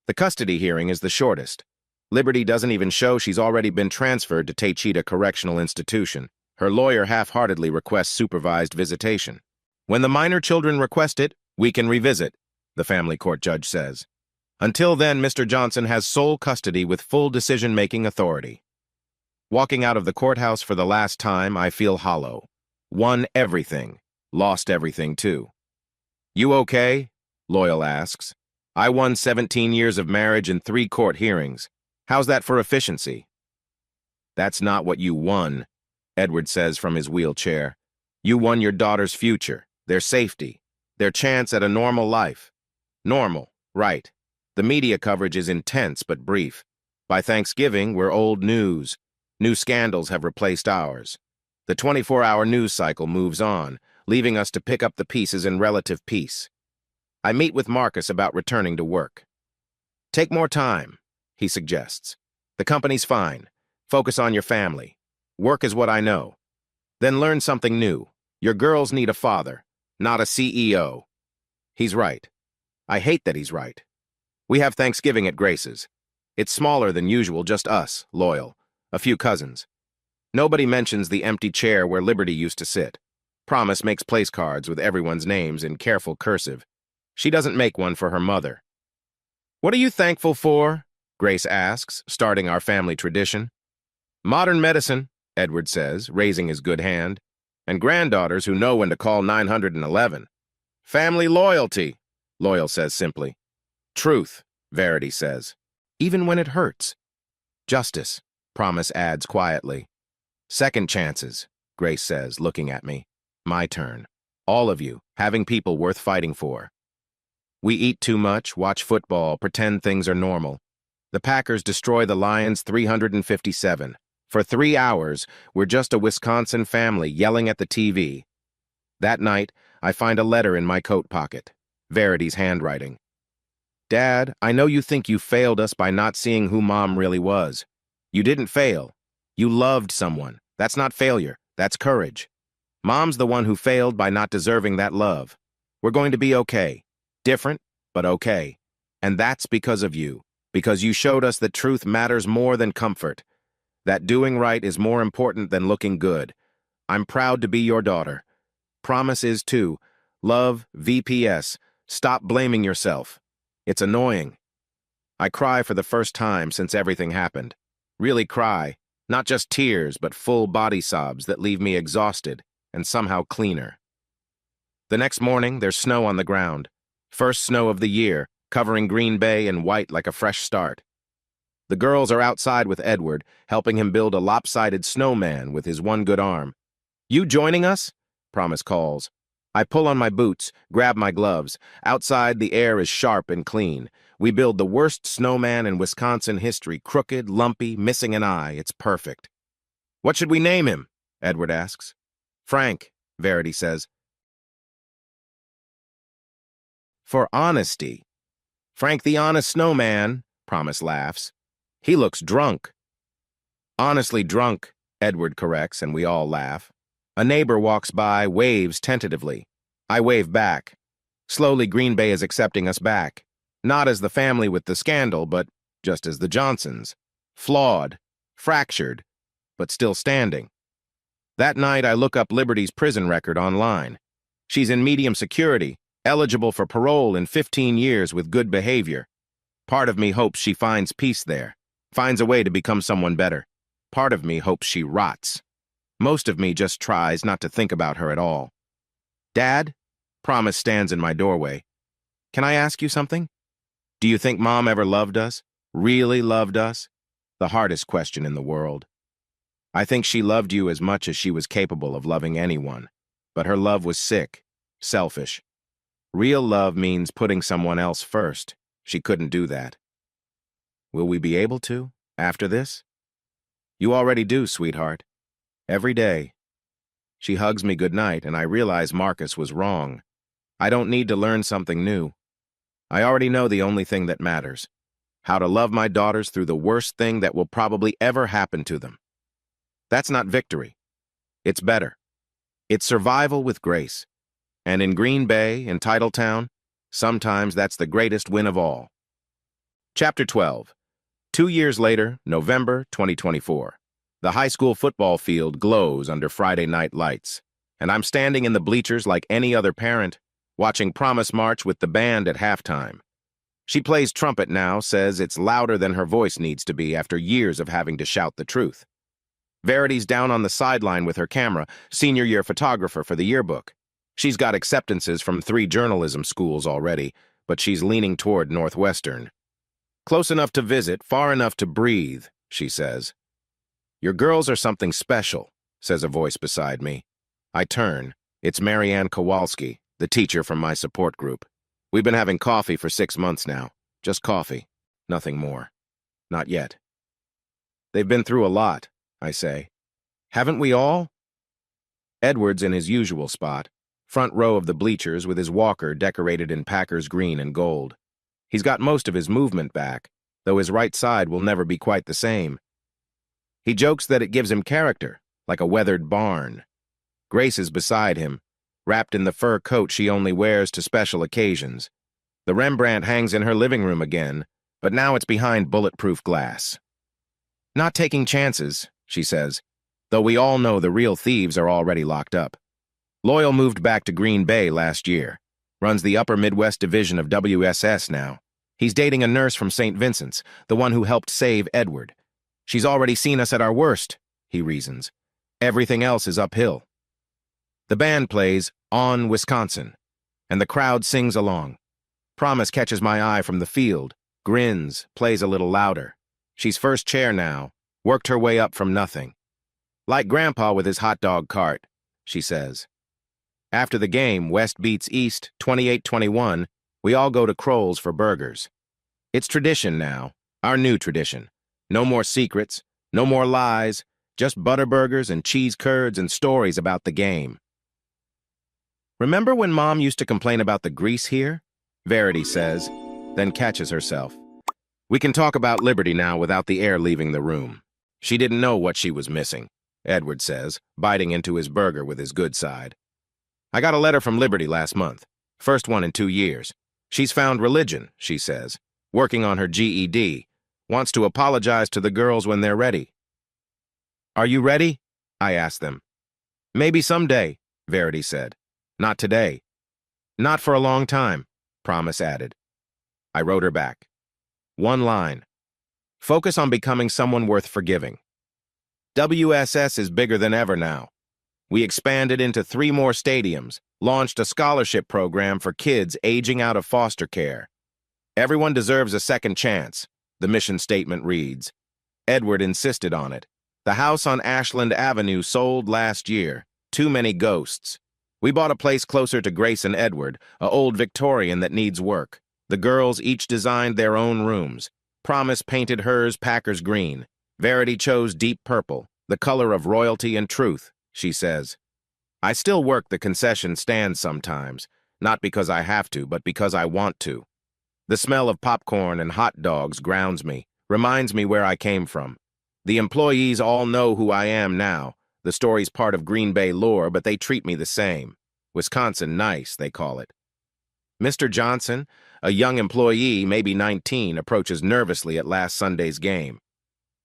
The custody hearing is the shortest. Liberty doesn't even show she's already been transferred to Techita Correctional Institution. Her lawyer half-heartedly requests supervised visitation. When the minor children request it, we can revisit, the family court judge says. Until then, Mr. Johnson has sole custody with full decision-making authority. Walking out of the courthouse for the last time, I feel hollow. Won everything. Lost everything, too. You okay? Loyal asks. I won 17 years of marriage and 3 court hearings. How's that for efficiency? That's not what you won, Edward says from his wheelchair. You won your daughter's future, their safety, their chance at a normal life. Normal, right. The media coverage is intense but brief. By Thanksgiving, we're old news. New scandals have replaced ours. The 24-hour news cycle moves on, leaving us to pick up the pieces in relative peace. I meet with Marcus about returning to work. Take more time, he suggests. The company's fine. Focus on your family. Work is what I know. Then learn something new. Your girls need a father, not a CEO. He's right. I hate that he's right. We have Thanksgiving at Grace's. It's smaller than usual, just us, Loyal, a few cousins. Nobody mentions the empty chair where Liberty used to sit. Promise makes place cards with everyone's names in careful cursive. She doesn't make one for her mother. What are you thankful for? Grace asks, starting our family tradition. Modern medicine, Edward says, raising his good hand, and granddaughters who know when to call 911. Family loyalty, Loyal says simply. Truth, Verity says, even when it hurts. Justice, Promise adds quietly. Second chances, Grace says, looking at me. My turn. All of you, having people worth fighting for. We eat too much, watch football, pretend things are normal. The Packers destroy the Lions 357. For 3 hours, we're just a Wisconsin family yelling at the TV. That night, I find a letter in my coat pocket. Verity's handwriting. Dad, I know you think you failed us by not seeing who Mom really was. You didn't fail. You loved someone. That's not failure. That's courage. Mom's the one who failed by not deserving that love. We're going to be okay. Different, but okay. And that's because of you. Because you showed us that truth matters more than comfort. That doing right is more important than looking good. I'm proud to be your daughter. Promise is too. Love, VPS. Stop blaming yourself. It's annoying. I cry for the first time since everything happened. Really cry. Not just tears, but full body sobs that leave me exhausted and somehow cleaner. The next morning, there's snow on the ground. First snow of the year, covering Green Bay in white like a fresh start. The girls are outside with Edward, helping him build a lopsided snowman with his one good arm. You joining us? Promise calls. I pull on my boots, grab my gloves. Outside, the air is sharp and clean. We build the worst snowman in Wisconsin history, crooked, lumpy, missing an eye. It's perfect. What should we name him? Edward asks. Frank, Verity says. For honesty. Frank the Honest Snowman, Promise laughs. He looks drunk. Honestly drunk, Edward corrects, and we all laugh. A neighbor walks by, waves tentatively. I wave back. Slowly, Green Bay is accepting us back. Not as the family with the scandal, but just as the Johnsons. Flawed, fractured, but still standing. That night, I look up Liberty's prison record online. She's in medium security, eligible for parole in 15 years with good behavior. Part of me hopes she finds peace there, finds a way to become someone better. Part of me hopes she rots. Most of me just tries not to think about her at all. Dad? Promise stands in my doorway. Can I ask you something? Do you think Mom ever loved us? Really loved us? The hardest question in the world. I think she loved you as much as she was capable of loving anyone. But her love was sick, selfish. Real love means putting someone else first. She couldn't do that. Will we be able to, after this? You already do, sweetheart. Every day. She hugs me goodnight, and I realize Marcus was wrong. I don't need to learn something new. I already know the only thing that matters. How to love my daughters through the worst thing that will probably ever happen to them. That's not victory. It's better. It's survival with grace. And in Green Bay, in Titletown, sometimes that's the greatest win of all. Chapter 12. 2 years later, November 2024. The high school football field glows under Friday night lights, and I'm standing in the bleachers like any other parent, watching Promise march with the band at halftime. She plays trumpet now, says it's louder than her voice needs to be after years of having to shout the truth. Verity's down on the sideline with her camera, senior year photographer for the yearbook. She's got acceptances from 3 journalism schools already, but she's leaning toward Northwestern. Close enough to visit, far enough to breathe, she says. Your girls are something special, says a voice beside me. I turn. It's Marianne Kowalski, the teacher from my support group. We've been having coffee for 6 months now. Just coffee. Nothing more. Not yet. They've been through a lot, I say. Haven't we all? Edward's in his usual spot, front row of the bleachers with his walker decorated in Packers green and gold. He's got most of his movement back, though his right side will never be quite the same. He jokes that it gives him character, like a weathered barn. Grace is beside him, wrapped in the fur coat she only wears to special occasions. The Rembrandt hangs in her living room again, but now it's behind bulletproof glass. Not taking chances, she says, though we all know the real thieves are already locked up. Loyal moved back to Green Bay last year, runs the upper Midwest division of WSS now. He's dating a nurse from St. Vincent's, the one who helped save Edward. She's already seen us at our worst, he reasons. Everything else is uphill. The band plays On Wisconsin, and the crowd sings along. Promise catches my eye from the field, grins, plays a little louder. She's first chair now, worked her way up from nothing. Like Grandpa with his hot dog cart, she says. After the game, West beats East 28-21, we all go to Kroll's for burgers. It's tradition now, our new tradition. No more secrets, no more lies, just butterburgers and cheese curds and stories about the game. Remember when Mom used to complain about the grease here? Verity says, then catches herself. We can talk about Liberty now without the air leaving the room. She didn't know what she was missing, Edward says, biting into his burger with his good side. I got a letter from Liberty last month, first one in 2 years. She's found religion, she says, working on her GED, wants to apologize to the girls when they're ready. Are you ready? I asked them. Maybe someday, Verity said. Not today. Not for a long time, Promise added. I wrote her back. One line. Focus on becoming someone worth forgiving. WSS is bigger than ever now. We expanded into 3 more stadiums, launched a scholarship program for kids aging out of foster care. Everyone deserves a second chance, the mission statement reads. Edward insisted on it. The house on Ashland Avenue sold last year. Too many ghosts. We bought a place closer to Grace and Edward, a old Victorian that needs work. The girls each designed their own rooms. Promise painted hers Packers green. Verity chose deep purple, the color of royalty and truth, she says. I still work the concession stand sometimes, not because I have to, but because I want to. The smell of popcorn and hot dogs grounds me, reminds me where I came from. The employees all know who I am now. The story's part of Green Bay lore, but they treat me the same. Wisconsin nice, they call it. Mr. Johnson, a young employee, maybe 19, approaches nervously at last Sunday's game.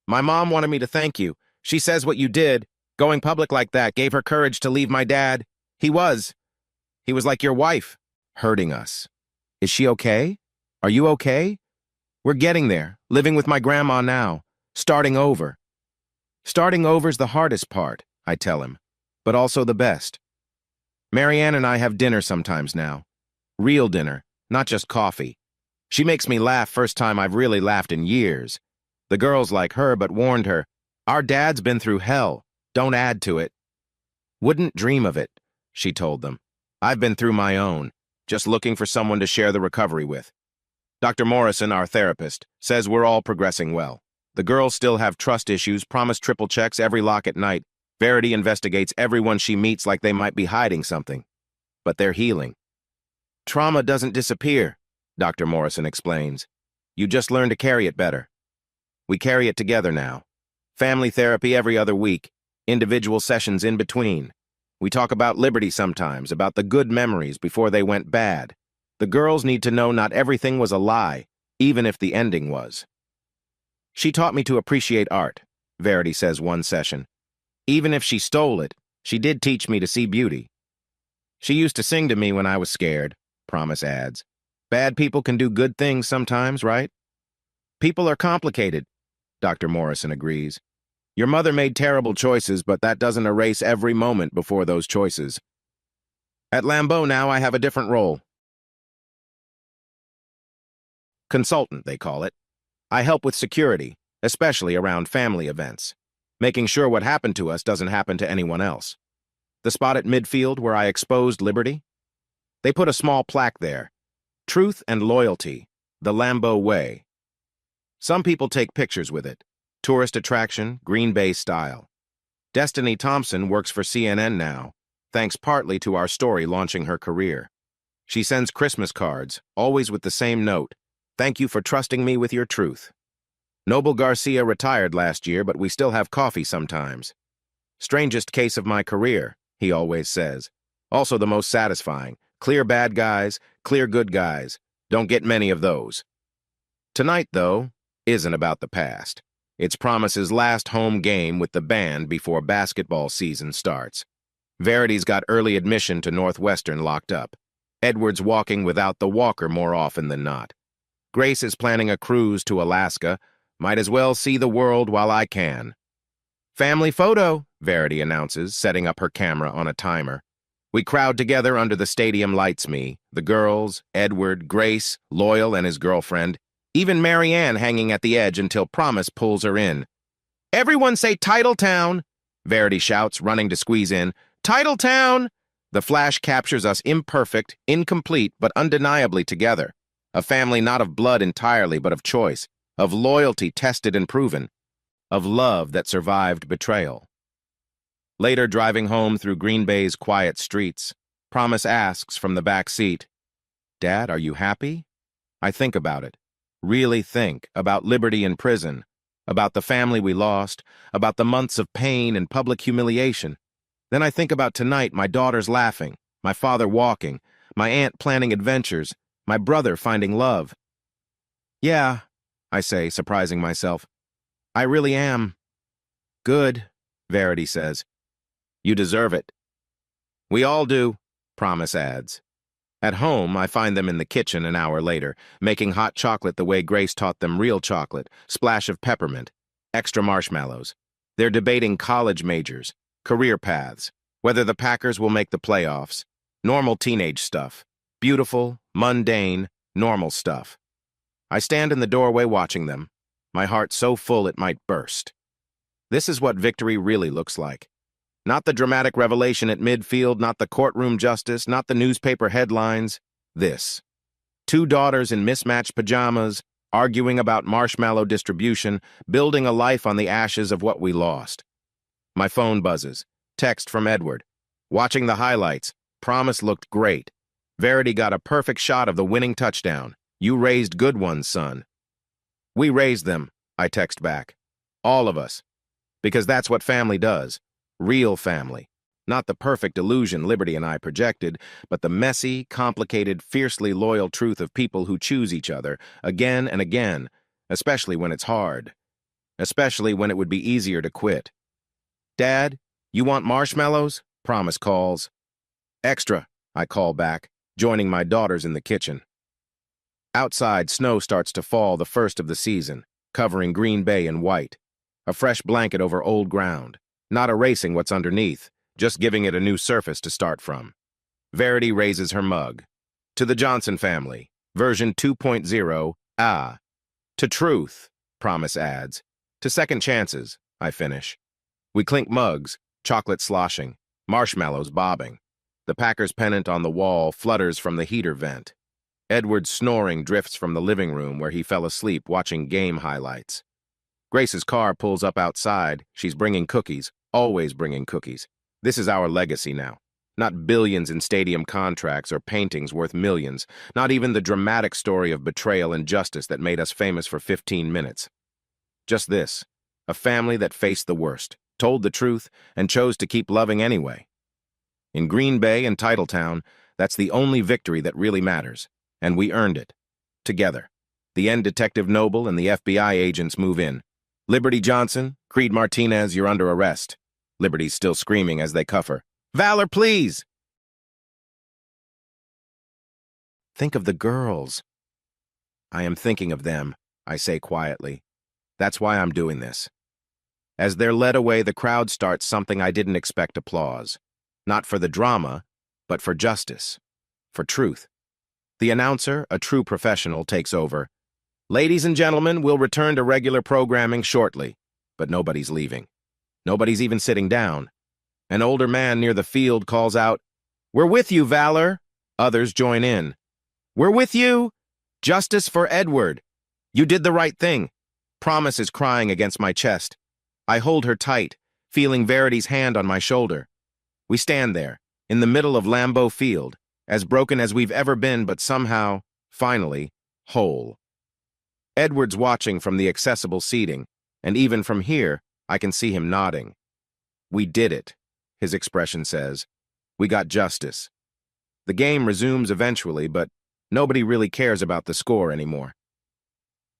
My mom wanted me to thank you. She says what you did, going public like that, gave her courage to leave my dad. He was like your wife, hurting us. Is she okay? Are you okay? We're getting there, living with my grandma now, starting over. Starting over's the hardest part, I tell him, but also the best. Marianne and I have dinner sometimes now. Real dinner, not just coffee. She makes me laugh first time I've really laughed in years. The girls like her but warned her, our dad's been through hell, don't add to it. Wouldn't dream of it, she told them. I've been through my own, just looking for someone to share the recovery with. Dr. Morrison, our therapist, says we're all progressing well. The girls still have trust issues, Promise triple checks every lock at night. Verity investigates everyone she meets like they might be hiding something. But they're healing. Trauma doesn't disappear, Dr. Morrison explains. You just learn to carry it better. We carry it together now. Family therapy every other week, individual sessions in between. We talk about Liberty sometimes, about the good memories before they went bad. The girls need to know not everything was a lie, even if the ending was. She taught me to appreciate art, Verity says one session. Even if she stole it, she did teach me to see beauty. She used to sing to me when I was scared, Promise adds. Bad people can do good things sometimes, right? People are complicated, Dr. Morrison agrees. Your mother made terrible choices, but that doesn't erase every moment before those choices. At Lambeau now, I have a different role. Consultant, they call it. I help with security, especially around family events, making sure what happened to us doesn't happen to anyone else. The spot at midfield where I exposed Liberty? They put a small plaque there. Truth and loyalty, the Lambeau way. Some people take pictures with it. Tourist attraction, Green Bay style. Destiny Thompson works for CNN now, thanks partly to our story launching her career. She sends Christmas cards, always with the same note. Thank you for trusting me with your truth. Noble Garcia retired last year, but we still have coffee sometimes. Strangest case of my career, he always says. Also the most satisfying. Clear bad guys, clear good guys. Don't get many of those. Tonight, though, isn't about the past. It's Promise's last home game with the band before basketball season starts. Verity's got early admission to Northwestern locked up. Edward's walking without the walker more often than not. Grace is planning a cruise to Alaska. Might as well see the world while I can. Family photo, Verity announces, setting up her camera on a timer. We crowd together under the stadium lights the girls, Edward, Grace, Loyal and his girlfriend, even Marianne hanging at the edge until Promise pulls her in. Everyone say Titletown, Verity shouts, running to squeeze in. Titletown! The flash captures us imperfect, incomplete, but undeniably together. A family not of blood entirely, but of choice, of loyalty tested and proven, of love that survived betrayal. Later, driving home through Green Bay's quiet streets, Promise asks from the back seat, Dad, are you happy? I think about it. Really think about Liberty in prison, about the family we lost, about the months of pain and public humiliation. Then I think about tonight, my daughters laughing, my father walking, my aunt planning adventures, my brother finding love. Yeah, I say, surprising myself. I really am. Good, Verity says. You deserve it. We all do, Promise adds. At home, I find them in the kitchen an hour later, making hot chocolate the way Grace taught them real chocolate, splash of peppermint, extra marshmallows. They're debating college majors, career paths, whether the Packers will make the playoffs, normal teenage stuff, beautiful, mundane, normal stuff. I stand in the doorway watching them, my heart so full it might burst. This is what victory really looks like. Not the dramatic revelation at midfield, not the courtroom justice, not the newspaper headlines. This. 2 daughters in mismatched pajamas, arguing about marshmallow distribution, building a life on the ashes of what we lost. My phone buzzes. Text from Edward. Watching the highlights, Promise looked great. Verity got a perfect shot of the winning touchdown. You raised good ones, son. We raised them, I text back. All of us. Because that's what family does. Real family. Not the perfect illusion Liberty and I projected, but the messy, complicated, fiercely loyal truth of people who choose each other again and again, especially when it's hard. Especially when it would be easier to quit. Dad, you want marshmallows? Promise calls. Extra, I call back, joining my daughters in the kitchen. Outside, snow starts to fall, the first of the season, covering Green Bay in white. A fresh blanket over old ground, not erasing what's underneath, just giving it a new surface to start from. Verity raises her mug. To the Johnson family, version 2.0, To truth, Promise adds. To second chances, I finish. We clink mugs, chocolate sloshing, marshmallows bobbing. The Packers pennant on the wall flutters from the heater vent. Edward's snoring drifts from the living room where he fell asleep watching game highlights. Grace's car pulls up outside. She's bringing cookies, always bringing cookies. This is our legacy now. Not billions in stadium contracts or paintings worth millions. Not even the dramatic story of betrayal and justice that made us famous for 15 minutes. Just this, a family that faced the worst, told the truth, and chose to keep loving anyway. In Green Bay and Titletown, that's the only victory that really matters, and we earned it. Together. The end Detective Noble and the FBI agents move in. Liberty Johnson, Creed Martinez, you're under arrest. Liberty's still screaming as they cuff her. Valor, please! Think of the girls. I am thinking of them, I say quietly. That's why I'm doing this. As they're led away, the crowd starts something I didn't expect applause. Not for the drama, but for justice, for truth. The announcer, a true professional, takes over. Ladies and gentlemen, we'll return to regular programming shortly. But nobody's leaving. Nobody's even sitting down. An older man near the field calls out, "We're with you, Valor." Others join in. "We're with you. Justice for Edward. You did the right thing." Promise is crying against my chest. I hold her tight, feeling Verity's hand on my shoulder. We stand there, in the middle of Lambeau Field, as broken as we've ever been, but somehow, finally, whole. Edward's watching from the accessible seating, and even from here, I can see him nodding. "We did it," his expression says. "We got justice." The game resumes eventually, but nobody really cares about the score anymore.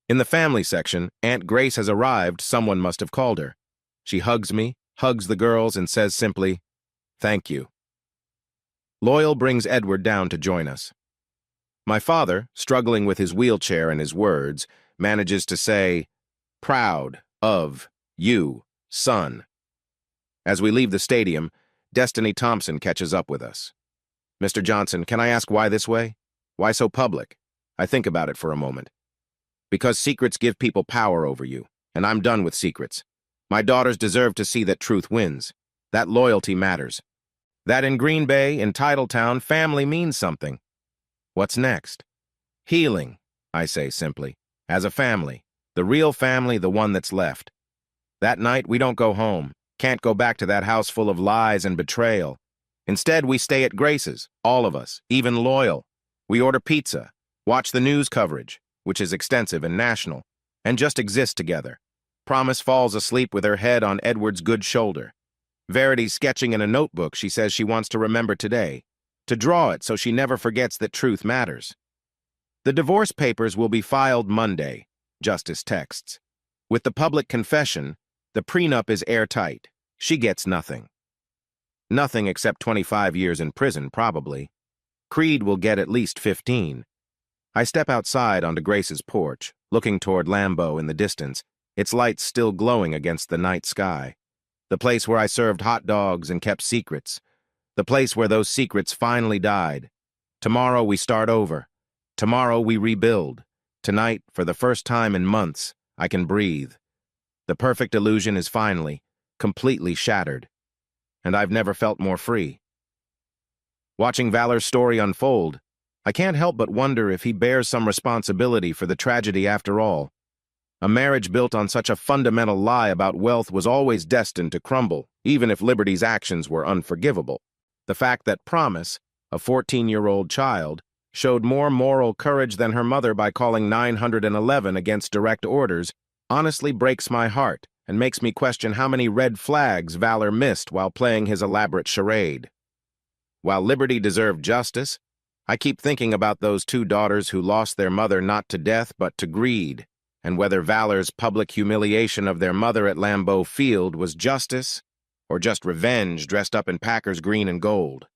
In the family section, Aunt Grace has arrived. Someone must have called her. She hugs me, hugs the girls, and says simply, "Thank you." Loyal brings Edward down to join us. My father, struggling with his wheelchair and his words, manages to say, "Proud of you, son." As we leave the stadium, Destiny Thompson catches up with us. "Mr. Johnson, can I ask why this way? Why so public?" I think about it for a moment. "Because secrets give people power over you, and I'm done with secrets. My daughters deserve to see that truth wins. That loyalty matters. That in Green Bay, in Titletown, family means something." "What's next?" "Healing," I say simply. "As a family. The real family, the one that's left. That night, we don't go home. Can't go back to that house full of lies and betrayal. Instead, we stay at Grace's, all of us, even Loyal. We order pizza, watch the news coverage, which is extensive and national, and just exist together. Promise falls asleep with her head on Edward's good shoulder. Verity's sketching in a notebook she says she wants to remember today, to draw it so she never forgets that truth matters. The divorce papers will be filed Monday, Justice texts. With the public confession, the prenup is airtight. She gets nothing. Nothing except 25 years in prison, probably. Creed will get at least 15. I step outside onto Grace's porch, looking toward Lambeau in the distance, its lights still glowing against the night sky. The place where I served hot dogs and kept secrets. The place where those secrets finally died. Tomorrow we start over. Tomorrow we rebuild. Tonight, for the first time in months, I can breathe. The perfect illusion is finally, completely shattered. And I've never felt more free. Watching Valor's story unfold, I can't help but wonder if he bears some responsibility for the tragedy after all. A marriage built on such a fundamental lie about wealth was always destined to crumble, even if Liberty's actions were unforgivable. The fact that Promise, a 14-year-old child, showed more moral courage than her mother by calling 911 against direct orders honestly breaks my heart and makes me question how many red flags Valor missed while playing his elaborate charade. While Liberty deserved justice, I keep thinking about those two daughters who lost their mother not to death but to greed, and whether Valor's public humiliation of their mother at Lambeau Field was justice or just revenge dressed up in Packers green and gold.